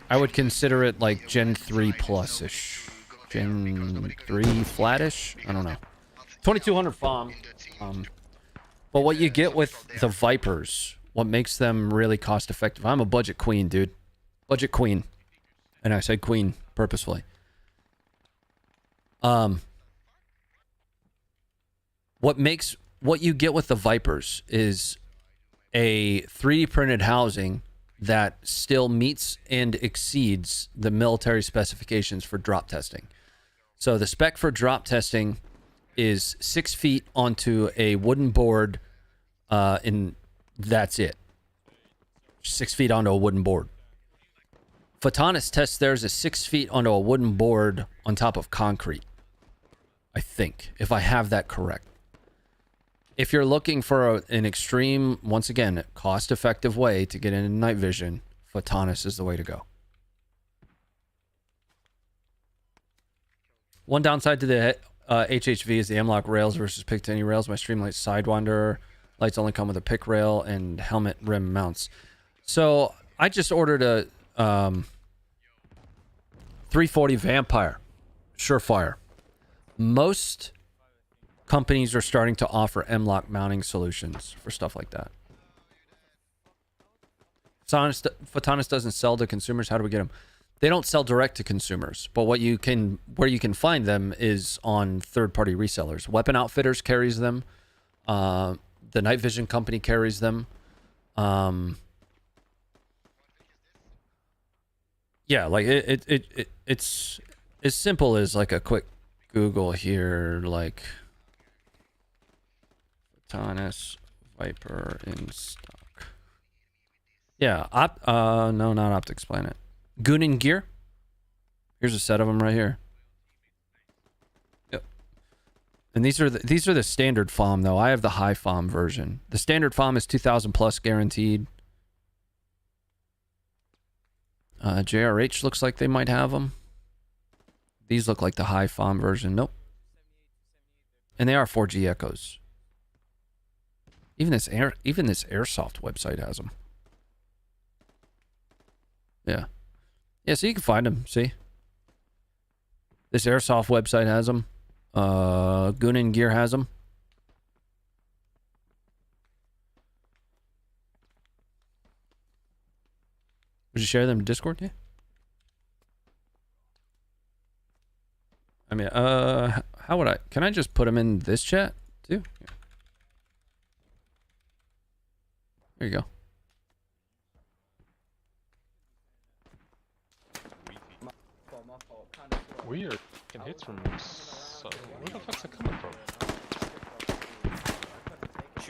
I would consider it like Gen 3 plus-ish. Gen 3 flat-ish? I don't know. 2200 FOM. But what you get with the Vipers, what makes them really cost-effective... I'm a budget queen, dude. Budget queen. And I said queen purposefully. What you get with the Vipers is a 3D printed housing that still meets and exceeds the military specifications for drop testing. So the spec for drop testing is 6 feet onto a wooden board, and that's it. 6 feet onto a wooden board. Photonis tests theirs as 6 feet onto a wooden board on top of concrete. I think, if I have that correct. If you're looking for an extreme, once again, cost-effective way to get into night vision, Photonis is the way to go. One downside to the HHV is the M-Lock rails versus Picatinny rails. My Streamlight Sidewinder lights only come with a pick rail and helmet rim mounts. So I just ordered a 340 Vampire Surefire. Most companies are starting to offer M-Lock mounting solutions for stuff like that. Photonis doesn't sell to consumers. How do we get them? They don't sell direct to consumers, but where you can find them is on third-party resellers. Weapon Outfitters carries them. The Night Vision company carries them. Yeah, like it's as simple as like a quick Google here, like Photonis Viper in stock. Yeah, no, not Optics Planet. Goonin Gear. Here's a set of them right here. Yep. And these are the standard FOM though. I have the high FOM version. The standard FOM is 2,000 plus guaranteed. JRH looks like they might have them. These look like the high FOM version. Nope. And they are 4G Echoes. Even this Airsoft website has them. Yeah. Yeah, so you can find them, see? This Airsoft website has them. Goonin Gear has them. Would you share them in Discord? Yeah. I mean, how would I... Can I just put them in this chat, too? Yeah. There you go. Weird. Can hits from so where the fuck's it coming from?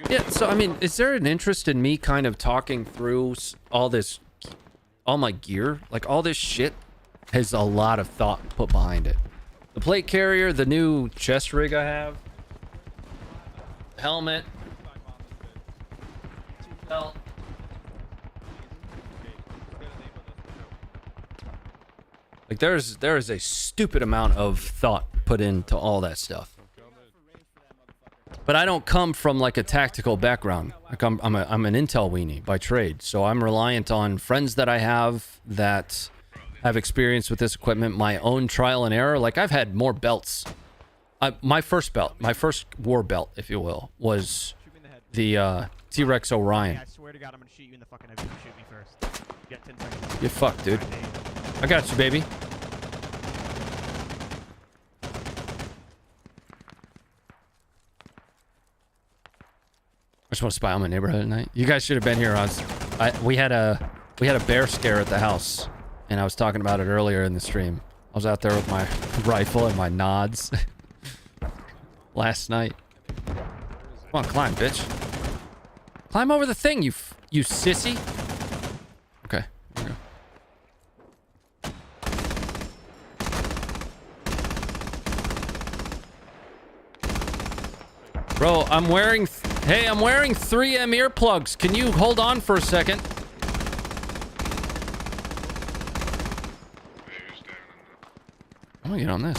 Yeah, so I mean, is there an interest in me kind of talking through all my gear? Like, all this shit has a lot of thought put behind it. The plate carrier, the new chest rig I have, helmet, belt. Like there is a stupid amount of thought put into all that stuff. But I don't come from like a tactical background. Like I'm an intel weenie by trade, so I'm reliant on friends that I have that have experience with this equipment, my own trial and error. Like I've had more belts. My first belt, my first war belt, if you will, was the T-Rex Orion. I swear to God, I'm gonna shoot you in the fucking head if you shoot me first. You got 10 seconds. You're fucked, dude. I got you, baby. I just want to spy on my neighborhood at night. You guys should have been here. We had a bear scare at the house, and I was talking about it earlier in the stream. I was out there with my rifle and my nods last night. Come on, climb, bitch. Climb over the thing, you sissy. Okay, here we go. Bro, I'm wearing 3M earplugs. Can you hold on for a second? I'm gonna get on this.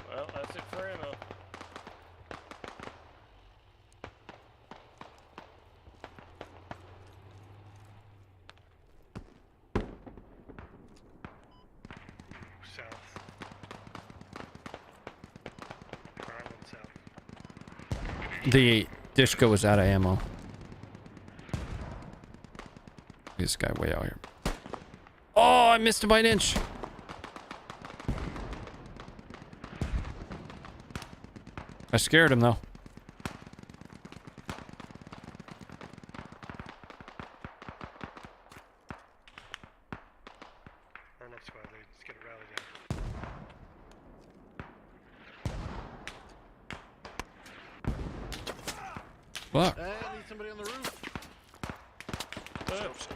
Well, that's it for ammo. South. Ireland south. The Dishka was out of ammo. This guy way out here. Oh, I missed him by an inch. I scared him though. Our left squad, let's get a rally down. Fuck. Hey, I need somebody on the roof. Surf.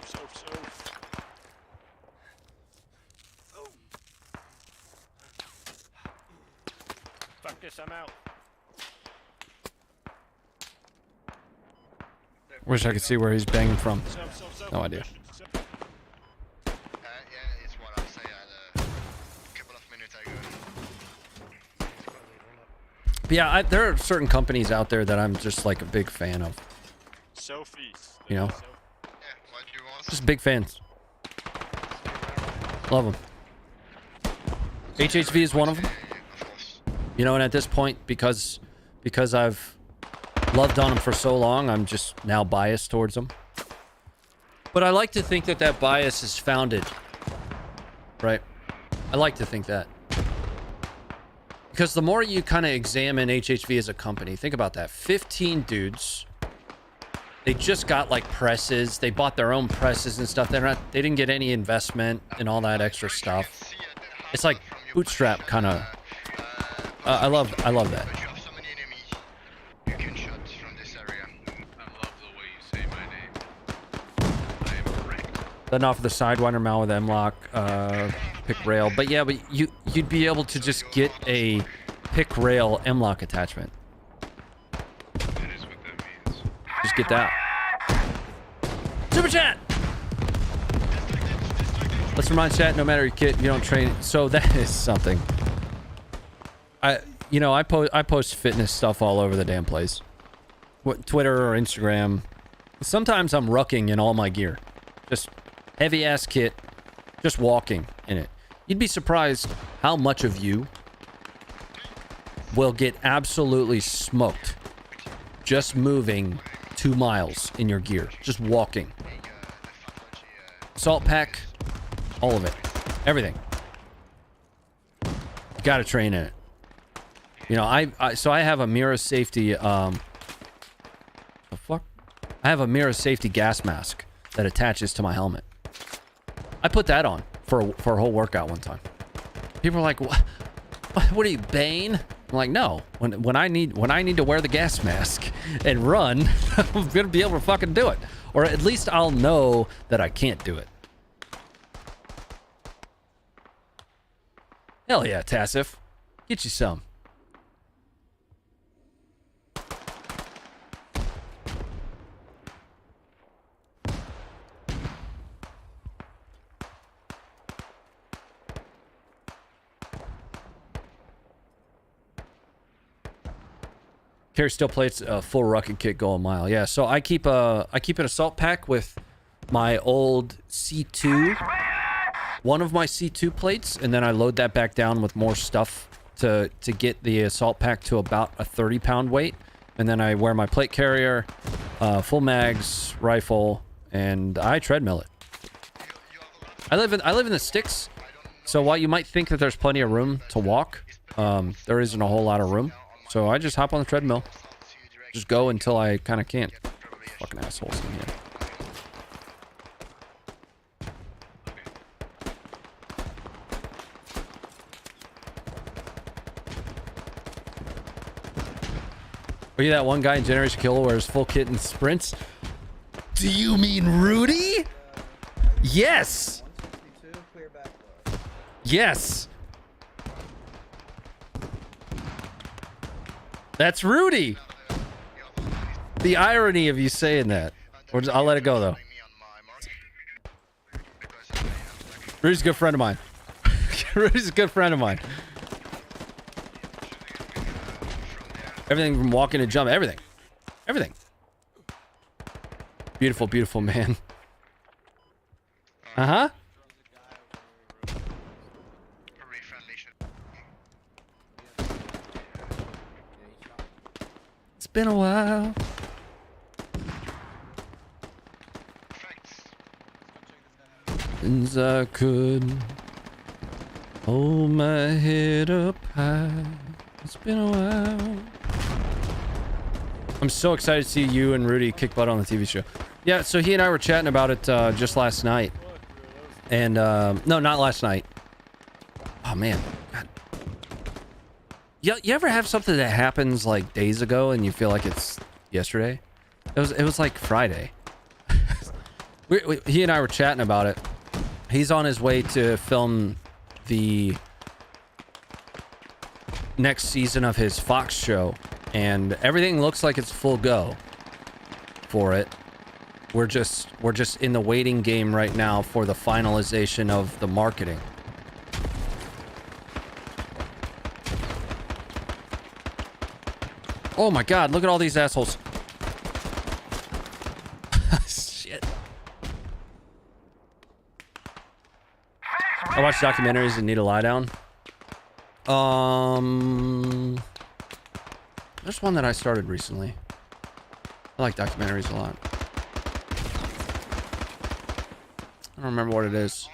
Fuck this, I'm out. Wish I could see where he's banging from. No idea. Yeah, it's what I say a couple of minutes ago. But yeah, there are certain companies out there that I'm just like a big fan of. Sophie's. You know? Yeah, what do you want? Just big fans. Love them. HHV is one of them. You know, and at this point, because I've loved on them for so long, I'm just now biased towards them. But I like to think that that bias is founded, right? I like to think that. Because the more you kind of examine HHV as a company, think about that. 15 dudes. They just got like presses. They bought their own presses and stuff. They didn't get any investment and all that extra stuff. It's like bootstrap kind of. I love that. Then off the Sidewinder mount with M-Lock, pick rail. But yeah, but you'd be able to just get a pick rail M-Lock attachment. Just get that. Super chat. Let's remind chat, no matter your kit, you don't train. So that is something. I post fitness stuff all over the damn place. Twitter or Instagram. Sometimes I'm rucking in all my gear. Just heavy ass kit. Just walking in it. You'd be surprised how much of you will get absolutely smoked just moving 2 miles in your gear. Just walking. Salt pack. All of it. Everything. You gotta train in it. You know, so I have a mirror safety, the fuck? I have a mirror safety gas mask that attaches to my helmet. I put that on for a whole workout one time. People are like, what are you, Bane? I'm like, no. When I need to wear the gas mask and run, I'm gonna be able to fucking do it. Or at least I'll know that I can't do it. Hell yeah, Tassif. Get you some. Carry steel plates, full rugged kit, go a mile. Yeah, so I keep an assault pack with my old C2, one of my C2 plates, and then I load that back down with more stuff to get the assault pack to about a 30-pound weight. And then I wear my plate carrier, full mags, rifle, and I treadmill it. I live in the sticks, so while you might think that there's plenty of room to walk, there isn't a whole lot of room. So I just hop on the treadmill. Just go until I kind of can't. Fucking assholes in here. Look at that one guy in Generation Kill wears full kit and sprints. Do you mean Rudy? Yes! Yes! That's Rudy! The irony of you saying that. I'll let it go, though. Rudy's a good friend of mine. Rudy's a good friend of mine. Everything from walking to jump, everything. Everything. Beautiful, beautiful man. Uh-huh. It's been a while. Since I could hold my head up high. It's been a while. I'm so excited to see you and Rudy kick butt on the TV show. Yeah, so he and I were chatting about it just last night. And, no, not last night. Oh, man. God. You ever have something that happens, like, days ago and you feel like it's yesterday? It was like Friday. He and I were chatting about it. He's on his way to film the next season of his Fox show. And everything looks like it's full go for it. We're just in the waiting game right now for the finalization of the marketing. Oh my god, look at all these assholes. Shit. I watch documentaries and need a lie down. There's one that I started recently. I like documentaries a lot. I don't remember what it is.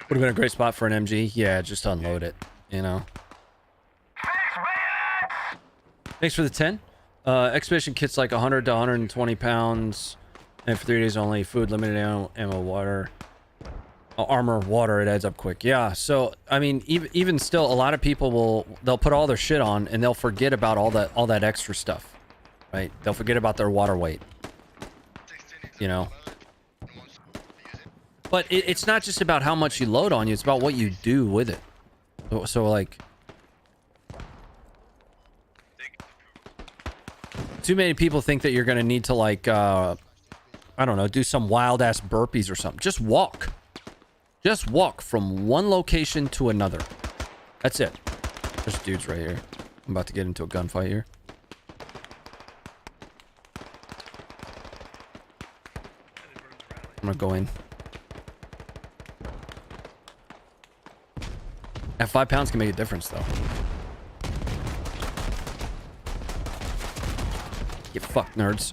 Would have been a great spot for an MG. Yeah, just unload it, you know. Thanks for the 10. Expedition kit's like 100 to 120 pounds. And for 3 days only. Food, limited ammo, water. Armor, water, it adds up quick. Yeah, so I mean, even still, a lot of people they'll put all their shit on and they'll forget about all that extra stuff, right? They'll forget about their water weight, you know. But it's not just about how much you load on you; it's about what you do with it. So like, too many people think that you're gonna need to like, I don't know, do some wild ass burpees or something. Just walk. Just walk from one location to another. That's it. There's dudes right here. I'm about to get into a gunfight here. I'm gonna go in. That 5 pounds can make a difference, though. Get fucked, nerds.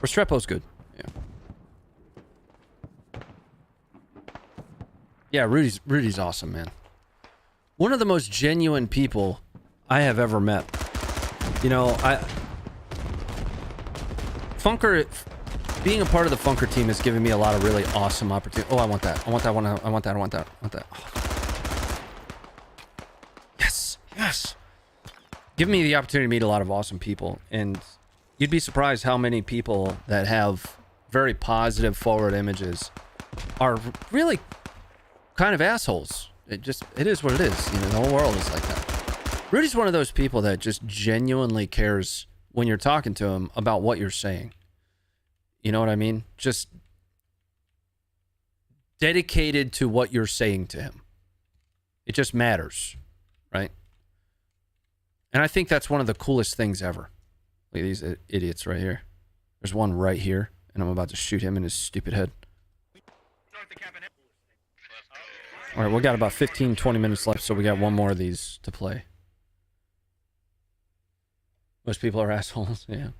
Restrepo's good. Yeah, Rudy's awesome, man. One of the most genuine people I have ever met. You know, Funker, being a part of the Funker team has given me a lot of really awesome opportunities. Oh, I want that. I want that one. I want that. I want that. I want that. Oh. Yes. Yes. Give me the opportunity to meet a lot of awesome people. And you'd be surprised how many people that have very positive forward images are really kind of assholes. It is what it is. You know, the whole world is like that. Rudy's one of those people that just genuinely cares when you're talking to him about what you're saying. You know what I mean? Just dedicated to what you're saying to him. It just matters, right? And I think that's one of the coolest things ever. Look at these idiots right here. There's one right here, and I'm about to shoot him in his stupid head. All right, we got about 15, 20 minutes left, so we got one more of these to play. Most people are assholes, yeah.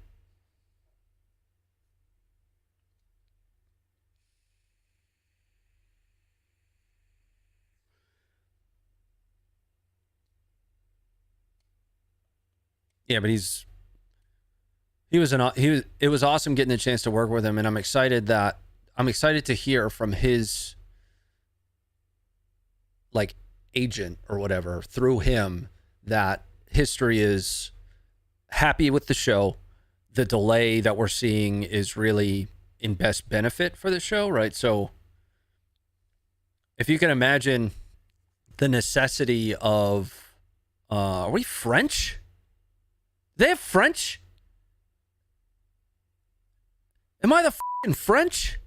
Yeah, but it was awesome getting the chance to work with him, and I'm excited to hear from his like agent or whatever through him that history is happy with the show. The delay that we're seeing is really in best benefit for the show, right? So if you can imagine the necessity of are we French? They have French? Am I the f***ing French?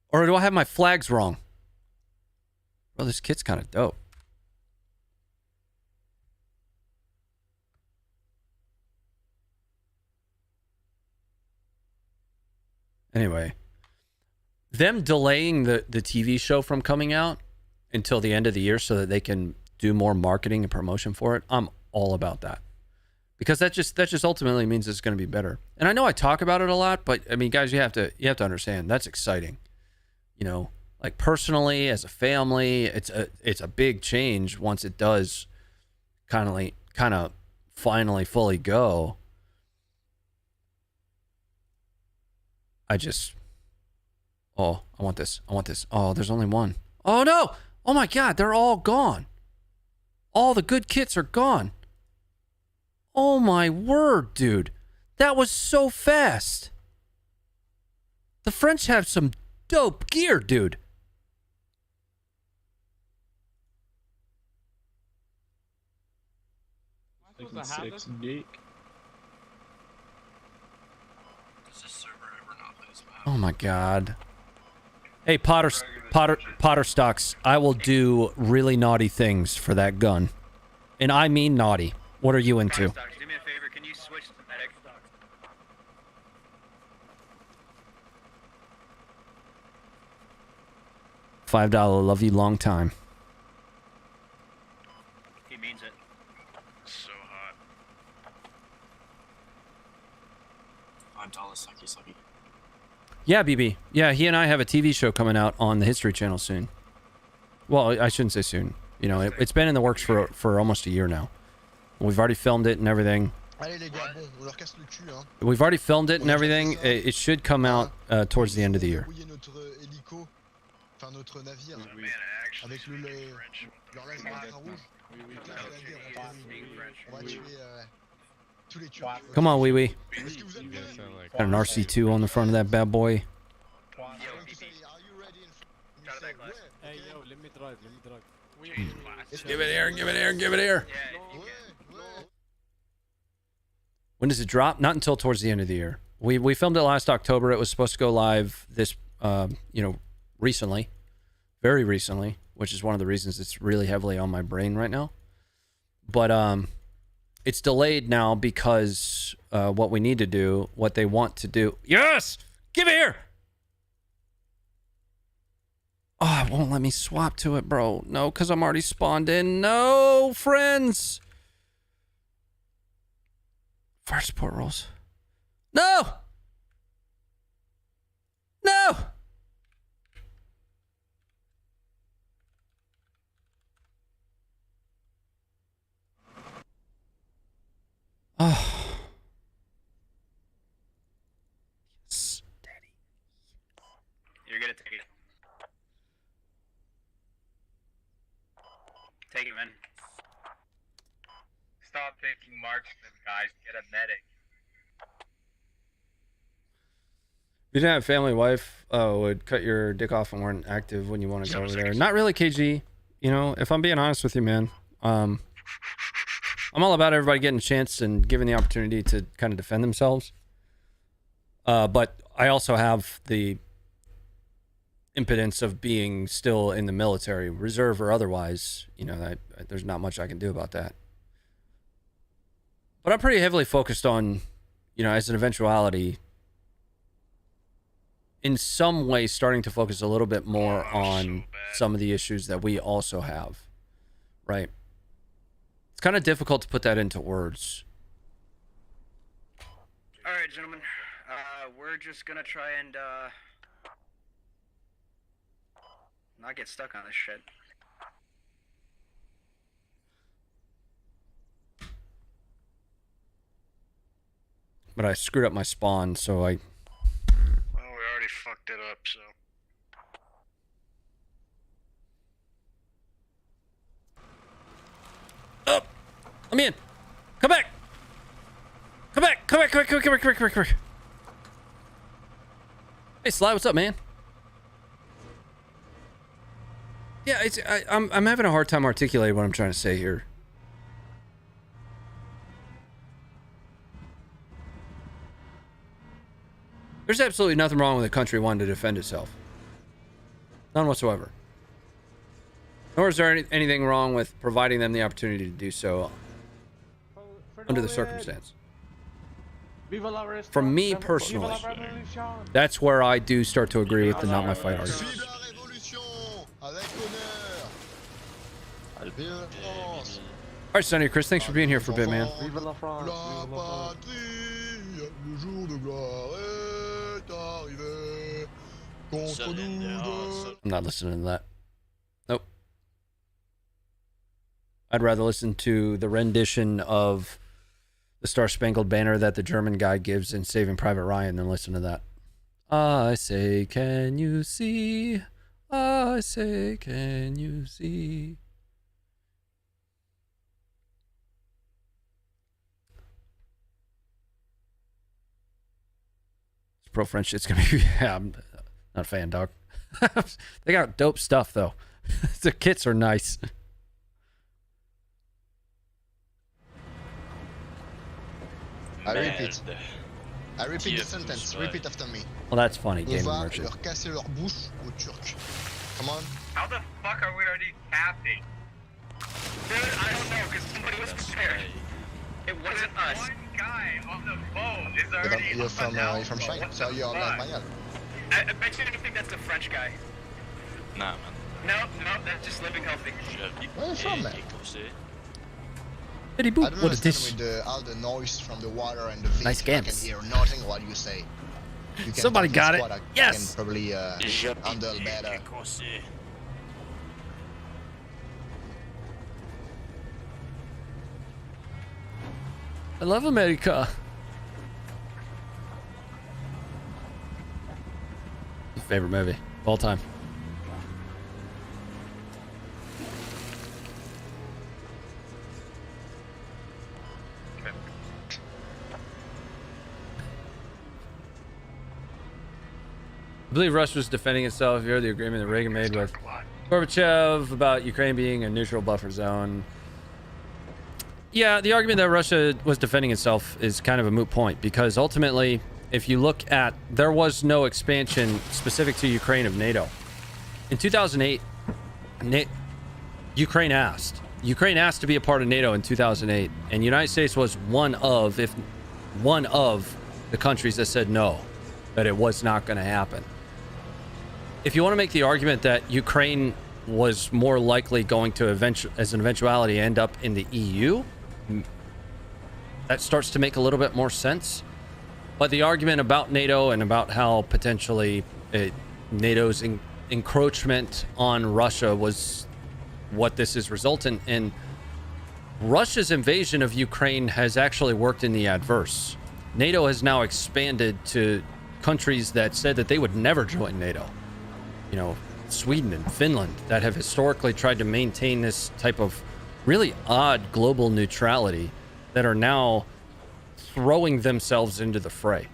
Or do I have my flags wrong? Well, this kit's kind of dope. Anyway, them delaying the TV show from coming out until the end of the year so that they can do more marketing and promotion for it, I'm all about that. Because that just ultimately means it's going to be better. And I know I talk about it a lot, but I mean, guys, you have to understand that's exciting. You know, like personally, as a family, it's a big change once it does kind of finally fully go. I want this. Oh, there's only one. Oh no! Oh my God, they're all gone. All the good kits are gone. Oh my word, dude. That was so fast. The French have some dope gear, dude. Six geek. Oh my God. Hey, Potter Stocks, I will do really naughty things for that gun. And I mean naughty. What are you into? Do me a favor, can you switch to medic? $5, love you long time. He means it. So hot. I'm Dallas, sucky. Yeah, BB. Yeah, he and I have a TV show coming out on the History Channel soon. Well, I shouldn't say soon. You know, it's been in the works for almost a year now. We've already filmed it and everything. We've already filmed it and everything. It should come out towards the end of the year. Come on, wee wee. Got an RC2 on the front of that bad boy. Hey, yo, let me drive. Give it here. When does it drop? Not until towards the end of the year. We filmed it last October. It was supposed to go live this, recently, very recently, which is one of the reasons it's really heavily on my brain right now. But it's delayed now because what we need to do, what they want to do. Yes! Give it here! Oh, it won't let me swap to it, bro. No, because I'm already spawned in. No, friends! Fire support rolls. No! No! Oh. Yes, Daddy. You're gonna take it. Take it, man. Stop thinking marksman, guys. Get a medic. If you didn't have a family, wife would cut your dick off and weren't active when you want to go over there. Not really, KG. You know, if I'm being honest with you, man, I'm all about everybody getting a chance and given the opportunity to kind of defend themselves. But I also have the impotence of being still in the military, reserve or otherwise. You know, there's not much I can do about that. But I'm pretty heavily focused on, you know, as an eventuality, in some way starting to focus a little bit more on some of the issues that we also have, right? It's kind of difficult to put that into words. All right, gentlemen. We're just gonna try and not get stuck on this shit. But I screwed up my spawn, so I... Well, we already fucked it up, so... Up! Let me in! Come back! Come back! Come back! Come back! Come back! Come back! Come back! Come back! Hey, Sly, what's up, man? Yeah, I'm having a hard time articulating what I'm trying to say here. There's absolutely nothing wrong with a country wanting to defend itself. None whatsoever. Nor is there anything wrong with providing them the opportunity to do so under the circumstance. For me personally, that's where I do start to agree with the not my fight argument. Alright, Sonny, Chris, thanks for being here for a bit, man. I'm not listening to that. Nope. I'd rather listen to the rendition of the Star Spangled Banner that the German guy gives in Saving Private Ryan than listen to that. I say, can you see? I say, can you see? It's pro French. It's gonna be. Yeah, I'm not a fan, dog. They got dope stuff though. The kits are nice. I repeat the sentence. Repeat after me. Well, that's funny, On Gaming va Merchant. leur casser leur bouche aux Turcs. Come on. How the fuck are we already tapping? Dude, I don't know, because somebody was prepared. It wasn't us. One guy on the boat is You're already from China, so you're not Royal. I bet you think that's the French guy. Nah, man. No, that's just living healthy. Where are you from, man? Eddie I Boop, don't what is understand this? with all the noise from the water and the fish. Nice I can games. hear nothing what you say. You can Somebody talk got this it. what I Yes. can probably handle better. I love America. Favorite movie of all time. I believe Russia was defending itself. You heard the agreement that Reagan made with Gorbachev about Ukraine being a neutral buffer zone. Yeah, the argument that Russia was defending itself is kind of a moot point because ultimately, if you look at, there was no expansion specific to Ukraine of NATO. In 2008, Ukraine asked to be a part of NATO in 2008, and the United States was one of the countries that said no, that it was not going to happen. If you want to make the argument that Ukraine was more likely going to as an eventuality end up in the EU, that starts to make a little bit more sense. But the argument about NATO and about how potentially NATO's encroachment on Russia was what this is resultant in. Russia's invasion of Ukraine has actually worked in the adverse. NATO has now expanded to countries that said that they would never join NATO. You know, Sweden and Finland that have historically tried to maintain this type of really odd global neutrality that are now throwing themselves into the fray.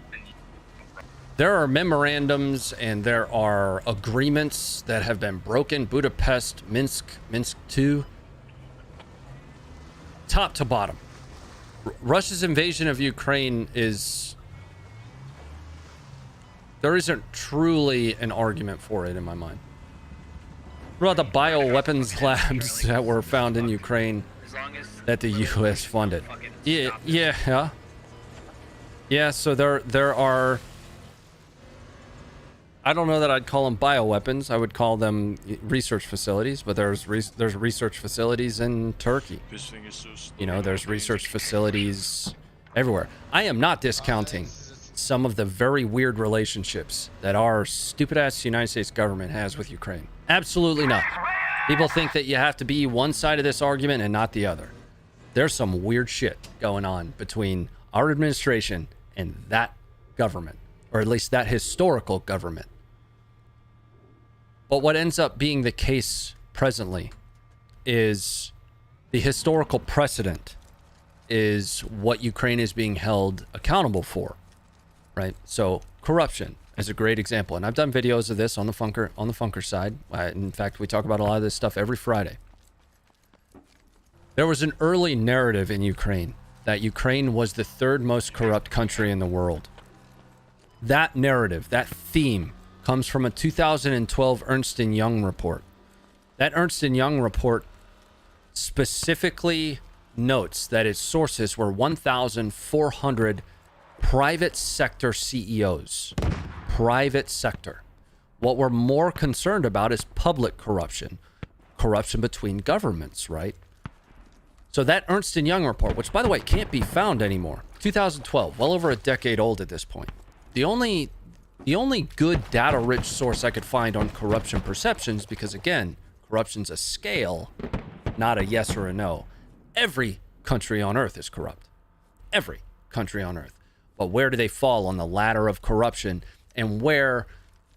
There are memorandums and there are agreements that have been broken. Budapest, Minsk II, top to bottom. Russia's invasion of Ukraine is... There isn't truly an argument for it in my mind. What about the bioweapons labs that were found in Ukraine that the U.S. funded? Yeah. So there are... I don't know that I'd call them bioweapons. I would call them research facilities, but there's research facilities in Turkey. You know, there's research facilities everywhere. I am not discounting some of the very weird relationships that our stupid-ass United States government has with Ukraine. Absolutely not. People think that you have to be one side of this argument and not the other. There's some weird shit going on between our administration and that government, or at least that historical government. But what ends up being the case presently is the historical precedent is what Ukraine is being held accountable for, right? So corruption is a great example, and I've done videos of this on the Funker side. In fact, we talk about a lot of this stuff every Friday. There was an early narrative in Ukraine that Ukraine was the third most corrupt country in the world. That narrative, that theme, comes from a 2012 Ernst & Young report. That Ernst & Young report specifically notes that its sources were 1,400 private sector CEOs. Private sector. What we're more concerned about is public corruption. Corruption between governments, right? So that Ernst & Young report, which, by the way, can't be found anymore. 2012, well over a decade old at this point. The only good data-rich source I could find on corruption perceptions, because again, corruption's a scale, not a yes or a no. Every country on earth is corrupt. Every country on earth. But where do they fall on the ladder of corruption, and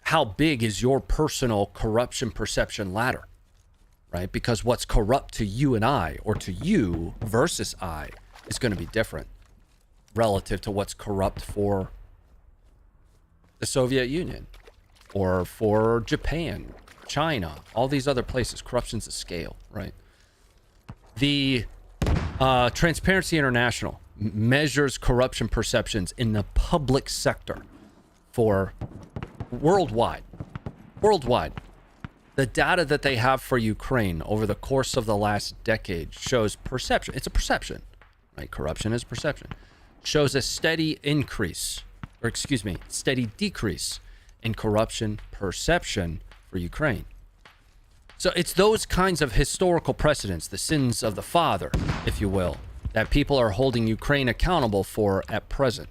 how big is your personal corruption perception ladder? Right? Because what's corrupt to you and I, or to you versus I, is going to be different relative to what's corrupt for the Soviet Union, or for Japan, China, all these other places. Corruption's a scale, right? The Transparency International measures corruption perceptions in the public sector for worldwide. The data that they have for Ukraine over the course of the last decade shows perception. It's a perception, right? Corruption is perception. Shows a steady decrease in corruption perception for Ukraine. So it's those kinds of historical precedents, the sins of the father, if you will, that people are holding Ukraine accountable for at present.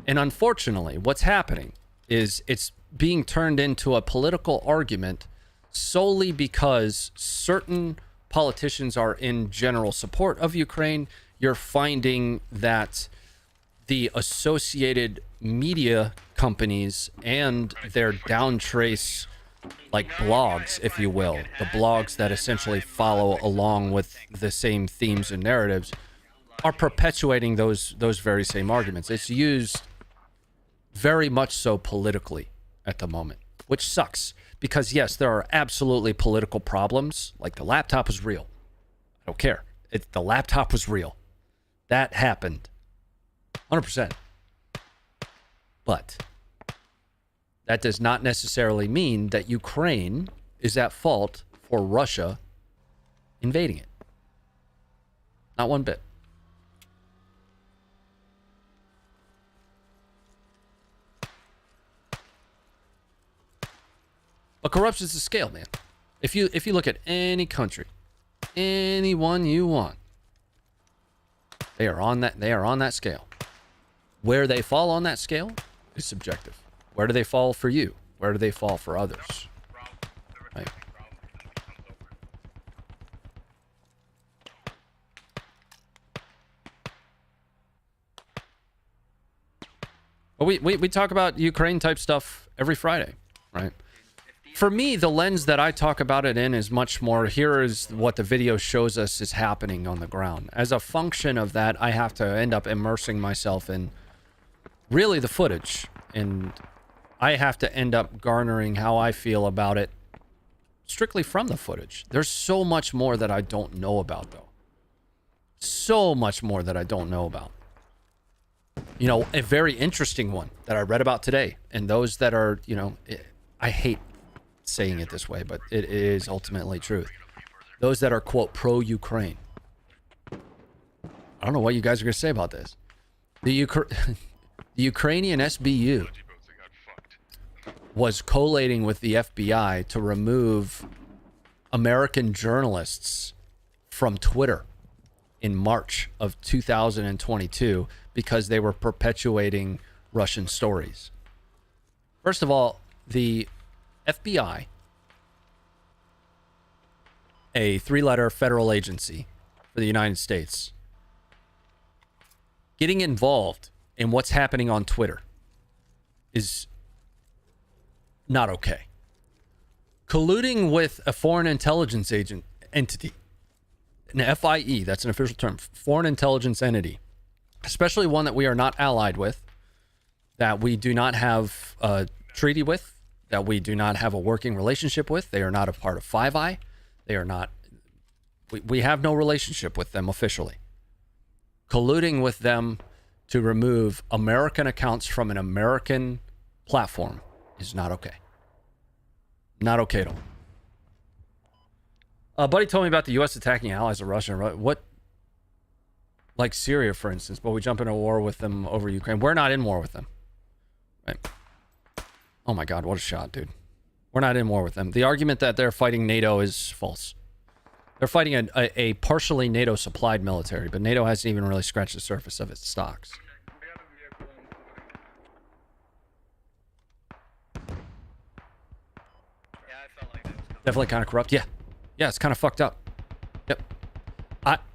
And unfortunately, what's happening is it's being turned into a political argument solely because certain politicians are in general support of Ukraine. You're finding that the associated media companies and their downtrace, like blogs, if you will, the blogs that essentially follow along with the same themes and narratives, are perpetuating those very same arguments. It's used very much so politically at the moment, which sucks. Because yes, there are absolutely political problems. Like the laptop was real. I don't care. The laptop was real. That happened. 100%. But that does not necessarily mean that Ukraine is at fault for Russia invading it. Not one bit. But corruption's a scale, man. If you look at any country, anyone you want, they are on that scale. Where they fall on that scale is subjective. Where do they fall for you? Where do they fall for others? Right. But we talk about Ukraine type stuff every Friday, right? For me, the lens that I talk about it in is much more, here is what the video shows us is happening on the ground. As a function of that, I have to end up immersing myself in really the footage. And I have to end up garnering how I feel about it strictly from the footage. There's so much more that I don't know about, though. So much more that I don't know about. You know, a very interesting one that I read about today, and those that are, you know, I hate saying it this way, but it is ultimately truth. Those that are, quote, pro-Ukraine. I don't know what you guys are going to say about this. The Ukrainian SBU was collating with the FBI to remove American journalists from Twitter in March of 2022 because they were perpetuating Russian stories. First of all, the FBI, a three-letter federal agency for the United States, getting involved in what's happening on Twitter is not okay. Colluding with a foreign intelligence entity, an FIE, that's an official term, foreign intelligence entity, especially one that we are not allied with, that we do not have a treaty with, that we do not have a working relationship with. They are not a part of Five Eye. They are not, we have no relationship with them officially. Colluding with them to remove American accounts from an American platform is not okay. Not okay at all. A buddy told me about the U.S. attacking allies of Russia. What? Like Syria, for instance, but we jump into a war with them over Ukraine. We're not in war with them. Right? Oh my God, what a shot, dude. We're not in war with them. The argument that they're fighting NATO is false. They're fighting a partially NATO-supplied military, but NATO hasn't even really scratched the surface of its stocks. Definitely kind of corrupt. Yeah. Yeah, it's kind of fucked up. Yep.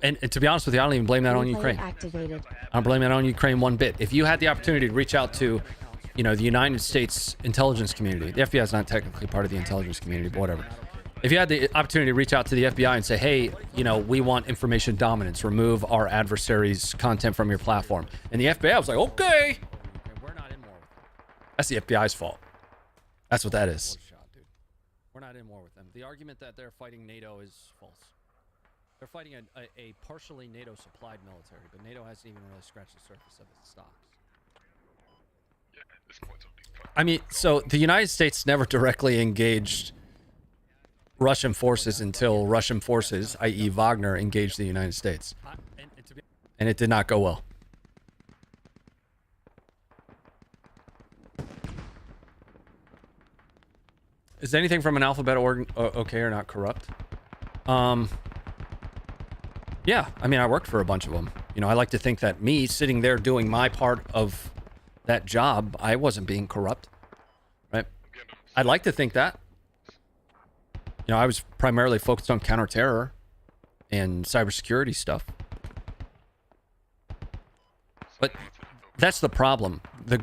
And to be honest with you, I don't even blame that on Ukraine. Activated. I don't blame that on Ukraine one bit. If you had the opportunity to reach out to, you know, the United States intelligence community, the FBI is not technically part of the intelligence community, but whatever. If you had the opportunity to reach out to the FBI and say, hey, you know, we want information dominance, remove our adversaries' content from your platform. And the FBI was like, okay. That's the FBI's fault. That's what that is. We're not in war with them. The argument that they're fighting NATO is false. They're fighting a partially NATO-supplied military, but NATO hasn't even really scratched the surface of its stocks. I mean, so the United States never directly engaged Russian forces until Russian forces, i.e. Wagner, engaged the United States. And it did not go well. Is anything from an alphabet organ okay or not corrupt? Yeah, I mean, I worked for a bunch of them. You know, I like to think that me sitting there doing my part of that job, I wasn't being corrupt, right? I'd like to think that. You know, I was primarily focused on counterterror and cybersecurity stuff. But that's the problem. The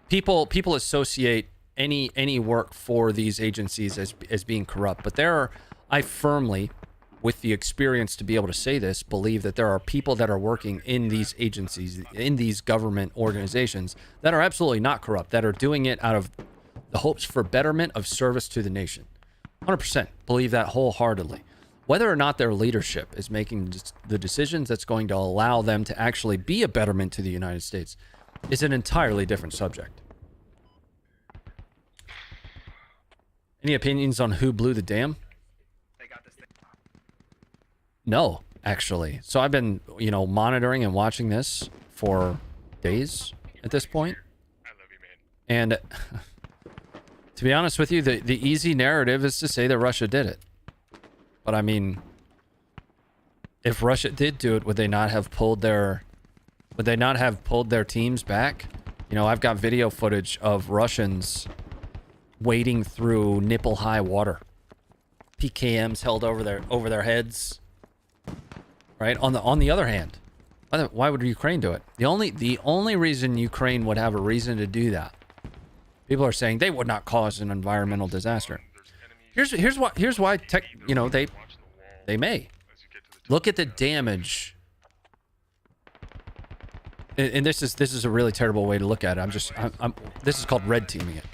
people associate any work for these agencies as being corrupt, but there are, I firmly, with the experience to be able to say this, believe that there are people that are working in these agencies, in these government organizations, that are absolutely not corrupt, that are doing it out of the hopes for betterment of service to the nation. 100% believe that wholeheartedly. Whether or not their leadership is making the decisions that's going to allow them to actually be a betterment to the United States is an entirely different subject. Any opinions on who blew the dam? No, actually. So I've been, you know, monitoring and watching this for days at this point. And to be honest with you, the easy narrative is to say that Russia did it. But I mean, if Russia did do it, would they not have pulled their teams back? You know, I've got video footage of Russians wading through nipple-high water. PKMs held over their heads. Right? On the other hand, why would Ukraine do it? The only reason Ukraine would have a reason to do that, people are saying they would not cause an environmental disaster. Here's why you know, they may. Look at the damage. And this is a really terrible way to look at it. This is called red teaming it.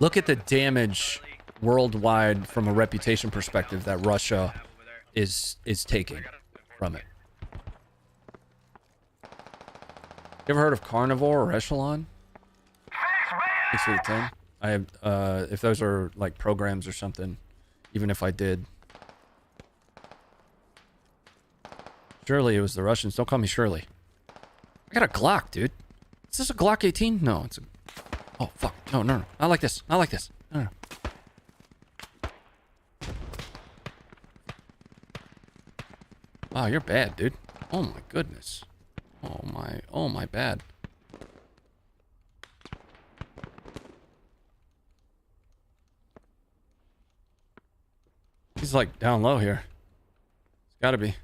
Look at the damage worldwide from a reputation perspective that Russia is taking. from it. You ever heard of Carnivore or Echelon? Thanks for the 10. I have, if those are like programs or something, even if I did. Shirley, it was the Russians. Don't call me Shirley. I got a Glock, dude. Is this a Glock 18? No, it's a... Oh, fuck. No, no, no. Not like this. Not like this. No, no. Wow, you're bad, dude. Oh my goodness. Oh my bad. He's like down low here. It's gotta be.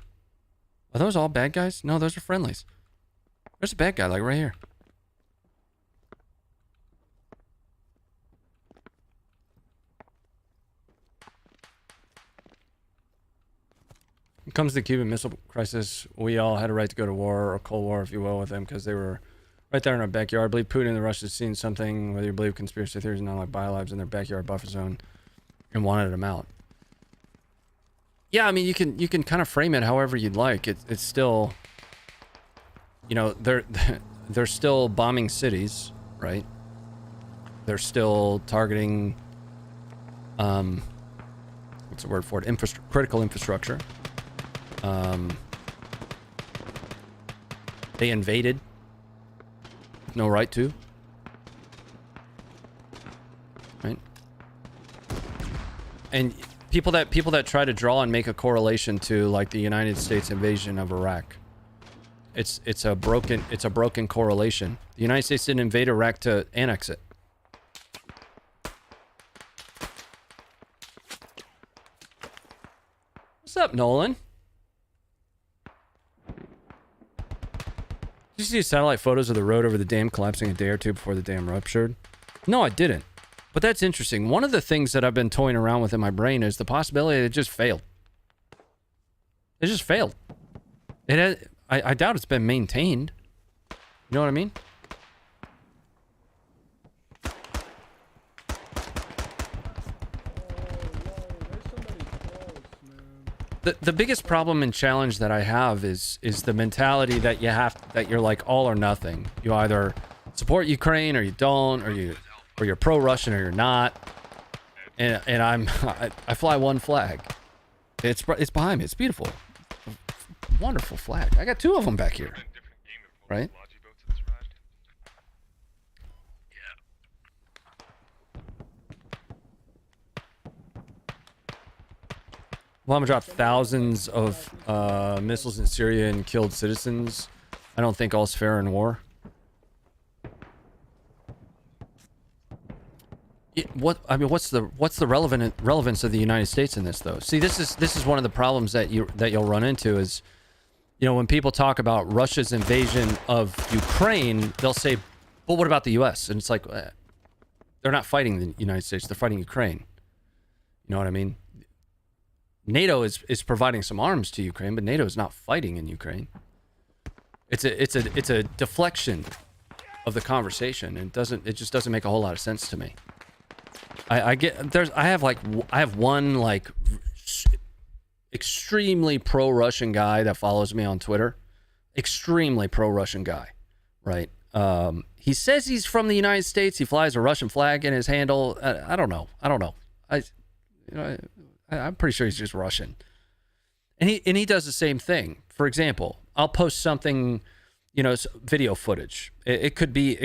Are those all bad guys? No, those are friendlies. There's a bad guy, like right here. When it comes to the Cuban Missile Crisis, we all had a right to go to war, or Cold War, if you will, with them, because they were right there in our backyard. I believe Putin and the Russians seen something, whether you believe conspiracy theories or not, like biolabs in their backyard buffer zone, and wanted them out. Yeah, I mean, you can kind of frame it however you'd like. It's still, you know, they're still bombing cities, right? They're still targeting, what's the word for it? Critical infrastructure. They invaded. No right to. Right? And people that try to draw and make a correlation to like the United States invasion of Iraq. It's a broken correlation. The United States didn't invade Iraq to annex it. What's up, Nolan? Did you see satellite photos of the road over the dam collapsing a day or two before the dam ruptured? No, I didn't. But that's interesting. One of the things that I've been toying around with in my brain is the possibility that it just failed. It just failed. It had, I doubt it's been maintained. You know what I mean? The biggest problem and challenge that I have is the mentality that you're like all or nothing. You either support Ukraine or you don't, or you're pro-Russian or you're not. And I fly one flag. It's behind me. It's beautiful. Wonderful flag. I got two of them back here. Right? Obama dropped thousands of missiles in Syria and killed citizens. I don't think all's fair in war. What's the relevance of the United States in this, though? See, this is one of the problems that you'll run into is, you know, when people talk about Russia's invasion of Ukraine, they'll say, "Well, what about the U.S.?" And it's like, they're not fighting the United States; they're fighting Ukraine. You know what I mean? NATO is providing some arms to Ukraine, but NATO is not fighting in Ukraine. It's a deflection of the conversation, and it just doesn't make a whole lot of sense to me. I have one like extremely pro-Russian guy that follows me on Twitter. Extremely pro-Russian guy, right? He says he's from the United States. He flies a Russian flag in his handle. I don't know. I'm pretty sure he's just Russian. And he does the same thing. For example, I'll post something, you know, video footage. It could be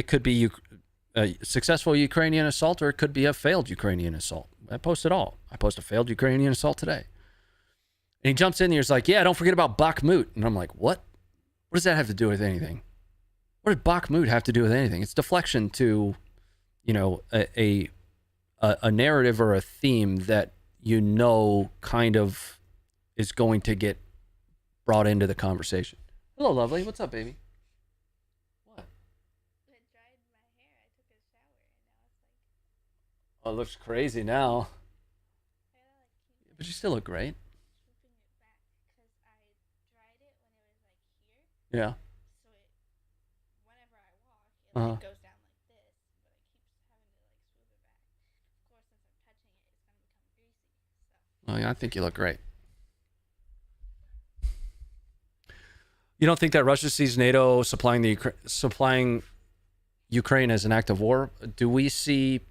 a successful Ukrainian assault, or it could be a failed Ukrainian assault. I post it all. I post a failed Ukrainian assault today. And he jumps in here, he's like, "Yeah, don't forget about Bakhmut." And I'm like, "What? What does that have to do with anything? What did Bakhmut have to do with anything?" It's deflection to, you know, a narrative or a theme that, you know, kind of is going to get brought into the conversation. Hello, lovely. What's up, baby? What? I dried my hair. I took a shower and now it's like... Oh, it looks crazy now. But you still look great. Swooping it back because I dried it when it was like here. Yeah. So whenever I walk, it like goes down like this, but I keep having to like swoop it back. Of course, since I'm touching it, it's gonna become greasy. Oh, yeah, I think you look great. You don't think that Russia sees NATO supplying Ukraine as an act of war? Do we see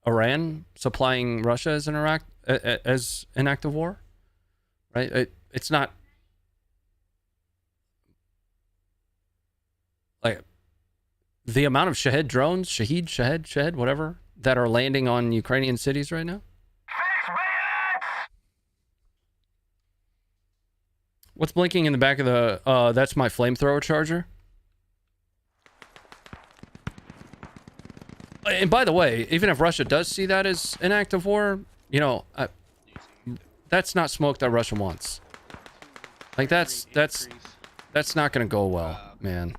Iran supplying Russia as an act of war? Right? It's not like the amount of Shahed drones, Shahed, whatever, that are landing on Ukrainian cities right now. What's blinking in the back of the, that's my flamethrower charger. And by the way, even if Russia does see that as an act of war, you know, that's not smoke that Russia wants. Like that's not going to go well, man.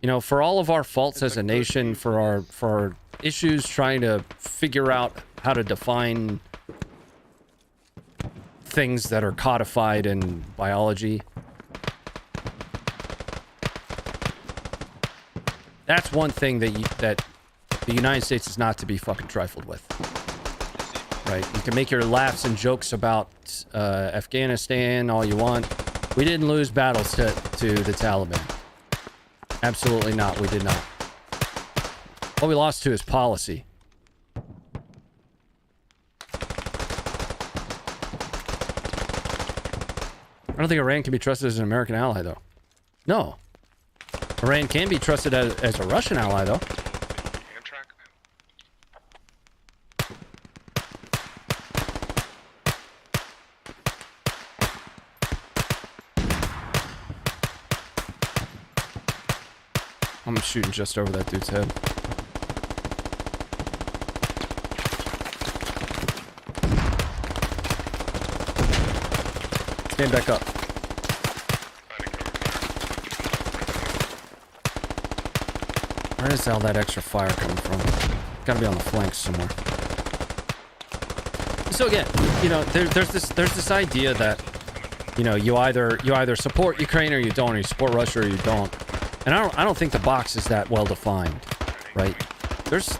You know, for all of our faults as a nation, for our issues trying to figure out how to define things that are codified in biology, that's one thing that the United States is not to be fucking trifled with. Right? You can make your laughs and jokes about Afghanistan all you want. We didn't lose battles to the Taliban. Absolutely not. We did not. What we lost to is policy. I don't think Iran can be trusted as an American ally, though. No. Iran can be trusted as a Russian ally, though. I'm shooting just over that dude's head. Stand back up. Where is all that extra fire coming from? Gotta be on the flanks somewhere. So again, you know, there's this idea that, you know, you either support Ukraine or you don't, or you support Russia or you don't. And I don't think the box is that well defined, right? There's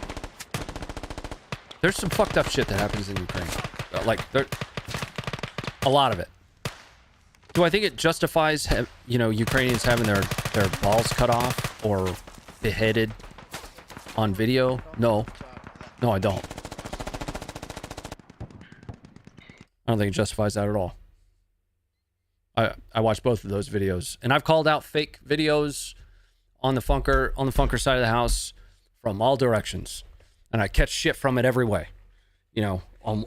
some fucked up shit that happens in Ukraine. A lot of it. Do I think it justifies, you know, Ukrainians having their balls cut off or beheaded on video? No. No, I don't. I don't think it justifies that at all. I watched both of those videos, and I've called out fake videos on the Funker side of the house from all directions, and I catch shit from it every way. You know,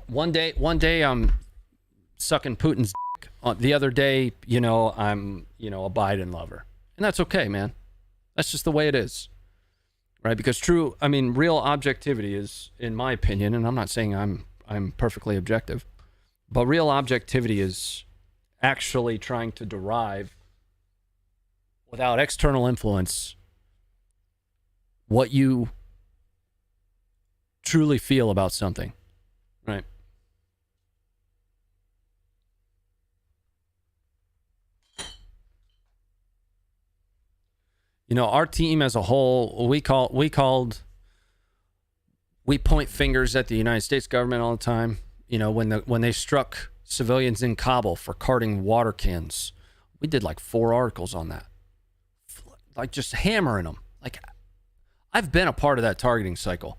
one day I'm sucking Putin's dick. The other day, you know, I'm, you know, a Biden lover, and that's okay, man. That's just the way it is, right? Because real objectivity is, in my opinion, and I'm not saying I'm perfectly objective, but real objectivity is actually trying to derive, without external influence, what you truly feel about something, right? You know, our team as a whole, we point fingers at the United States government all the time. You know, when they struck civilians in Kabul for carting water cans, we did like 4 articles on that. Like, just hammering them. Like, I've been a part of that targeting cycle.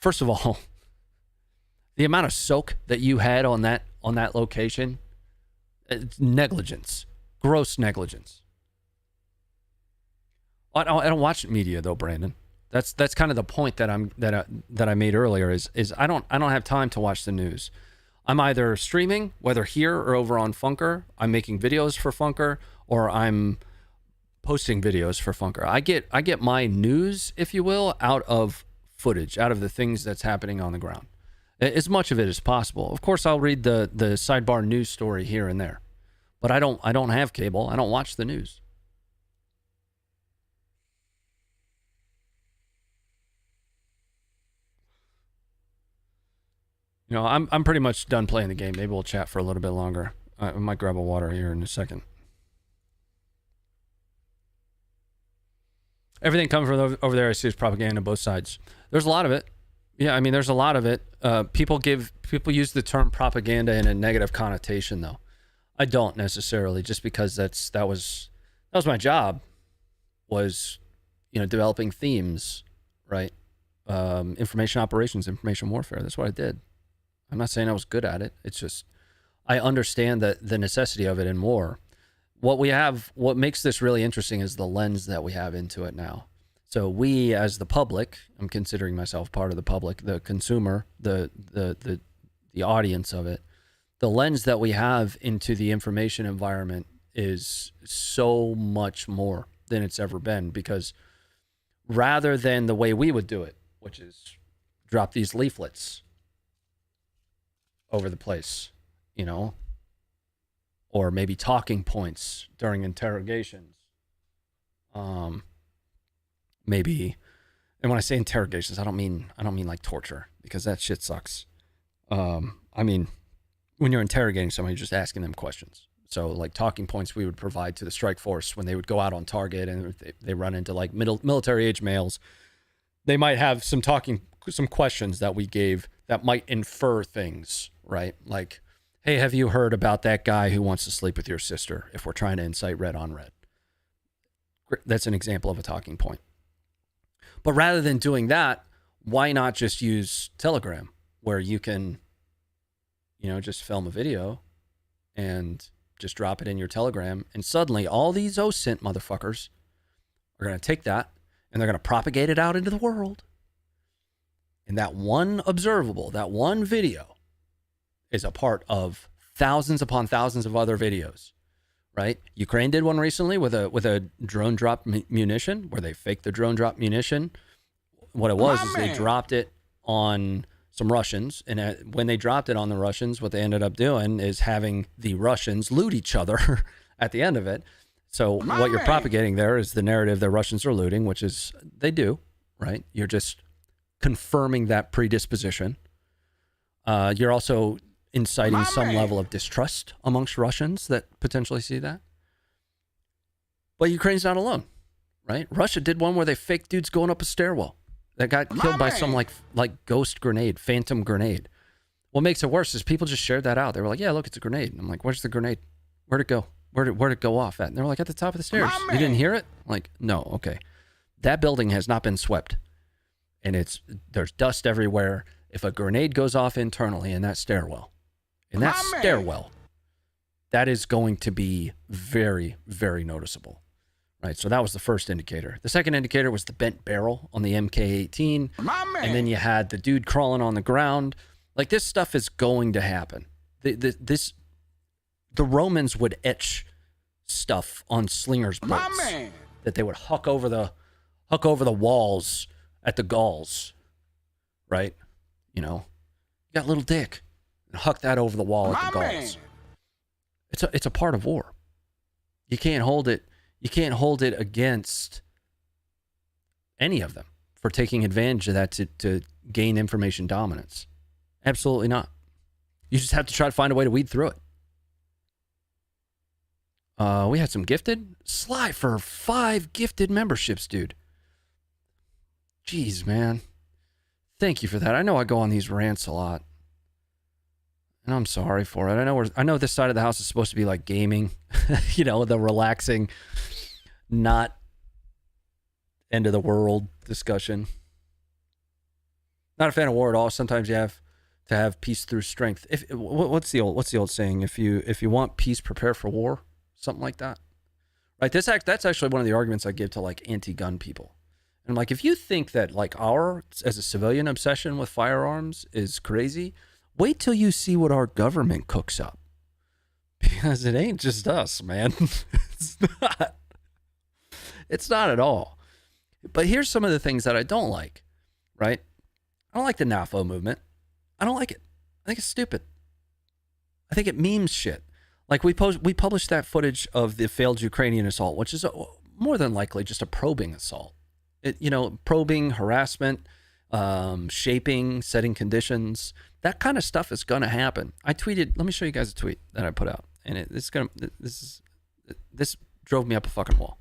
First of all, the amount of soak that you had on that location, it's negligence, gross negligence. I don't watch media though, Brandon. That's kind of the point that I made earlier. Is I don't have time to watch the news. I'm either streaming, whether here or over on Funker. I'm making videos for Funker, or I'm posting videos for Funker. I get my news, if you will, out of footage, out of the things that's happening on the ground. As much of it as possible. Of course, I'll read the sidebar news story here and there, but I don't have cable. I don't watch the news. You know, I'm pretty much done playing the game. Maybe we'll chat for a little bit longer. I might grab a water here in a second. Everything coming from over there I see is propaganda on both sides. There's a lot of it. Yeah, I mean, there's a lot of it. People use the term propaganda in a negative connotation, though. I don't necessarily, just because that was my job, was, you know, developing themes, right? Information operations, information warfare. That's what I did. I'm not saying I was good at it. It's just I understand the necessity of it and more. What makes this really interesting is the lens that we have into it now. So we, as the public, I'm considering myself part of the public, the consumer, the audience of it, the lens that we have into the information environment is so much more than it's ever been, because rather than the way we would do it, which is drop these leaflets over the place, you know, or maybe talking points during interrogations. Maybe, and when I say interrogations, I don't mean like torture, because that shit sucks. I mean, when you're interrogating somebody, you're just asking them questions. So like talking points we would provide to the strike force when they would go out on target and they run into like military age males, they might have some questions that we gave that might infer things, right? Like, hey, have you heard about that guy who wants to sleep with your sister, if we're trying to incite red on red? That's an example of a talking point. But rather than doing that, why not just use Telegram, where you can, you know, just film a video and just drop it in your Telegram, and suddenly all these OSINT motherfuckers are going to take that and they're going to propagate it out into the world. And that one observable, that one video is a part of thousands upon thousands of other videos, right? Ukraine did one recently with a drone drop munition, where they faked the drone drop munition. What it was is they dropped it on some Russians, and when they dropped it on the Russians, what they ended up doing is having the Russians loot each other at the end of it. So what you're propagating there is the narrative that Russians are looting, which is they do, right? You're just confirming that predisposition. You're also inciting some level of distrust amongst Russians that potentially see that. But Ukraine's not alone, right? Russia did one where they faked dudes going up a stairwell that got killed by some like ghost grenade, phantom grenade. What makes it worse is people just shared that out. They were like, yeah, look, it's a grenade. And I'm like, where's the grenade? Where'd it go? Where'd it go off at? And they were like, at the top of the stairs. You didn't hear it? I'm like, no, okay. That building has not been swept. And there's dust everywhere. If a grenade goes off internally in that stairwell, that is going to be very, very noticeable. Right, so that was the first indicator. The second indicator was the bent barrel on the MK18. And then you had the dude crawling on the ground. Like, this stuff is going to happen. The Romans would etch stuff on slingers bolts that they would huck over the walls at the Gauls. Right? You know, you got little dick. And huck that over the wall at the Gauls. It's a part of war. You can't hold it. You can't hold it against any of them for taking advantage of that to gain information dominance. Absolutely not. You just have to try to find a way to weed through it. We had some gifted. Sly for 5 gifted memberships, dude. Jeez, man. Thank you for that. I know I go on these rants a lot, and I'm sorry for it. I know this side of the house is supposed to be like gaming, you know, the relaxing, not end of the world discussion. Not a fan of war at all. Sometimes you have to have peace through strength. What's the old saying? If you want peace, prepare for war. Something like that, right? That's actually one of the arguments I give to like anti-gun people. And I'm like, if you think that like as a civilian obsession with firearms is crazy, wait till you see what our government cooks up. Because it ain't just us, man. It's not. It's not at all. But here's some of the things that I don't like, right? I don't like the NAFO movement. I don't like it. I think it's stupid. I think it memes shit. Like we published that footage of the failed Ukrainian assault, which is more than likely just a probing assault. Probing, harassment, shaping, setting conditions. That kind of stuff is going to happen. I tweeted, let me show you guys a tweet that I put out. And this drove me up a fucking wall.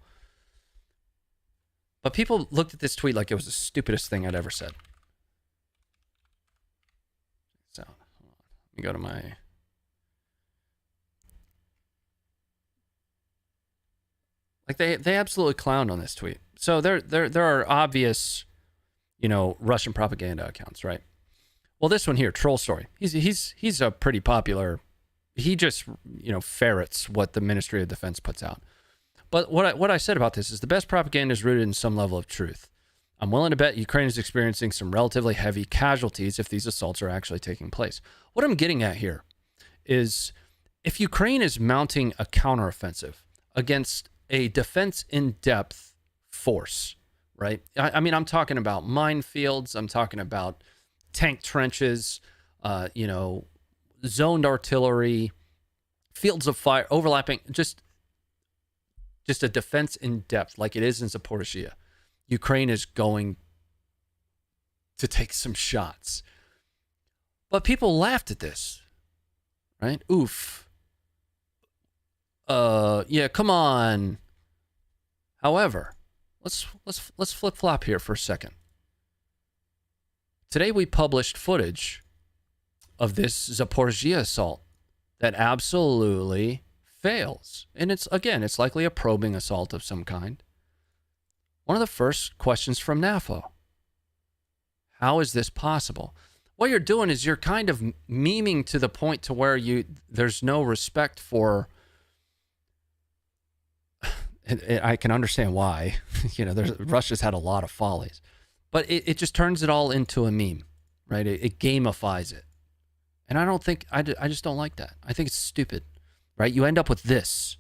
But people looked at this tweet like it was the stupidest thing I'd ever said. So, let me go to my... Like they absolutely clowned on this tweet. So there are obvious, Russian propaganda accounts, right? Well, this one here, Troll Story. He's a pretty popular. He just ferrets what the Ministry of Defense puts out. But what I said about this is the best propaganda is rooted in some level of truth. I'm willing to bet Ukraine is experiencing some relatively heavy casualties if these assaults are actually taking place. What I'm getting at here is if Ukraine is mounting a counteroffensive against a defense in depth force, right? I mean, I'm talking about minefields. I'm talking about tank trenches, zoned artillery, fields of fire, overlapping, just a defense in depth like it is in Zaporizhia. Ukraine is going to take some shots. But people laughed at this, right? Oof. Yeah, come on. However, let's flip-flop here for a second. Today we published footage of this Zaporizhia assault that absolutely fails. And it's likely a probing assault of some kind. One of the first questions from NAFO. How is this possible? What you're doing is you're kind of memeing to the point to where there's no respect for. I can understand why. Russia's had a lot of follies, but it just turns it all into a meme, right? It gamifies it, and I just don't like that. I think it's stupid, right? You end up with this.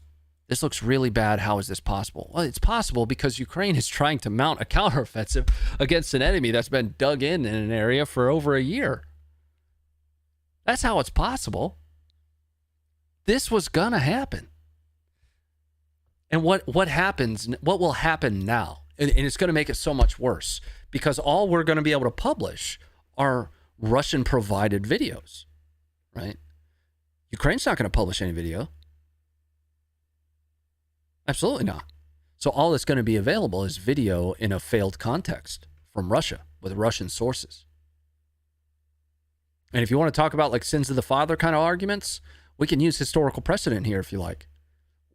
This looks really bad. How is this possible? Well, it's possible because Ukraine is trying to mount a counteroffensive against an enemy that's been dug in an area for over a year. That's how it's possible. This was gonna happen. And what will happen now, and it's going to make it so much worse, because all we're going to be able to publish are Russian-provided videos, right? Ukraine's not going to publish any video. Absolutely not. So all that's going to be available is video in a failed context from Russia with Russian sources. And if you want to talk about like sins of the father kind of arguments, we can use historical precedent here if you like.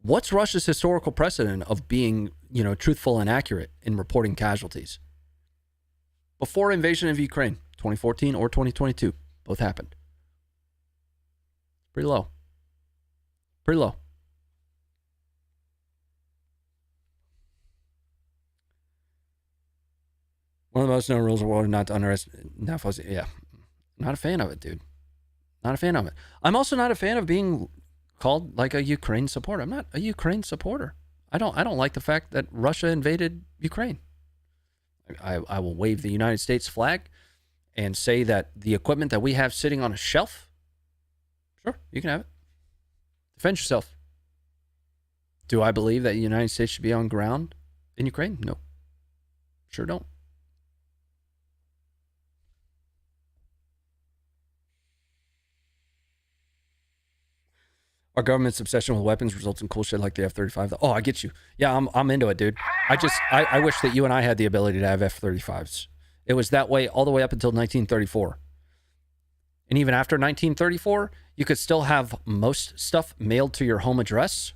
What's Russia's historical precedent of being, truthful and accurate in reporting casualties? Before invasion of Ukraine, 2014 or 2022, both happened. Pretty low. Pretty low. One of the most known rules of war is not to underestimate. Yeah, not a fan of it, dude. Not a fan of it. I'm also not a fan of being called like a Ukraine supporter. I'm not a Ukraine supporter. I don't like the fact that Russia invaded Ukraine. I will wave the United States flag and say that the equipment that we have sitting on a shelf, sure, you can have it. Defend yourself. Do I believe that the United States should be on ground in Ukraine? No. Sure don't. Our government's obsession with weapons results in cool shit like the F-35. Oh, I get you. Yeah, I'm into it, dude. I wish that you and I had the ability to have F-35s. It was that way all the way up until 1934. And even after 1934, you could still have most stuff mailed to your home address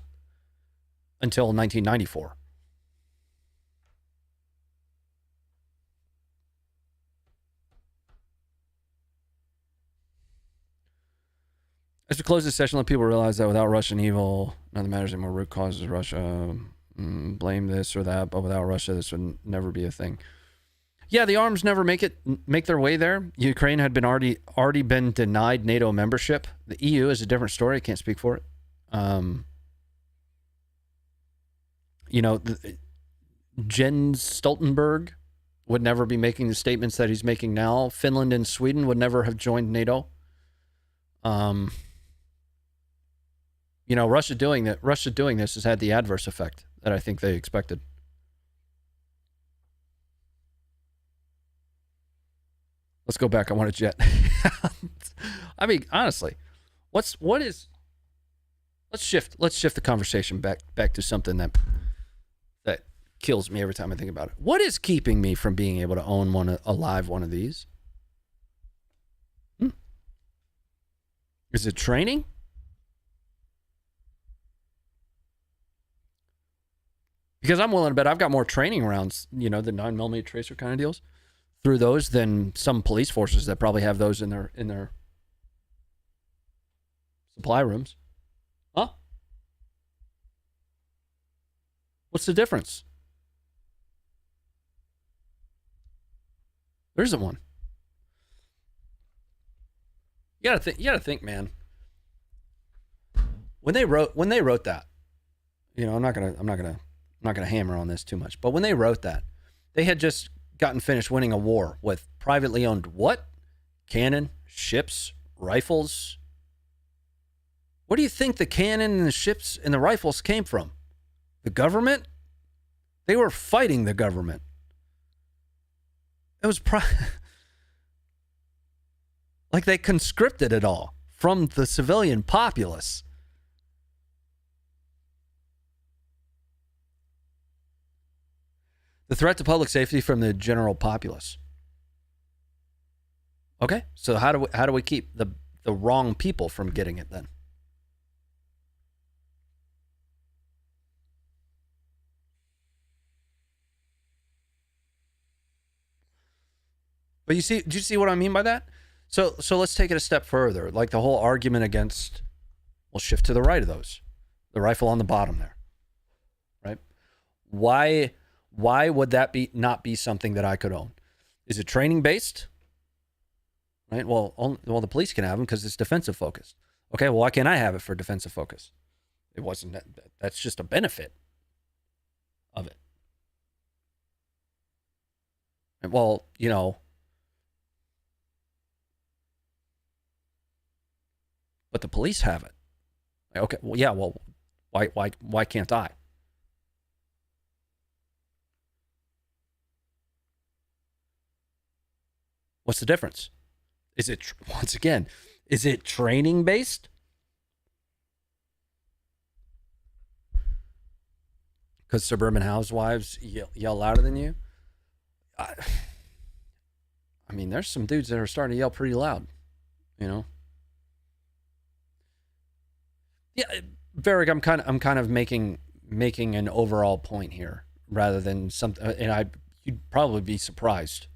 until 1994. As we close this session, let people realize that without Russian evil, nothing matters anymore. Root causes Russia. Blame this or that, but without Russia, this would never be a thing. Yeah, the arms never make their way there. Ukraine had been already been denied NATO membership. The EU is a different story. I can't speak for it. Jens Stoltenberg would never be making the statements that he's making now. Finland and Sweden would never have joined NATO. Russia doing this has had the adverse effect that I think they expected. Let's go back. I want a jet. I mean, honestly, let's shift the conversation back to something that kills me every time I think about it. What is keeping me from being able to own one of these? Is it training? Because I'm willing to bet I've got more training rounds, you know, the 9mm tracer kind of deals, through those than some police forces that probably have those in their supply rooms. Huh? What's the difference? There isn't one. You gotta think, man. When they wrote that, you know, I'm not gonna hammer on this too much, but when they wrote that, they had just gotten finished winning a war with privately owned what? Cannon, ships, rifles. Where do you think the cannon and the ships and the rifles came from? The government? They were fighting the government. It was like they conscripted it all from the civilian populace. The threat to public safety from the general populace. Okay, so how do we keep the wrong people from getting it then? But do you see what I mean by that? So let's take it a step further. Like the whole argument against, we'll shift to the right of those. The rifle on the bottom there. Right? Why would that not be something that I could own? Is it training based? Right? Well, the police can have them because it's defensive focused. Okay, well, why can't I have it for defensive focus? It wasn't that's just a benefit of it. And well, you know, but the police have it. Okay, well, yeah, well, why can't I? What's the difference? Is it, once again, is it training based? Because suburban housewives yell louder than you? I mean, there's some dudes that are starting to yell pretty loud, you know? Yeah, Varric, I'm kind of making an overall point here rather than something, and you'd probably be surprised.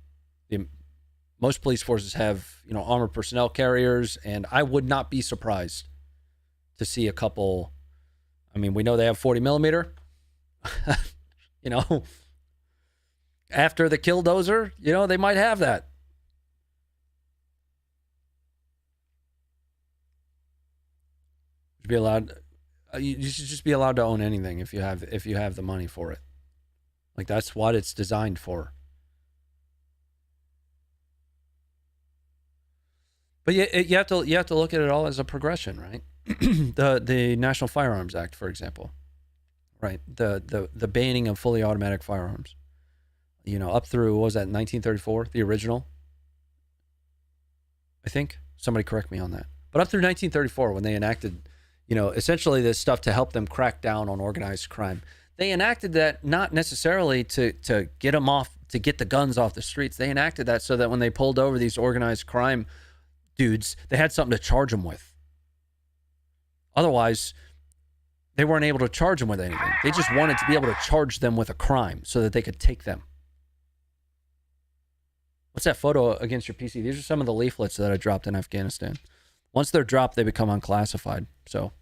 Most police forces have, you know, armored personnel carriers, and I would not be surprised to see a couple. I mean, we know they have 40mm. You know, after the killdozer, you know, they might have that. Be allowed. You should just be allowed to own anything if you have the money for it. Like that's what it's designed for. But you have to look at it all as a progression, right? the National Firearms Act, for example, right? The banning of fully automatic firearms, you know, up through, what was that, 1934, the original? I think somebody correct me on that. But up through 1934, when they enacted, you know, essentially this stuff to help them crack down on organized crime, they enacted that not necessarily to get them off, to get the guns off the streets. They enacted that so that when they pulled over these organized crime dudes, they had something to charge them with. Otherwise, they weren't able to charge them with anything. They just wanted to be able to charge them with a crime so that they could take them. What's that photo against your PC? These are some of the leaflets that I dropped in Afghanistan. Once they're dropped, they become unclassified. So,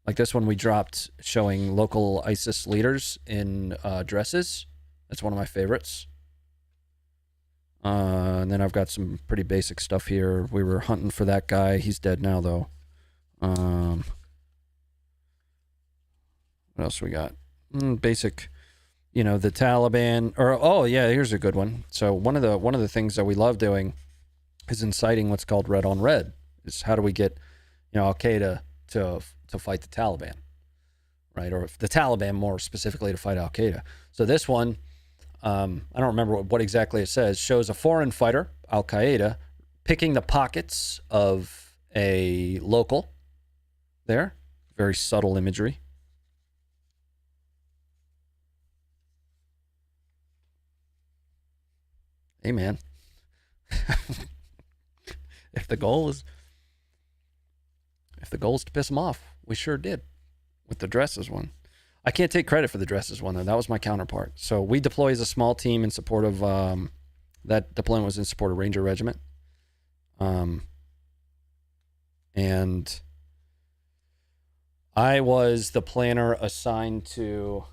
like this one we dropped showing local ISIS leaders in dresses. That's one of my favorites. And then I've got some pretty basic stuff here. We were hunting for that guy. He's dead now, though. What else we got? Basic, you know, the Taliban. Or oh yeah, here's a good one. So one of the things that we love doing is inciting what's called red on red. Is how do we get, you know, Al Qaeda to fight the Taliban, right? Or the Taliban more specifically to fight Al Qaeda. So this one. I don't remember what exactly it says, shows a foreign fighter, Al-Qaeda, picking the pockets of a local there. Very subtle imagery. Hey, man. If the goal is to piss them off, we sure did with the dresses one. I can't take credit for the dresses one, though. That was my counterpart. So we deploy as a small team in support of, that deployment was in support of Ranger Regiment. And I was the planner assigned to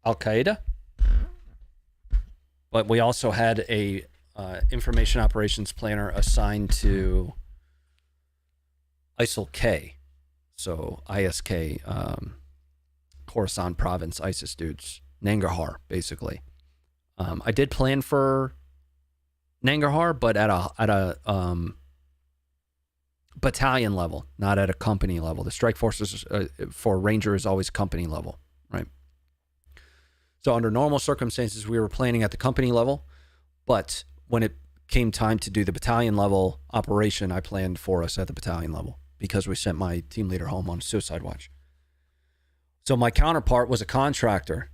Al-Qaeda. But we also had a information operations planner assigned to ISIL-K. So ISK, Khorasan province, ISIS dudes. Nangarhar, basically. I did plan for Nangarhar, but at a battalion level, not at a company level. The strike forces for Ranger is always company level, right? So under normal circumstances, we were planning at the company level, but when it came time to do the battalion level operation, I planned for us at the battalion level because we sent my team leader home on suicide watch. So my counterpart was a contractor,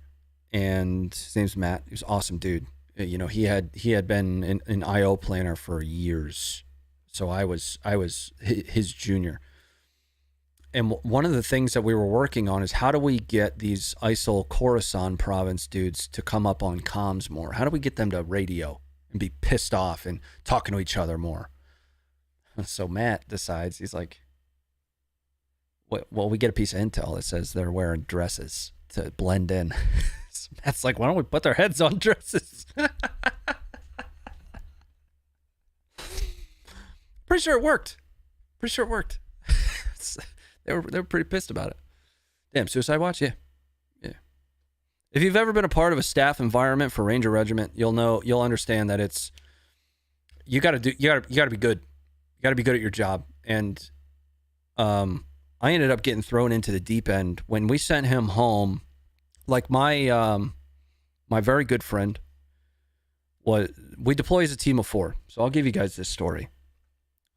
and his name's Matt. He was an awesome dude. You know, he had been an IO planner for years, so I was his junior. And one of the things that we were working on is how do we get these ISIL Khorasan province dudes to come up on comms more? How do we get them to radio and be pissed off and talking to each other more? So Matt decides, he's like, well, we get a piece of intel that says they're wearing dresses to blend in. So Matt's like, why don't we put their heads on dresses? Pretty sure it worked. They were pretty pissed about it. Damn, suicide watch, yeah. If you've ever been a part of a staff environment for Ranger Regiment, you'll understand that it's you got to be good. You got to be good at your job. And I ended up getting thrown into the deep end when we sent him home. Like my very good friend we deploy as a team of 4. So I'll give you guys this story.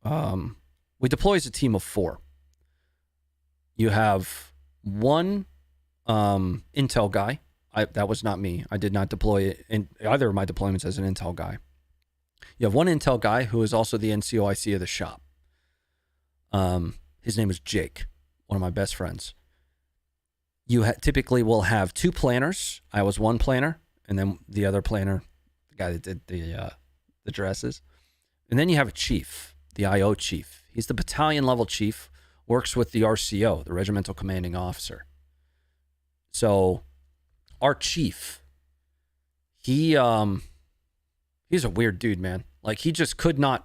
We deploy as a team of 4. You have one intel guy. That was not me. I did not deploy in either of my deployments as an intel guy. You have one intel guy who is also the NCOIC of the shop. His name is Jake, one of my best friends. You typically will have 2 planners. I was one planner, and then the other planner, the guy that did the dresses. And then you have a chief, the IO chief. He's the battalion level chief, works with the RCO, the regimental commanding officer. So our chief, he's a weird dude, man. Like he just couldn't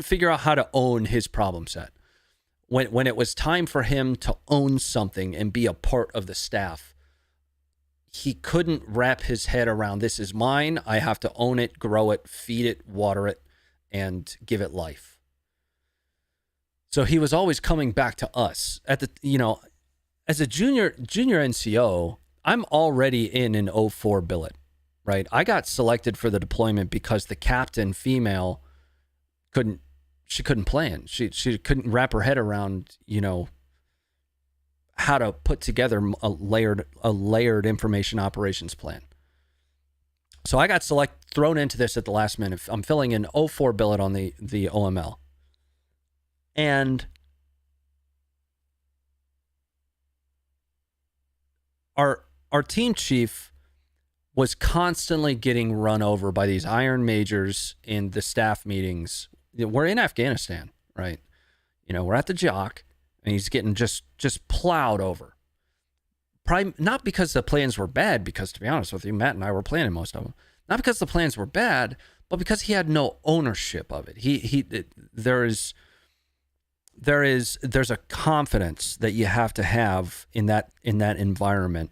figure out how to own his problem set. When it was time for him to own something and be a part of the staff, he couldn't wrap his head around, this is mine, I have to own it, grow it, feed it, water it, and give it life. So he was always coming back to us. As a junior NCO, I'm already in an 04 billet, right? I got selected for the deployment because the captain female couldn't plan. She couldn't wrap her head around, how to put together a layered information operations plan. So I got thrown into this at the last minute. I'm filling in 04 billet on the OML. And our team chief was constantly getting run over by these iron majors in the staff meetings. We're in Afghanistan, right? We're at the Jock, and he's getting just plowed over. Probably not because the plans were bad, because to be honest with you, Matt and I were planning most of them. Not because the plans were bad, but because he had no ownership of it. There's a confidence that you have to have in that environment.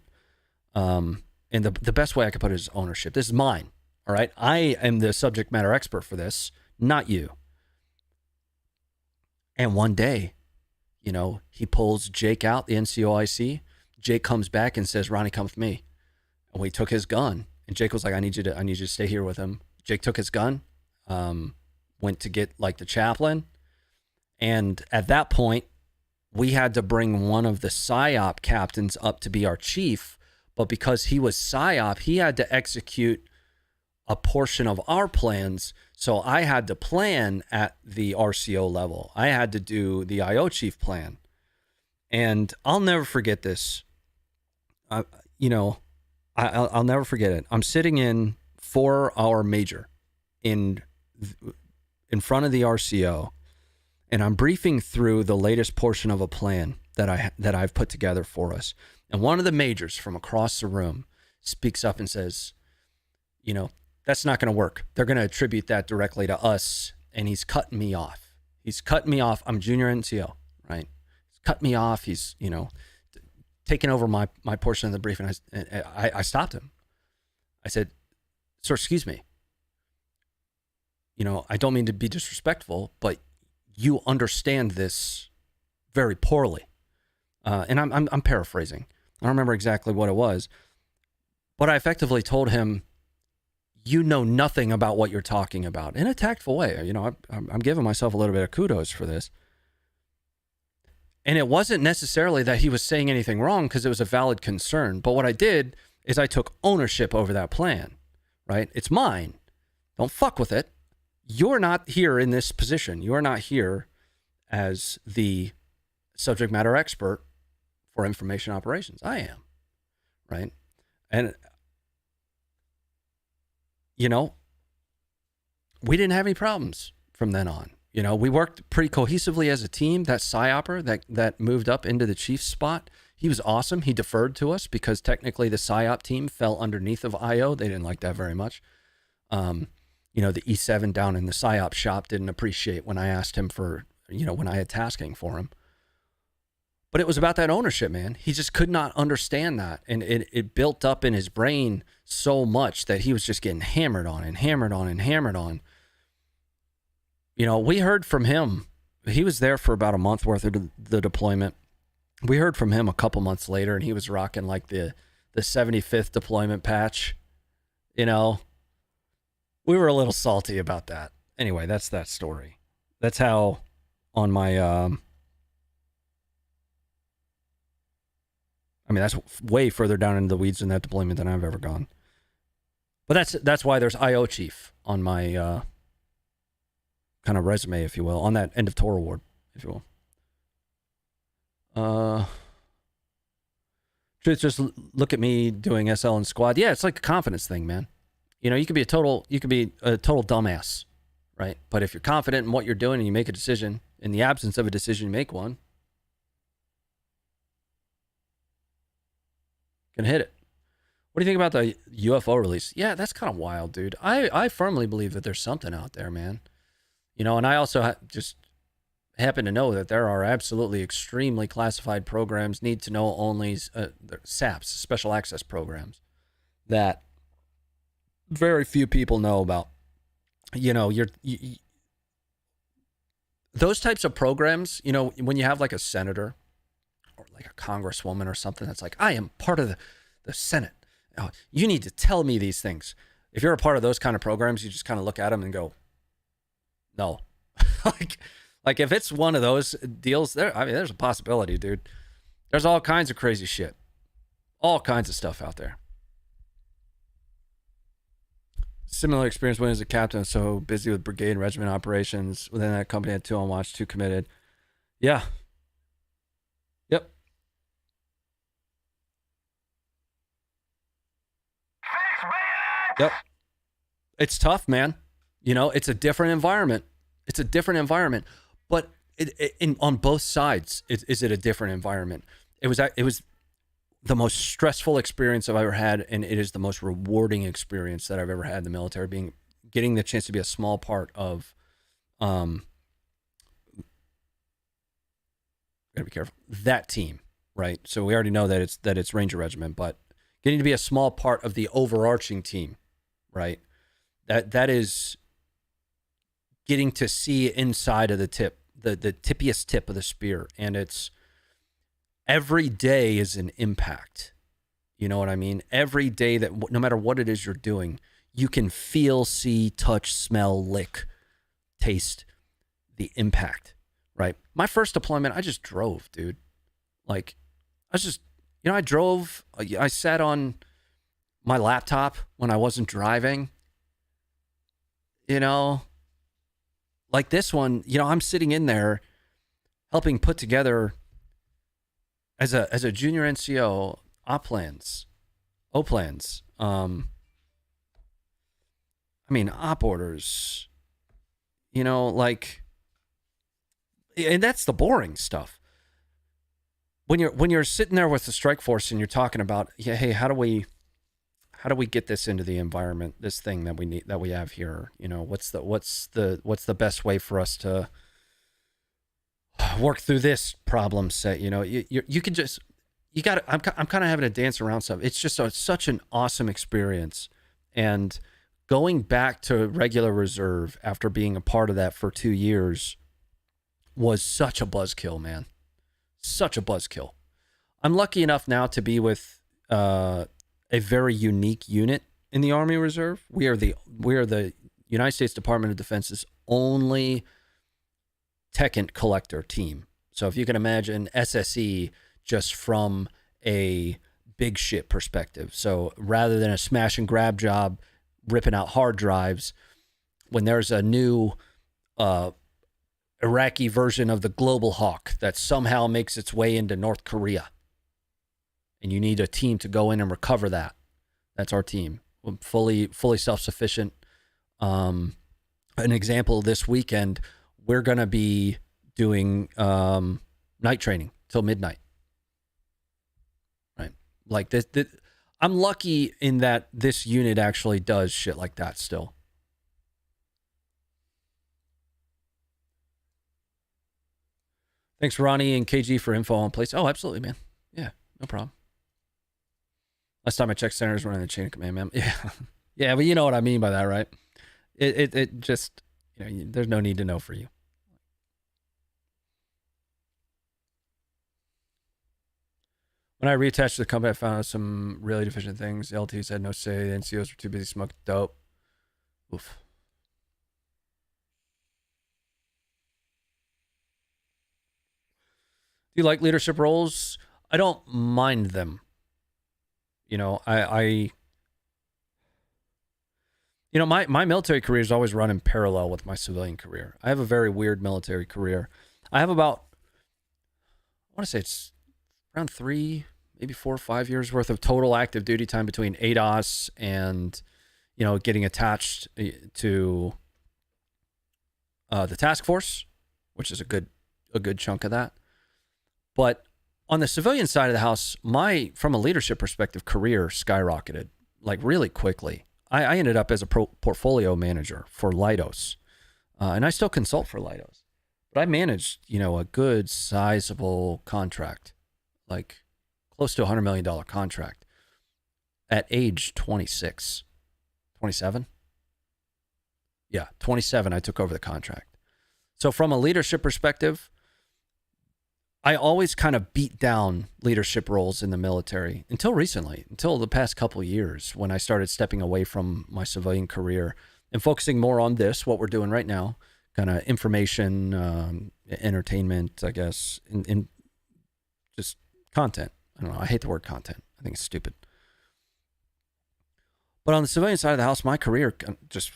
And the best way I could put it is ownership. This is mine. All right. I am the subject matter expert for this, not you. And one day, he pulls Jake out, the NCOIC. Jake comes back and says, Ronnie, come with me. And we took his gun. And Jake was like, I need you to stay here with him. Jake took his gun, went to get the chaplain. And at that point, we had to bring one of the PSYOP captains up to be our chief. But because he was PSYOP, he had to execute a portion of our plans. So I had to plan at the RCO level. I had to do the IO chief plan. And I'll never forget this. I'll never forget it. I'm sitting in for our major in front of the RCO, and I'm briefing through the latest portion of a plan that I've put together for us. And one of the majors from across the room speaks up and says, that's not going to work. They're going to attribute that directly to us. And he's cutting me off. I'm junior NCO, right? He's cut me off. He's, taking over my portion of the briefing. I stopped him. I said, sir, excuse me. I don't mean to be disrespectful, but you understand this very poorly. And I'm paraphrasing. I don't remember exactly what it was, but I effectively told him, you know nothing about what you're talking about, in a tactful way. I'm giving myself a little bit of kudos for this. And it wasn't necessarily that he was saying anything wrong, because it was a valid concern. But what I did is I took ownership over that plan, right? It's mine. Don't fuck with it. You're not here in this position. You're not here as the subject matter expert for information operations. I am, right? And, we didn't have any problems from then on. We worked pretty cohesively as a team. That PSYOPer that moved up into the chief's spot, he was awesome. He deferred to us because technically the PSYOP team fell underneath of IO. They didn't like that very much. The E7 down in the PSYOP shop didn't appreciate when I asked him for, when I had tasking for him. But it was about that ownership, man. He just could not understand that. And it built up in his brain so much that he was just getting hammered on and hammered on and hammered on. We heard from him. He was there for about a month worth of the deployment. We heard from him a couple months later, and he was rocking like the 75th deployment patch. We were a little salty about that. Anyway, that's that story. That's how on my... that's way further down into the weeds in that deployment than I've ever gone. But that's why there's IO Chief on my kind of resume, if you will, on that end of tour award, if you will. Just look at me doing SL and squad. Yeah, it's like a confidence thing, man. You could be a total dumbass, right? But if you're confident in what you're doing and you make a decision, in the absence of a decision, you make one. Can hit it. What do you think about the UFO release? Yeah, that's kind of wild, dude. I firmly believe that there's something out there, man. And I also just happen to know that there are absolutely extremely classified programs, need to know only SAPs, special access programs, that very few people know about. Those types of programs, when you have like a senator or like a congresswoman or something that's like, I am part of the Senate. Oh, you need to tell me these things. If you're a part of those kind of programs, you just kind of look at them and go, no. like if it's one of those deals, there's a possibility, dude. There's all kinds of crazy shit. All kinds of stuff out there. Similar experience when as a captain, so busy with brigade and regiment operations. Within that company, had 2 on watch, 2 committed. Yeah. Yep. Yep. It's tough, man. It's a different environment. It's a different environment. But on both sides, is it a different environment? It was the most stressful experience I've ever had, and it is the most rewarding experience that I've ever had in the military, getting the chance to be a small part of gotta be careful, that team, right? So we already know that it's Ranger Regiment, but getting to be a small part of the overarching team, right? That is getting to see inside of the tip, the tippiest tip of the spear, and it's every day is an impact. You know what I mean? Every day, that no matter what it is you're doing, you can feel, see, touch, smell, lick, taste the impact, right? My first deployment, I just drove, dude. Like, I was just, I drove, I sat on my laptop when I wasn't driving, like this one, I'm sitting in there helping put together as a junior NCO, OPLANs, OPLANs, I mean, op orders, you know, like, and that's the boring stuff. When you're sitting there with the strike force and you're talking about, yeah, hey, how do we get this into the environment, this thing that we have here? You know, what's the best way for us to work through this problem set? You know, you can just, you got. I'm kind of having to dance around stuff. It's just such an awesome experience, and going back to regular reserve after being a part of that for 2 years was such a buzzkill, man. Such a buzzkill. I'm lucky enough now to be with a very unique unit in the Army Reserve. We are the United States Department of Defense's only techant collector team. So if you can imagine SSE just from a big shit perspective. So rather than a smash and grab job ripping out hard drives, when there's a new Iraqi version of the Global Hawk that somehow makes its way into North Korea, and you need a team to go in and recover that, that's our team. We're fully self-sufficient. An example, this weekend, we're going to be doing night training till midnight. Right? Like this, I'm lucky in that this unit actually does shit like that still. Thanks, Ronnie and KG, for info on place. Oh, absolutely, man. Yeah, no problem. Last time I checked, Senator's running the chain of command, man. Yeah, yeah, but you know what I mean by that, right? It just, you know, there's no need to know for you. When I reattached to the company, I found some really deficient things. The LTs had no say. The NCOs were too busy smoking dope. Oof. Do you like leadership roles? I don't mind them. You know, you know, my military career has always run in parallel with my civilian career. I have a very weird military career. I have about, I want to say it's around 3, maybe 4 or 5 years worth of total active duty time between ADOS and, you know, getting attached to the task force, which is a good chunk of that. But on the civilian side of the house, from a leadership perspective, career skyrocketed like really quickly. I ended up as a portfolio manager for Leidos, and I still consult for Leidos. But I managed, you know, a good sizable contract, like close to $100 million contract at age 26, 27. Yeah, 27, I took over the contract. So from a leadership perspective, I always kind of beat down leadership roles in the military until recently, until the past couple of years when I started stepping away from my civilian career and focusing more on this, what we're doing right now, kind of information, entertainment, I guess, in just content. I don't know. I hate the word content. I think it's stupid. But on the civilian side of the house, my career just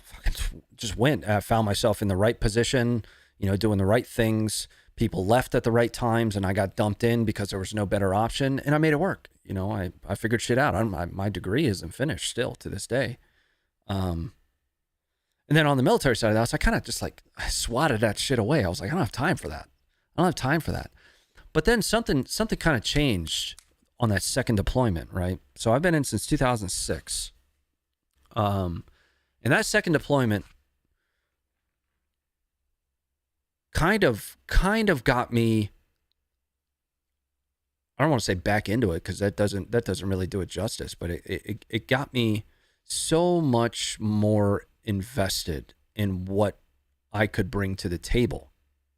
went. I found myself in the right position, you know, doing the right things. People left at the right times, and I got dumped in because there was no better option, and I made it work. You know, I figured shit out. My degree isn't finished still to this day. And then on the military side of the house, I kind of just I swatted that shit away. I was like, I don't have time for that. I don't have time for that. But then something kind of changed on that second deployment, right? So I've been in since 2006. And that second deployment kind of got me, I don't want to say back into it because that doesn't really do it justice, but it got me so much more invested in what I could bring to the table.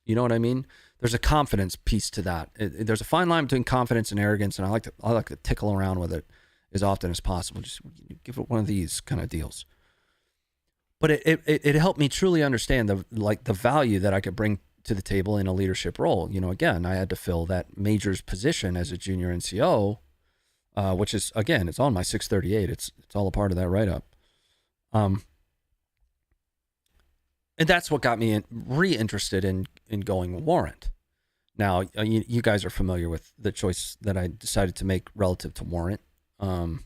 You know what I mean? There's a confidence piece to that. There's a fine line between confidence and arrogance, and I like to tickle around with it as often as possible. Just give it one of these kind of deals. But it helped me truly understand the value that I could bring to the table in a leadership role. You know, again, I had to fill that major's position as a junior NCO, which is, again, it's on my 638. It's all a part of that write-up. And that's what got me reinterested in going warrant. Now, you guys are familiar with the choice that I decided to make relative to warrant. But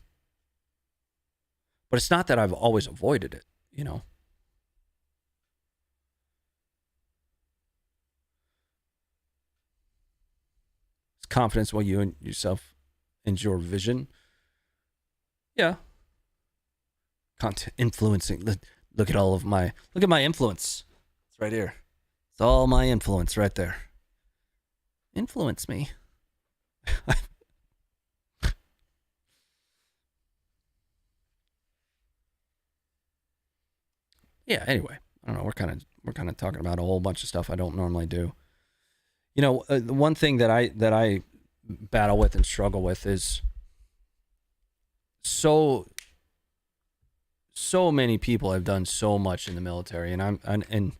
it's not that I've always avoided it, you know. It's confidence while you and yourself and your vision. Yeah. Content influencing. Look at all of my, look at my influence. It's right here. It's all my influence right there. Influence me. Yeah, anyway, I don't know. We're kind of talking about a whole bunch of stuff I don't normally do. You know, the one thing that I battle with and struggle with is so many people have done so much in the military, and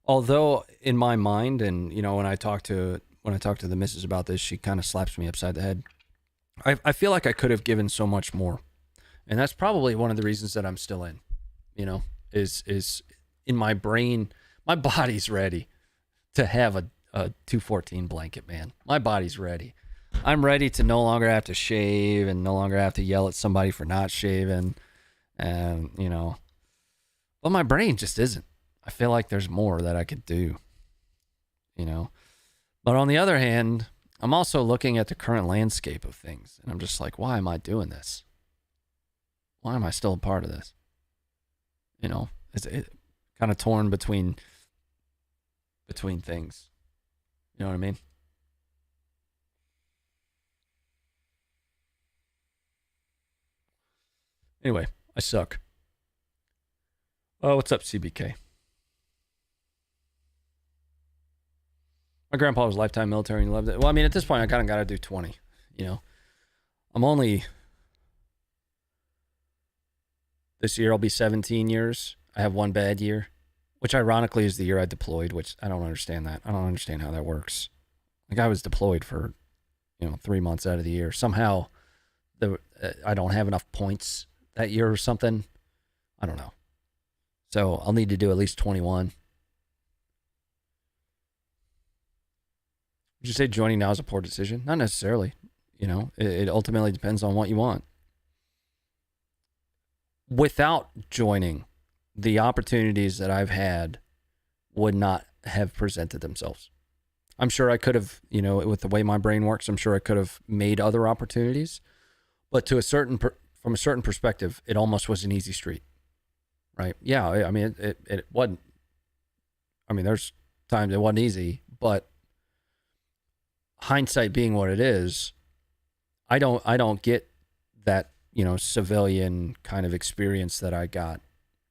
although in my mind, and you know, when I talk to the missus about this, she kind of slaps me upside the head. I feel like I could have given so much more, and that's probably one of the reasons that I'm still in. You know, is in my brain, my body's ready to have a 214 blanket, man. My body's ready. I'm ready to no longer have to shave and no longer have to yell at somebody for not shaving, and you know, but my brain just isn't. I feel like there's more that I could do, you know. But on the other hand, I'm also looking at the current landscape of things, and I'm just like, why am I doing this? Why am I still a part of this? You know, it's kind of torn between things. You know what I mean? Anyway, I suck. Oh, what's up, CBK? My grandpa was lifetime military and he loved it. Well, I mean, at this point, I kind of got to do 20, you know. This year I'll be 17 years. I have one bad year, which ironically is the year I deployed, which I don't understand that. I don't understand how that works. Like, I was deployed for, 3 months out of the year. Somehow I don't have enough points that year or something. I don't know. So I'll need to do at least 21. Would you say joining now is a poor decision? Not necessarily. You know, it ultimately depends on what you want. Without joining, the opportunities that I've had would not have presented themselves. I'm sure I could have, with the way my brain works, I'm sure I could have made other opportunities. But from a certain perspective, it almost was an easy street, right? Yeah, I mean, it wasn't. I mean, there's times it wasn't easy, but hindsight being what it is, I don't get that, civilian kind of experience that I got,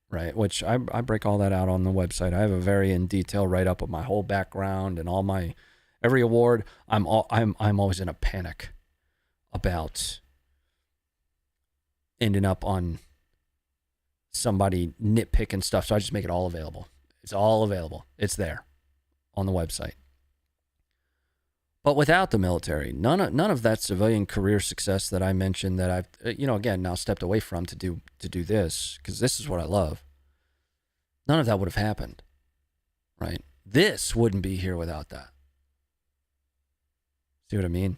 right? Which I break all that out on the website. I have a very in detail write up of my whole background and all my every award. I'm always in a panic about ending up on somebody nitpicking stuff, so I just make it all available. It's all available. It's there on the website. But without the military, none of that civilian career success that I mentioned that I've, again, now stepped away from to do this, because this is what I love. None of that would have happened, right? This wouldn't be here without that. See what I mean?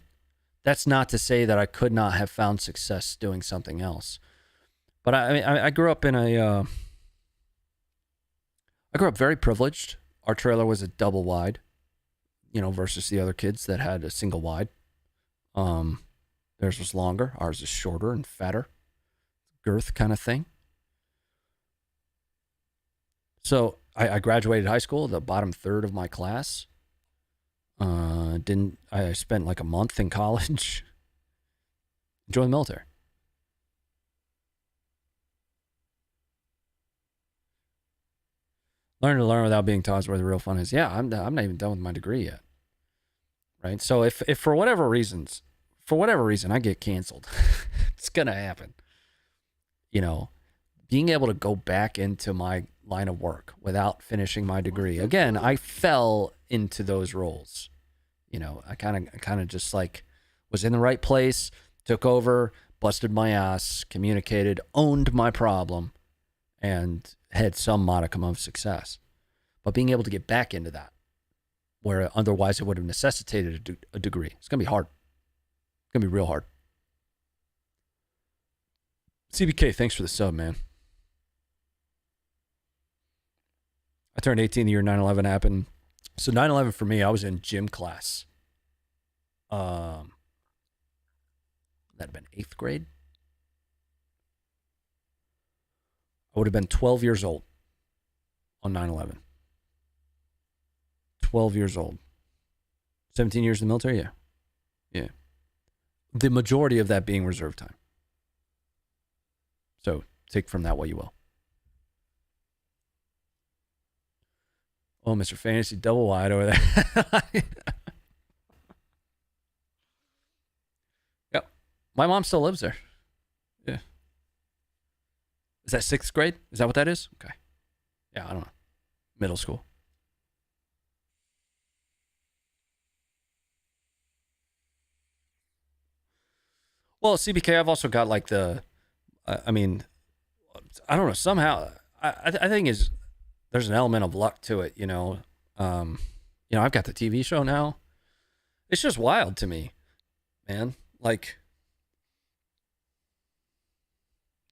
That's not to say that I could not have found success doing something else. But I grew up I grew up very privileged. Our trailer was a double wide. Versus the other kids that had a single wide. Theirs was longer. Ours is shorter and fatter. Girth kind of thing. So I graduated high school, the bottom third of my class. I spent like a month in college. Joined the military. Learn to learn without being taught is where the real fun is. Yeah, I'm not even done with my degree yet. Right? So if for whatever reason I get canceled, it's going to happen. Being able to go back into my line of work without finishing my degree. Again, I fell into those roles. I kind of just like was in the right place, took over, busted my ass, communicated, owned my problem, and had some modicum of success. But being able to get back into that where otherwise it would have necessitated a degree. It's going to be hard. It's going to be real hard. CBK, thanks for the sub, man. I turned 18 the year 9/11 happened. So 9/11 for me, I was in gym class. That'd have been 8th grade. I would have been 12 years old on 9/11. 12 years old. 17 years in the military? Yeah. Yeah. The majority of that being reserve time. So take from that what you will. Oh, Mr. Fantasy double wide over there. Yep. My mom still lives there. Yeah. Is that 6th grade? Is that what that is? Okay. Yeah, I don't know. Middle school. Well, CBK, I've also got like the, I mean, I don't know, somehow, I think there's an element of luck to it, you know. I've got the TV show now. It's just wild to me, man. Like,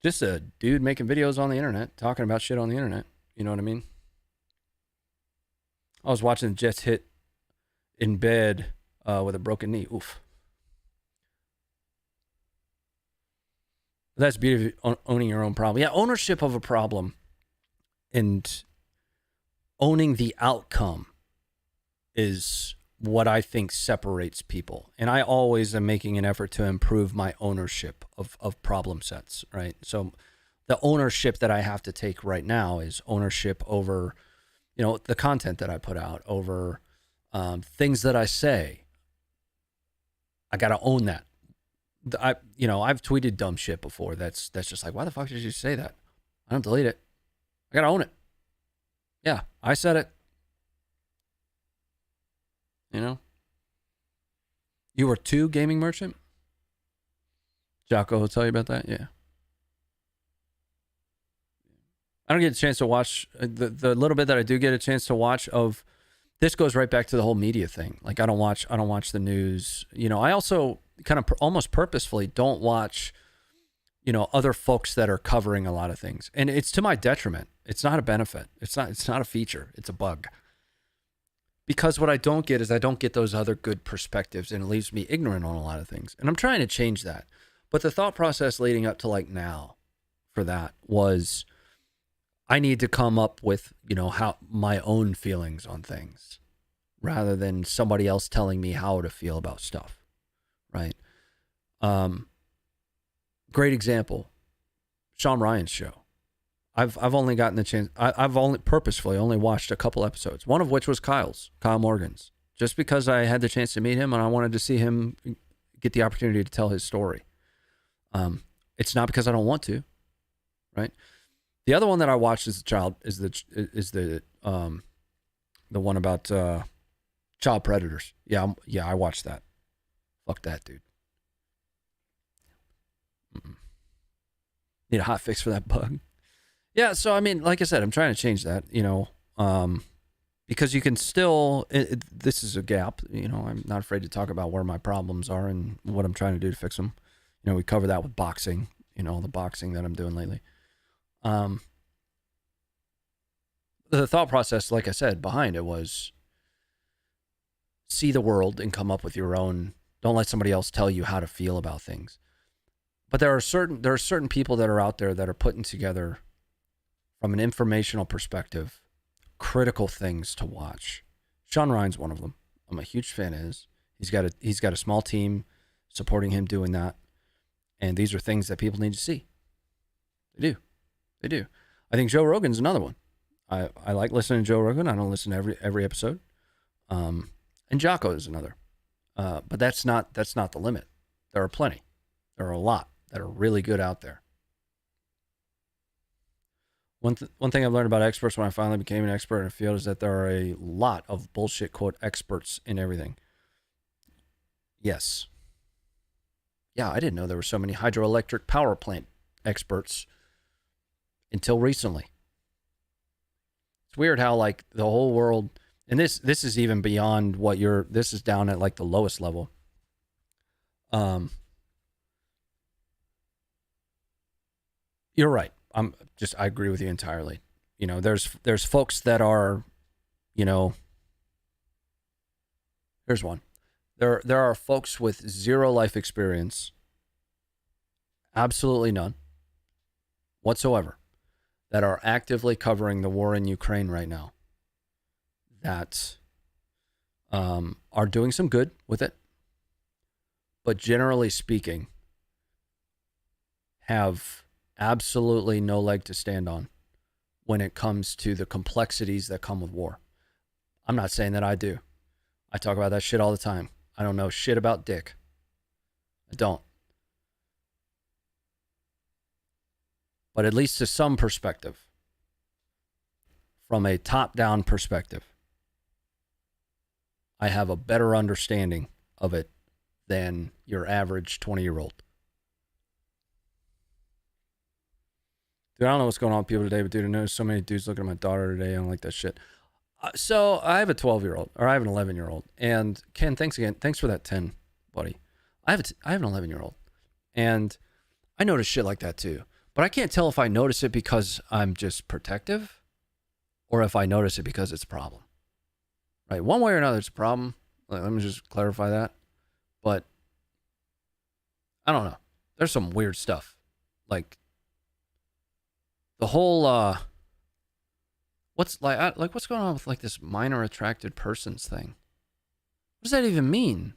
just a dude making videos on the internet, talking about shit on the internet. You know what I mean? I was watching the Jets hit in bed with a broken knee. Oof. That's beauty of owning your own problem. Yeah, ownership of a problem and owning the outcome is what I think separates people. And I always am making an effort to improve my ownership of problem sets, right? So the ownership that I have to take right now is ownership over, the content that I put out, over things that I say. I got to own that. I've tweeted dumb shit before. That's just like, why the fuck did you say that? I don't delete it. I got to own it. Yeah, I said it. You were 2 gaming merchant? Jocko will tell you about that? Yeah. I don't get a chance to watch the little bit that I do get a chance to watch of this goes right back to the whole media thing. Like I don't watch the news. I also kind of almost purposefully don't watch, other folks that are covering a lot of things. And it's to my detriment. It's not a benefit. It's not a feature. It's a bug. Because what I don't get is I don't get those other good perspectives, and it leaves me ignorant on a lot of things. And I'm trying to change that. But the thought process leading up to like now for that was I need to come up with, how my own feelings on things rather than somebody else telling me how to feel about stuff. Right. Great example. Sean Ryan's show. I've only gotten the chance. I've only purposefully only watched a couple episodes, one of which was Kyle Morgan's, just because I had the chance to meet him and I wanted to see him get the opportunity to tell his story. It's not because I don't want to, right? The other one that I watched as a child is the one about child predators. Yeah, I watched that. Fuck that, dude. Need a hot fix for that bug. Yeah, so I mean, like I said, I'm trying to change that, because you can still, this is a gap, I'm not afraid to talk about where my problems are and what I'm trying to do to fix them. We cover that with boxing, the boxing that I'm doing lately. The thought process, like I said, behind it was see the world and come up with your own, don't let somebody else tell you how to feel about things. But there are certain people that are out there that are putting together, from an informational perspective, critical things to watch. Sean Ryan's one of them. I'm a huge fan of his. He's got a small team supporting him doing that. And these are things that people need to see. They do. I think Joe Rogan's another one. I like listening to Joe Rogan. I don't listen to every episode. And Jocko is another. But that's not the limit. There are plenty. There are a lot that are really good out there. One thing I've learned about experts when I finally became an expert in a field is that there are a lot of bullshit, quote, experts in everything. Yes. Yeah, I didn't know there were so many hydroelectric power plant experts until recently. It's weird how, like, the whole world, And this is even beyond what this is down at like the lowest level. You're right. I agree with you entirely. You know, there's folks that are, you know, here's one. There are folks with zero life experience, absolutely none whatsoever, that are actively covering the war in Ukraine right now, that are doing some good with it, but generally speaking, have absolutely no leg to stand on when it comes to the complexities that come with war. I'm not saying that I do. I talk about that shit all the time. I don't know shit about dick. I don't. But at least to some perspective, from a top-down perspective, I have a better understanding of it than your average 20-year-old. Dude, I don't know what's going on with people today, but dude, I know so many dudes looking at my daughter today. I don't like that shit. So I have a 12-year-old, or I have an 11-year-old. And Ken, thanks again. Thanks for that 10, buddy. I have an 11-year-old. And I notice shit like that too. But I can't tell if I notice it because I'm just protective or if I notice it because it's a problem. Right? One way or another, it's a problem. Let me just clarify that. But I don't know. There's some weird stuff. Like the whole what's going on with like this minor attracted persons thing? What does that even mean?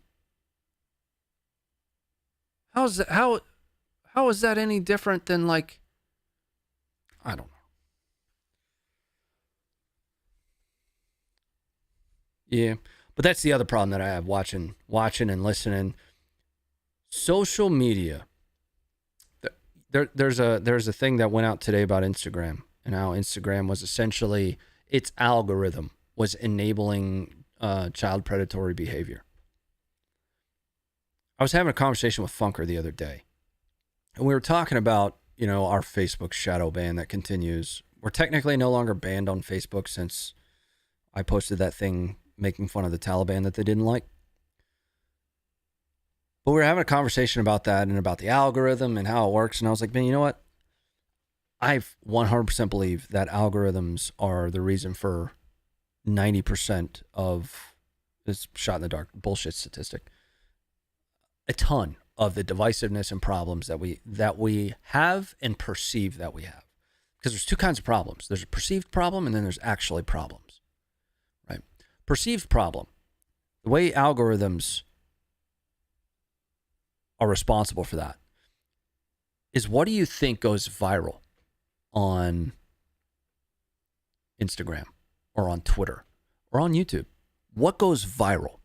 How is that any different than like, I don't know. Yeah, but that's the other problem that I have watching and listening. Social media. There's a thing that went out today about Instagram and how Instagram was essentially, its algorithm was enabling child predatory behavior. I was having a conversation with Funker the other day, and we were talking about, you know, our Facebook shadow ban that continues. We're technically no longer banned on Facebook since I posted that thing making fun of the Taliban that they didn't like. But we were having a conversation about that and about the algorithm and how it works. And I was like, man, you know what? I 100% believe that algorithms are the reason for 90% of this shot in the dark bullshit statistic. A ton of the divisiveness and problems that we have and perceive that we have. Because there's two kinds of problems. There's a perceived problem and then there's actually problems. Right? Perceived problem. The way algorithms are responsible for that is, what do you think goes viral on Instagram or on Twitter or on YouTube? What goes viral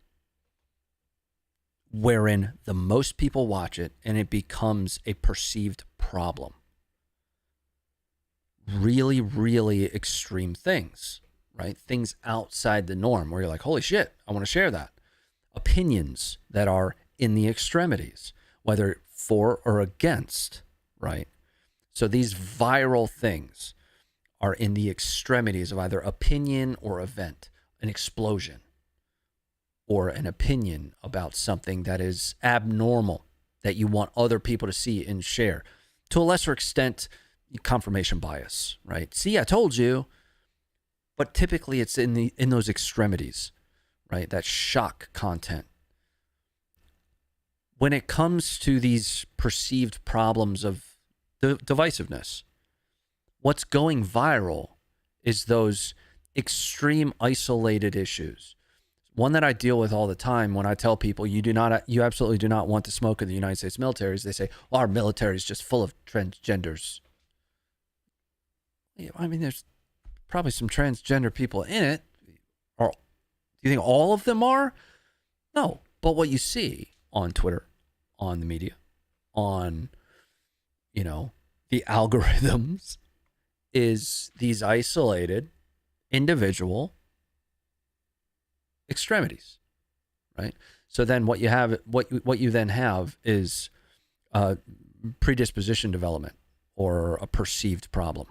wherein the most people watch it and it becomes a perceived problem? Really, really extreme things, right? Things outside the norm where you're like, holy shit, I want to share that. Opinions that are in the extremities, whether for or against, right? So these viral things are in the extremities of either opinion or event, an explosion, or an opinion about something that is abnormal that you want other people to see and share. To a lesser extent, confirmation bias, right? See, I told you. But typically it's in those extremities, right? That shock content. When it comes to these perceived problems of divisiveness, what's going viral is those extreme isolated issues. One that I deal with all the time when I tell people you absolutely do not want the smoke of the United States military, is they say, well, our military is just full of transgenders. Yeah, I mean, there's probably some transgender people in it. Or do you think all of them are? No. But what you see on Twitter, on the media, on, you know, the algorithms, is these isolated individual extremities, right? So then what you then have is predisposition development or a perceived problem,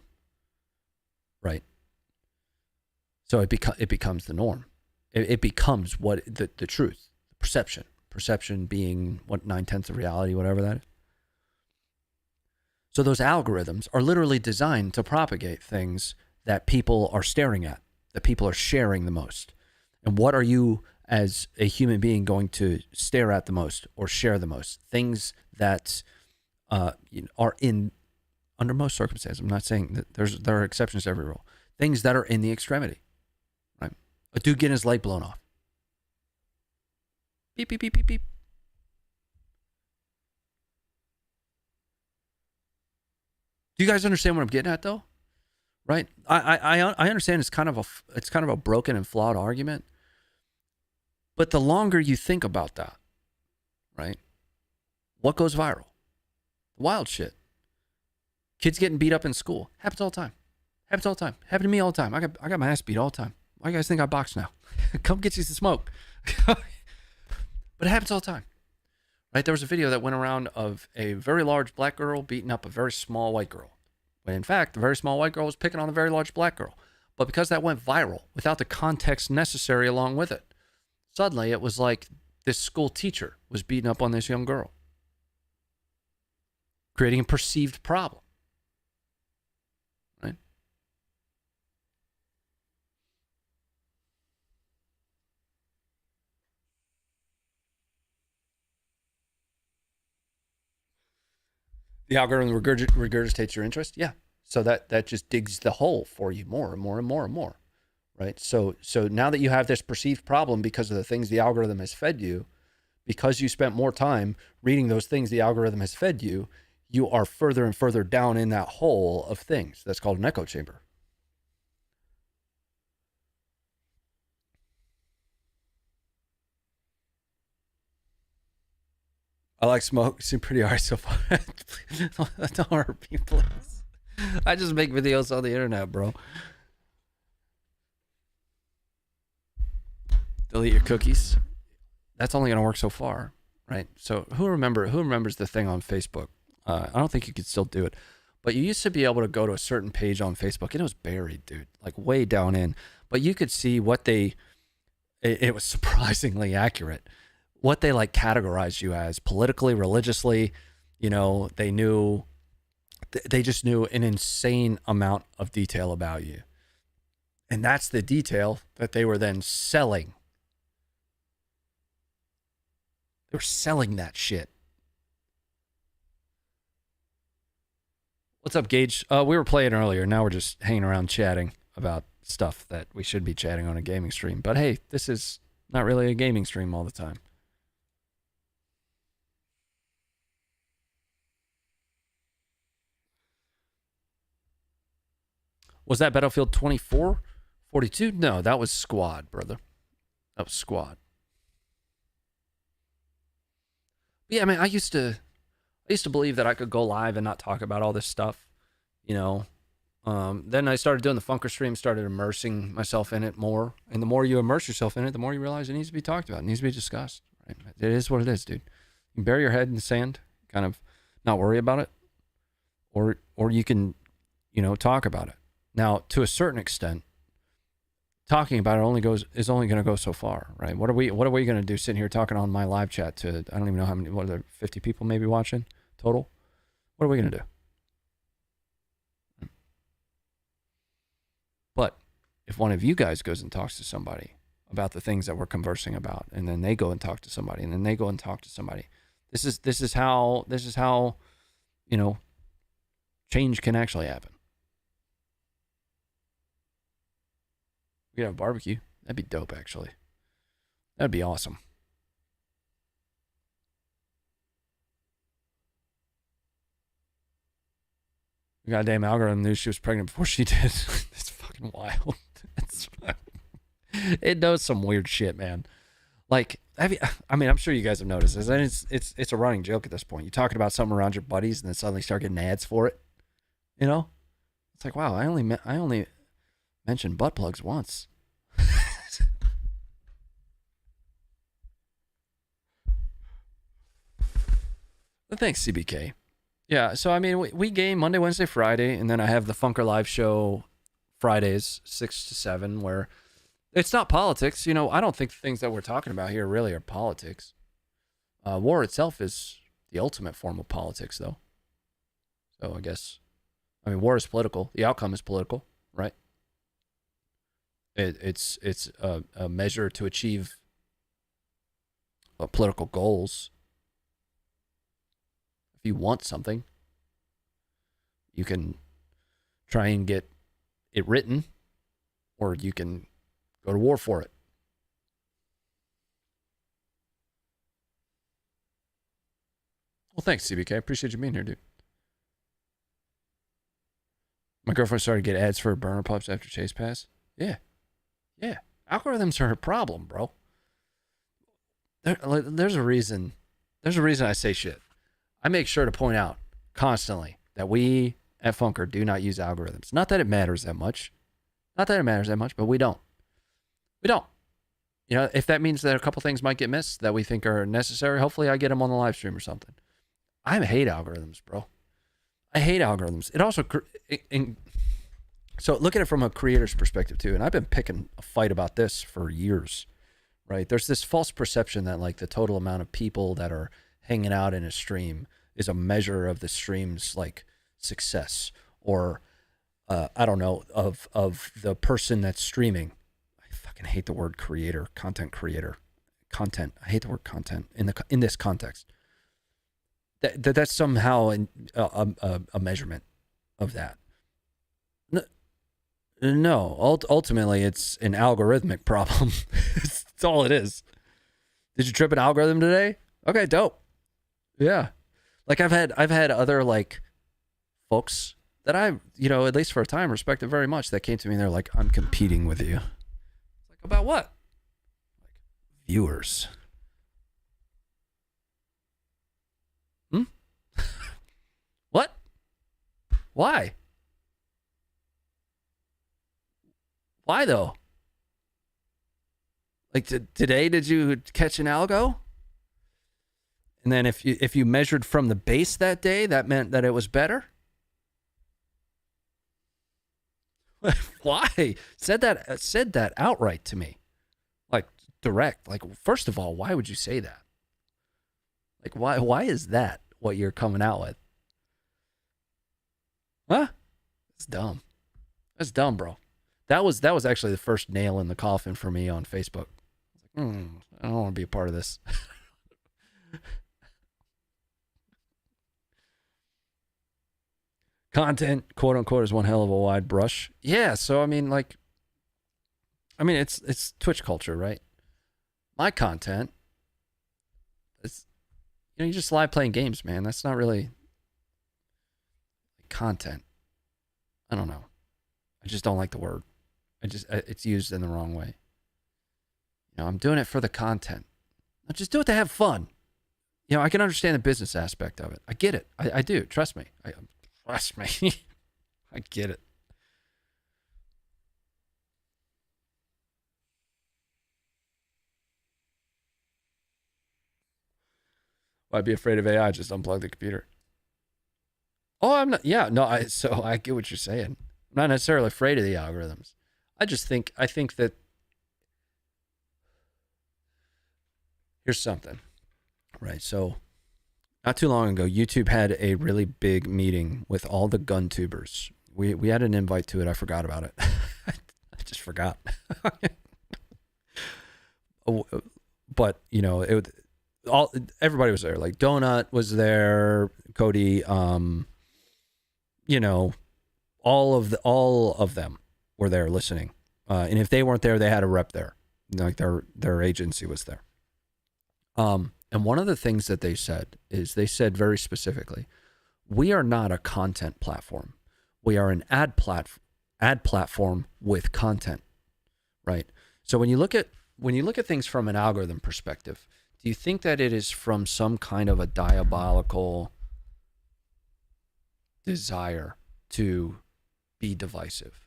right? So it becomes the norm. It becomes what the truth, perception. Perception being what 9/10 of reality, whatever that is. So those algorithms are literally designed to propagate things that people are staring at, that people are sharing the most. And what are you as a human being going to stare at the most or share the most? Things that are in, under most circumstances, I'm not saying that there are exceptions to every rule, things that are in the extremity, right? A dude getting his light blown off. Beep, beep, beep, beep, beep. Do you guys understand what I'm getting at, though? Right? I understand it's kind of a broken and flawed argument, but the longer you think about that, right? What goes viral? Wild shit. Kids getting beat up in school happens all the time. Happens all the time. Happened to me all the time. I got my ass beat all the time. Why do you guys think I box now? Come get you some smoke. But it happens all the time. Right? There was a video that went around of a very large black girl beating up a very small white girl. When in fact, the very small white girl was picking on a very large black girl. But because that went viral without the context necessary along with it, suddenly it was like this school teacher was beating up on this young girl, creating a perceived problem. Right? The algorithm regurgitates your interest. Yeah. So that just digs the hole for you more and more and more and more. Right. So now that you have this perceived problem because of the things the algorithm has fed you, because you spent more time reading those things the algorithm has fed you, you are further and further down in that hole of things. That's called an echo chamber. I like smoke. Seem pretty hard so far. Don't hurt me, please. I just make videos on the internet, bro. Delete your cookies. That's only gonna work so far, right? So who remembers the thing on Facebook? I don't think you could still do it, but you used to be able to go to a certain page on Facebook, and it was buried, dude, like way down in. But you could see what it was surprisingly accurate. What they like categorized you as politically, religiously, they just knew an insane amount of detail about you. And that's the detail that they were then selling. They were selling that shit. What's up, Gage? We were playing earlier. Now we're just hanging around chatting about stuff that we should be chatting on a gaming stream. But hey, this is not really a gaming stream all the time. Was that Battlefield 24? 42? No, that was Squad, brother. That was Squad. Yeah, I mean, I used to believe that I could go live and not talk about all this stuff, Then I started doing the Funker stream, started immersing myself in it more. And the more you immerse yourself in it, the more you realize it needs to be talked about. It needs to be discussed. Right? It is what it is, dude. You can bury your head in the sand, kind of not worry about it. Or you can, talk about it. Now, to a certain extent, talking about it is only going to go so far, right? What are we going to do sitting here talking on my live chat to, I don't even know how many, what are there, 50 people maybe watching total? What are we going to do? But if one of you guys goes and talks to somebody about the things that we're conversing about, and then they go and talk to somebody, and then they go and talk to somebody, this is how change can actually happen. We could have a barbecue. That'd be dope, actually. That'd be awesome. The goddamn algorithm knew she was pregnant before she did. It's fucking wild. It knows some weird shit, man. Like, I'm sure you guys have noticed this. And it's a running joke at this point. You're talking about something around your buddies, and then suddenly start getting ads for it. It's like, wow, I only mentioned butt plugs once. Thanks, CBK. Yeah, so I mean, we game Monday, Wednesday, Friday, and then I have the Funker Live show Fridays, 6 to 7, where It's not politics. You know, I don't think the things that we're talking about here really are politics. War itself is the ultimate form of politics, though. So I guess, I mean, war is political. The outcome is political, right? It's a measure to achieve political goals. If you want something, you can try and get it written, or you can go to war for it. Well, thanks, CBK. I appreciate you being here, dude. My girlfriend started to get ads for burner pups after Chase Pass. Yeah. Yeah. Algorithms are a problem, bro. There's a reason. There's a reason I say shit. I make sure to point out constantly that we at Funker do not use algorithms. Not that it matters that much. Not that it matters that much, but we don't. We don't. You know, if that means that a couple things might get missed that we think are necessary, hopefully I get them on the live stream or something. I hate algorithms, bro. I hate algorithms. It also, so look at it from a creator's perspective too. And I've been picking a fight about this for years, right? There's this false perception that like the total amount of people that are hanging out in a stream is a measure of the stream's like success, or I don't know, of the person that's streaming. I fucking hate the word creator, content creator, content. I hate the word content in this context. That's somehow a measurement of that. No, ultimately it's an algorithmic problem. That's all it is. Did you trip an algorithm today? Okay, dope. Yeah. Like I've had other like folks that I, you know, at least for a time respected very much, that came to me and they're like, I'm competing with you. It's like, about what? Like viewers. What? Why? Why though? Like today, did you catch an algo? And then if you measured from the base that day, that meant that it was better? Why? Said that outright to me. Like direct. Like, first of all, why would you say that? Like why is that what you're coming out with? Huh? It's dumb. That's dumb, bro. That was actually the first nail in the coffin for me on Facebook. I was like, I don't want to be a part of this. Content, quote unquote, is one hell of a wide brush. Yeah, so I mean, it's Twitch culture, right? My content, it's, you know, you just live playing games, man. That's not really content. I don't know. I just don't like the word. It's used in the wrong way. You know, I'm doing it for the content. I'll just do it to have fun. You know, I can understand the business aspect of it. I get it. I do. Trust me. Trust me. I get it. Why'd be afraid of AI? Just unplug the computer. Oh, I'm not. Yeah, no. So I get what you're saying. I'm not necessarily afraid of the algorithms. I think that here's something, right? So not too long ago, YouTube had a really big meeting with all the gun tubers. We had an invite to it. I forgot about it. I just forgot. But you know, everybody was there. Like Donut was there, Cody. You know, all of them were there listening. And if they weren't there, they had a rep there. Like their agency was there. And one of the things that they said is they said very specifically, we are not a content platform. We are an ad platform with content, right? So when you look at things from an algorithm perspective, do you think that it is from some kind of a diabolical desire to be divisive?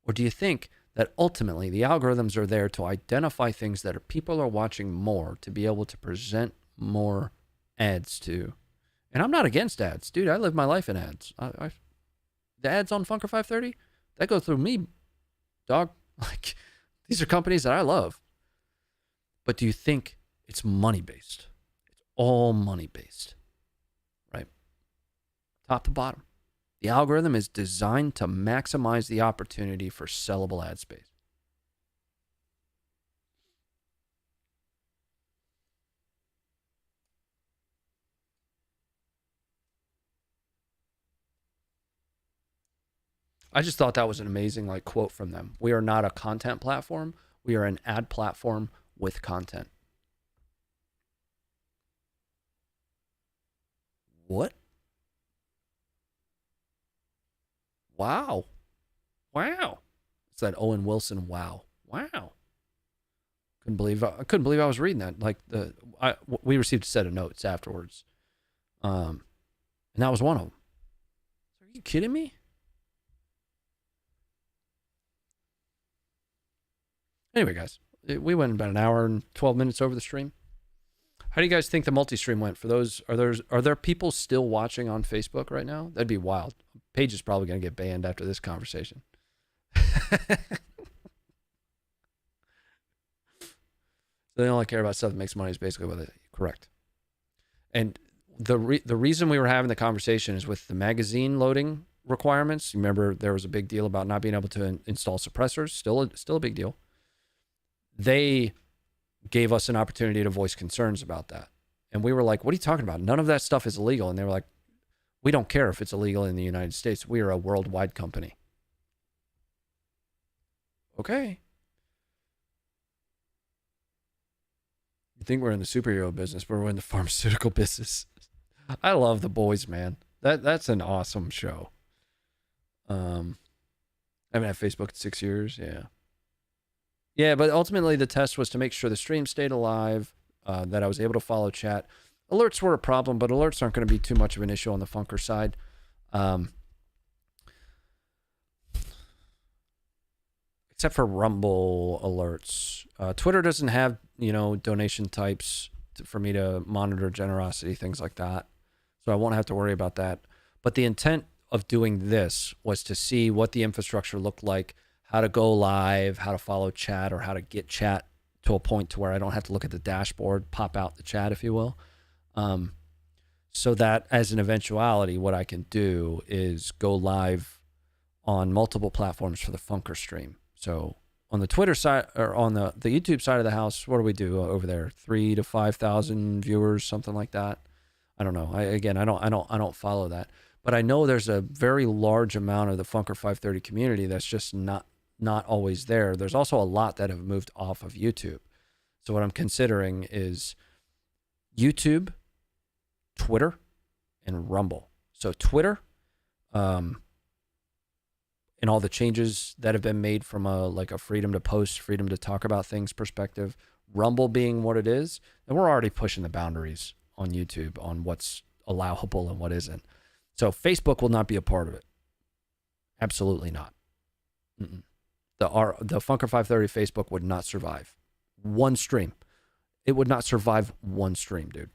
Or do you think that ultimately the algorithms are there to identify things that people are watching more, to be able to present more ads to? And I'm not against ads, dude. I live my life in ads. The ads on Funker 530, that go through me, dog. Like These are companies that I love. But do you think it's money-based? It's all money-based, right? Top to bottom. The algorithm is designed to maximize the opportunity for sellable ad space. I just thought that was an amazing quote from them. We are not a content platform. We are an ad platform with content. What? Wow. Wow. It's that Owen Wilson wow. Wow. I couldn't believe I was reading that. We received a set of notes afterwards. And that was one of them. Are you kidding me? Anyway, guys, we went about an hour and 12 minutes over the stream. How do you guys think the multi-stream went? Are there people still watching on Facebook right now? That'd be wild. Paige is probably going to get banned after this conversation. They only care about stuff that makes money is basically what they correct. And the reason we were having the conversation is with the magazine loading requirements. You remember there was a big deal about not being able to install suppressors. Still a big deal. They gave us an opportunity to voice concerns about that. And we were like, what are you talking about? None of that stuff is illegal. And they were like, we don't care if it's illegal in the United States. We are a worldwide company. Okay. You think we're in the superhero business, but we're in the pharmaceutical business. I love The Boys, man. That's an awesome show. I haven't had Facebook in 6 years. Yeah. Yeah, but ultimately the test was to make sure the stream stayed alive, that I was able to follow chat. Alerts were a problem, but alerts aren't going to be too much of an issue on the Funker side. Except for Rumble alerts. Twitter doesn't have, donation types for me to monitor generosity, things like that. So I won't have to worry about that. But the intent of doing this was to see what the infrastructure looked like, how to go live, how to follow chat, or how to get chat to a point to where I don't have to look at the dashboard, pop out the chat, if you will. So that as an eventuality, what I can do is go live on multiple platforms for the Funker stream. So on the Twitter side, or on the YouTube side of the house, what do we do over there? 3,000 to 5,000 viewers, something like that. I don't know. I don't follow that, but I know there's a very large amount of the Funker 530 community that's just not always there. There's also a lot that have moved off of YouTube. So what I'm considering is YouTube, Twitter, and Rumble. So Twitter, and all the changes that have been made from a freedom to post, freedom to talk about things perspective, Rumble being what it is, and we're already pushing the boundaries on YouTube on what's allowable and what isn't. So Facebook will not be a part of it. Absolutely not. The Funker 530 Facebook would not survive one stream. It would not survive one stream, dude.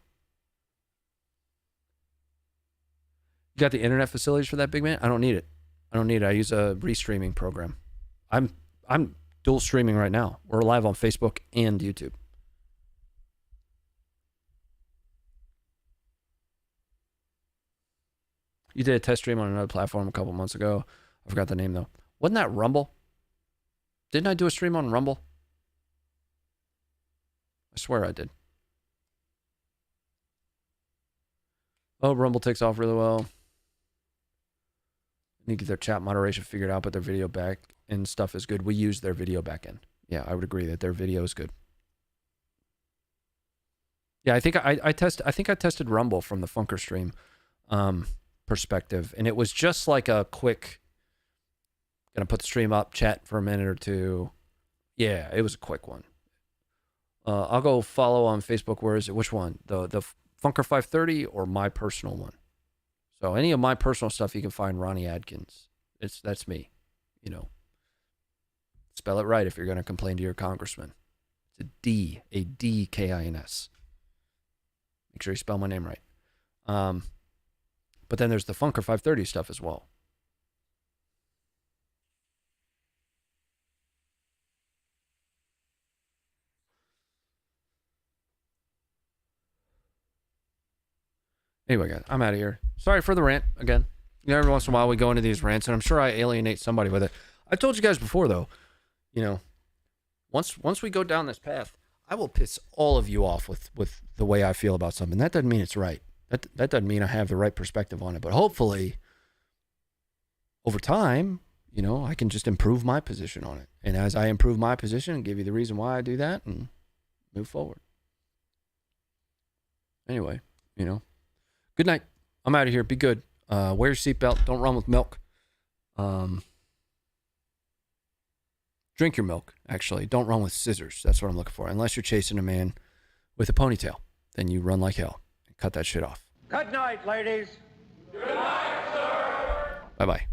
You got the internet facilities for that, big man? I don't need it. I use a restreaming program. I'm dual streaming right now. We're live on Facebook and YouTube. You did a test stream on another platform a couple months ago. I forgot the name though. Wasn't that Rumble? Didn't I do a stream on Rumble? I swear I did. Oh, Rumble takes off really well. Need to get their chat moderation figured out, but their video back end stuff is good. We use their video backend. Yeah, I would agree that their video is good. Yeah, I think I tested Rumble from the Funker stream perspective, and it was just like a quick, gonna put the stream up, chat for a minute or two. Yeah, it was a quick one. I'll go follow on Facebook. Where is it? Which one? The Funker 530 or my personal one? So any of my personal stuff, you can find Ronnie Adkins. That's me, you know. Spell it right if you're going to complain to your congressman. It's a D-K-I-N-S. Make sure you spell my name right. But then there's the Funker 530 stuff as well. Anyway, guys, I'm out of here. Sorry for the rant again. You know, every once in a while we go into these rants, and I'm sure I alienate somebody with it. I told you guys before, though, you know, once we go down this path, I will piss all of you off with the way I feel about something. That doesn't mean it's right. That doesn't mean I have the right perspective on it. But hopefully, over time, you know, I can just improve my position on it. And as I improve my position, give you the reason why I do that and move forward. Anyway, you know, good night. I'm out of here. Be good. Wear your seatbelt. Don't run with milk. Drink your milk, actually. Don't run with scissors. That's what I'm looking for. Unless you're chasing a man with a ponytail. Then you run like hell. Cut that shit off. Good night, ladies. Good night, sir. Bye-bye.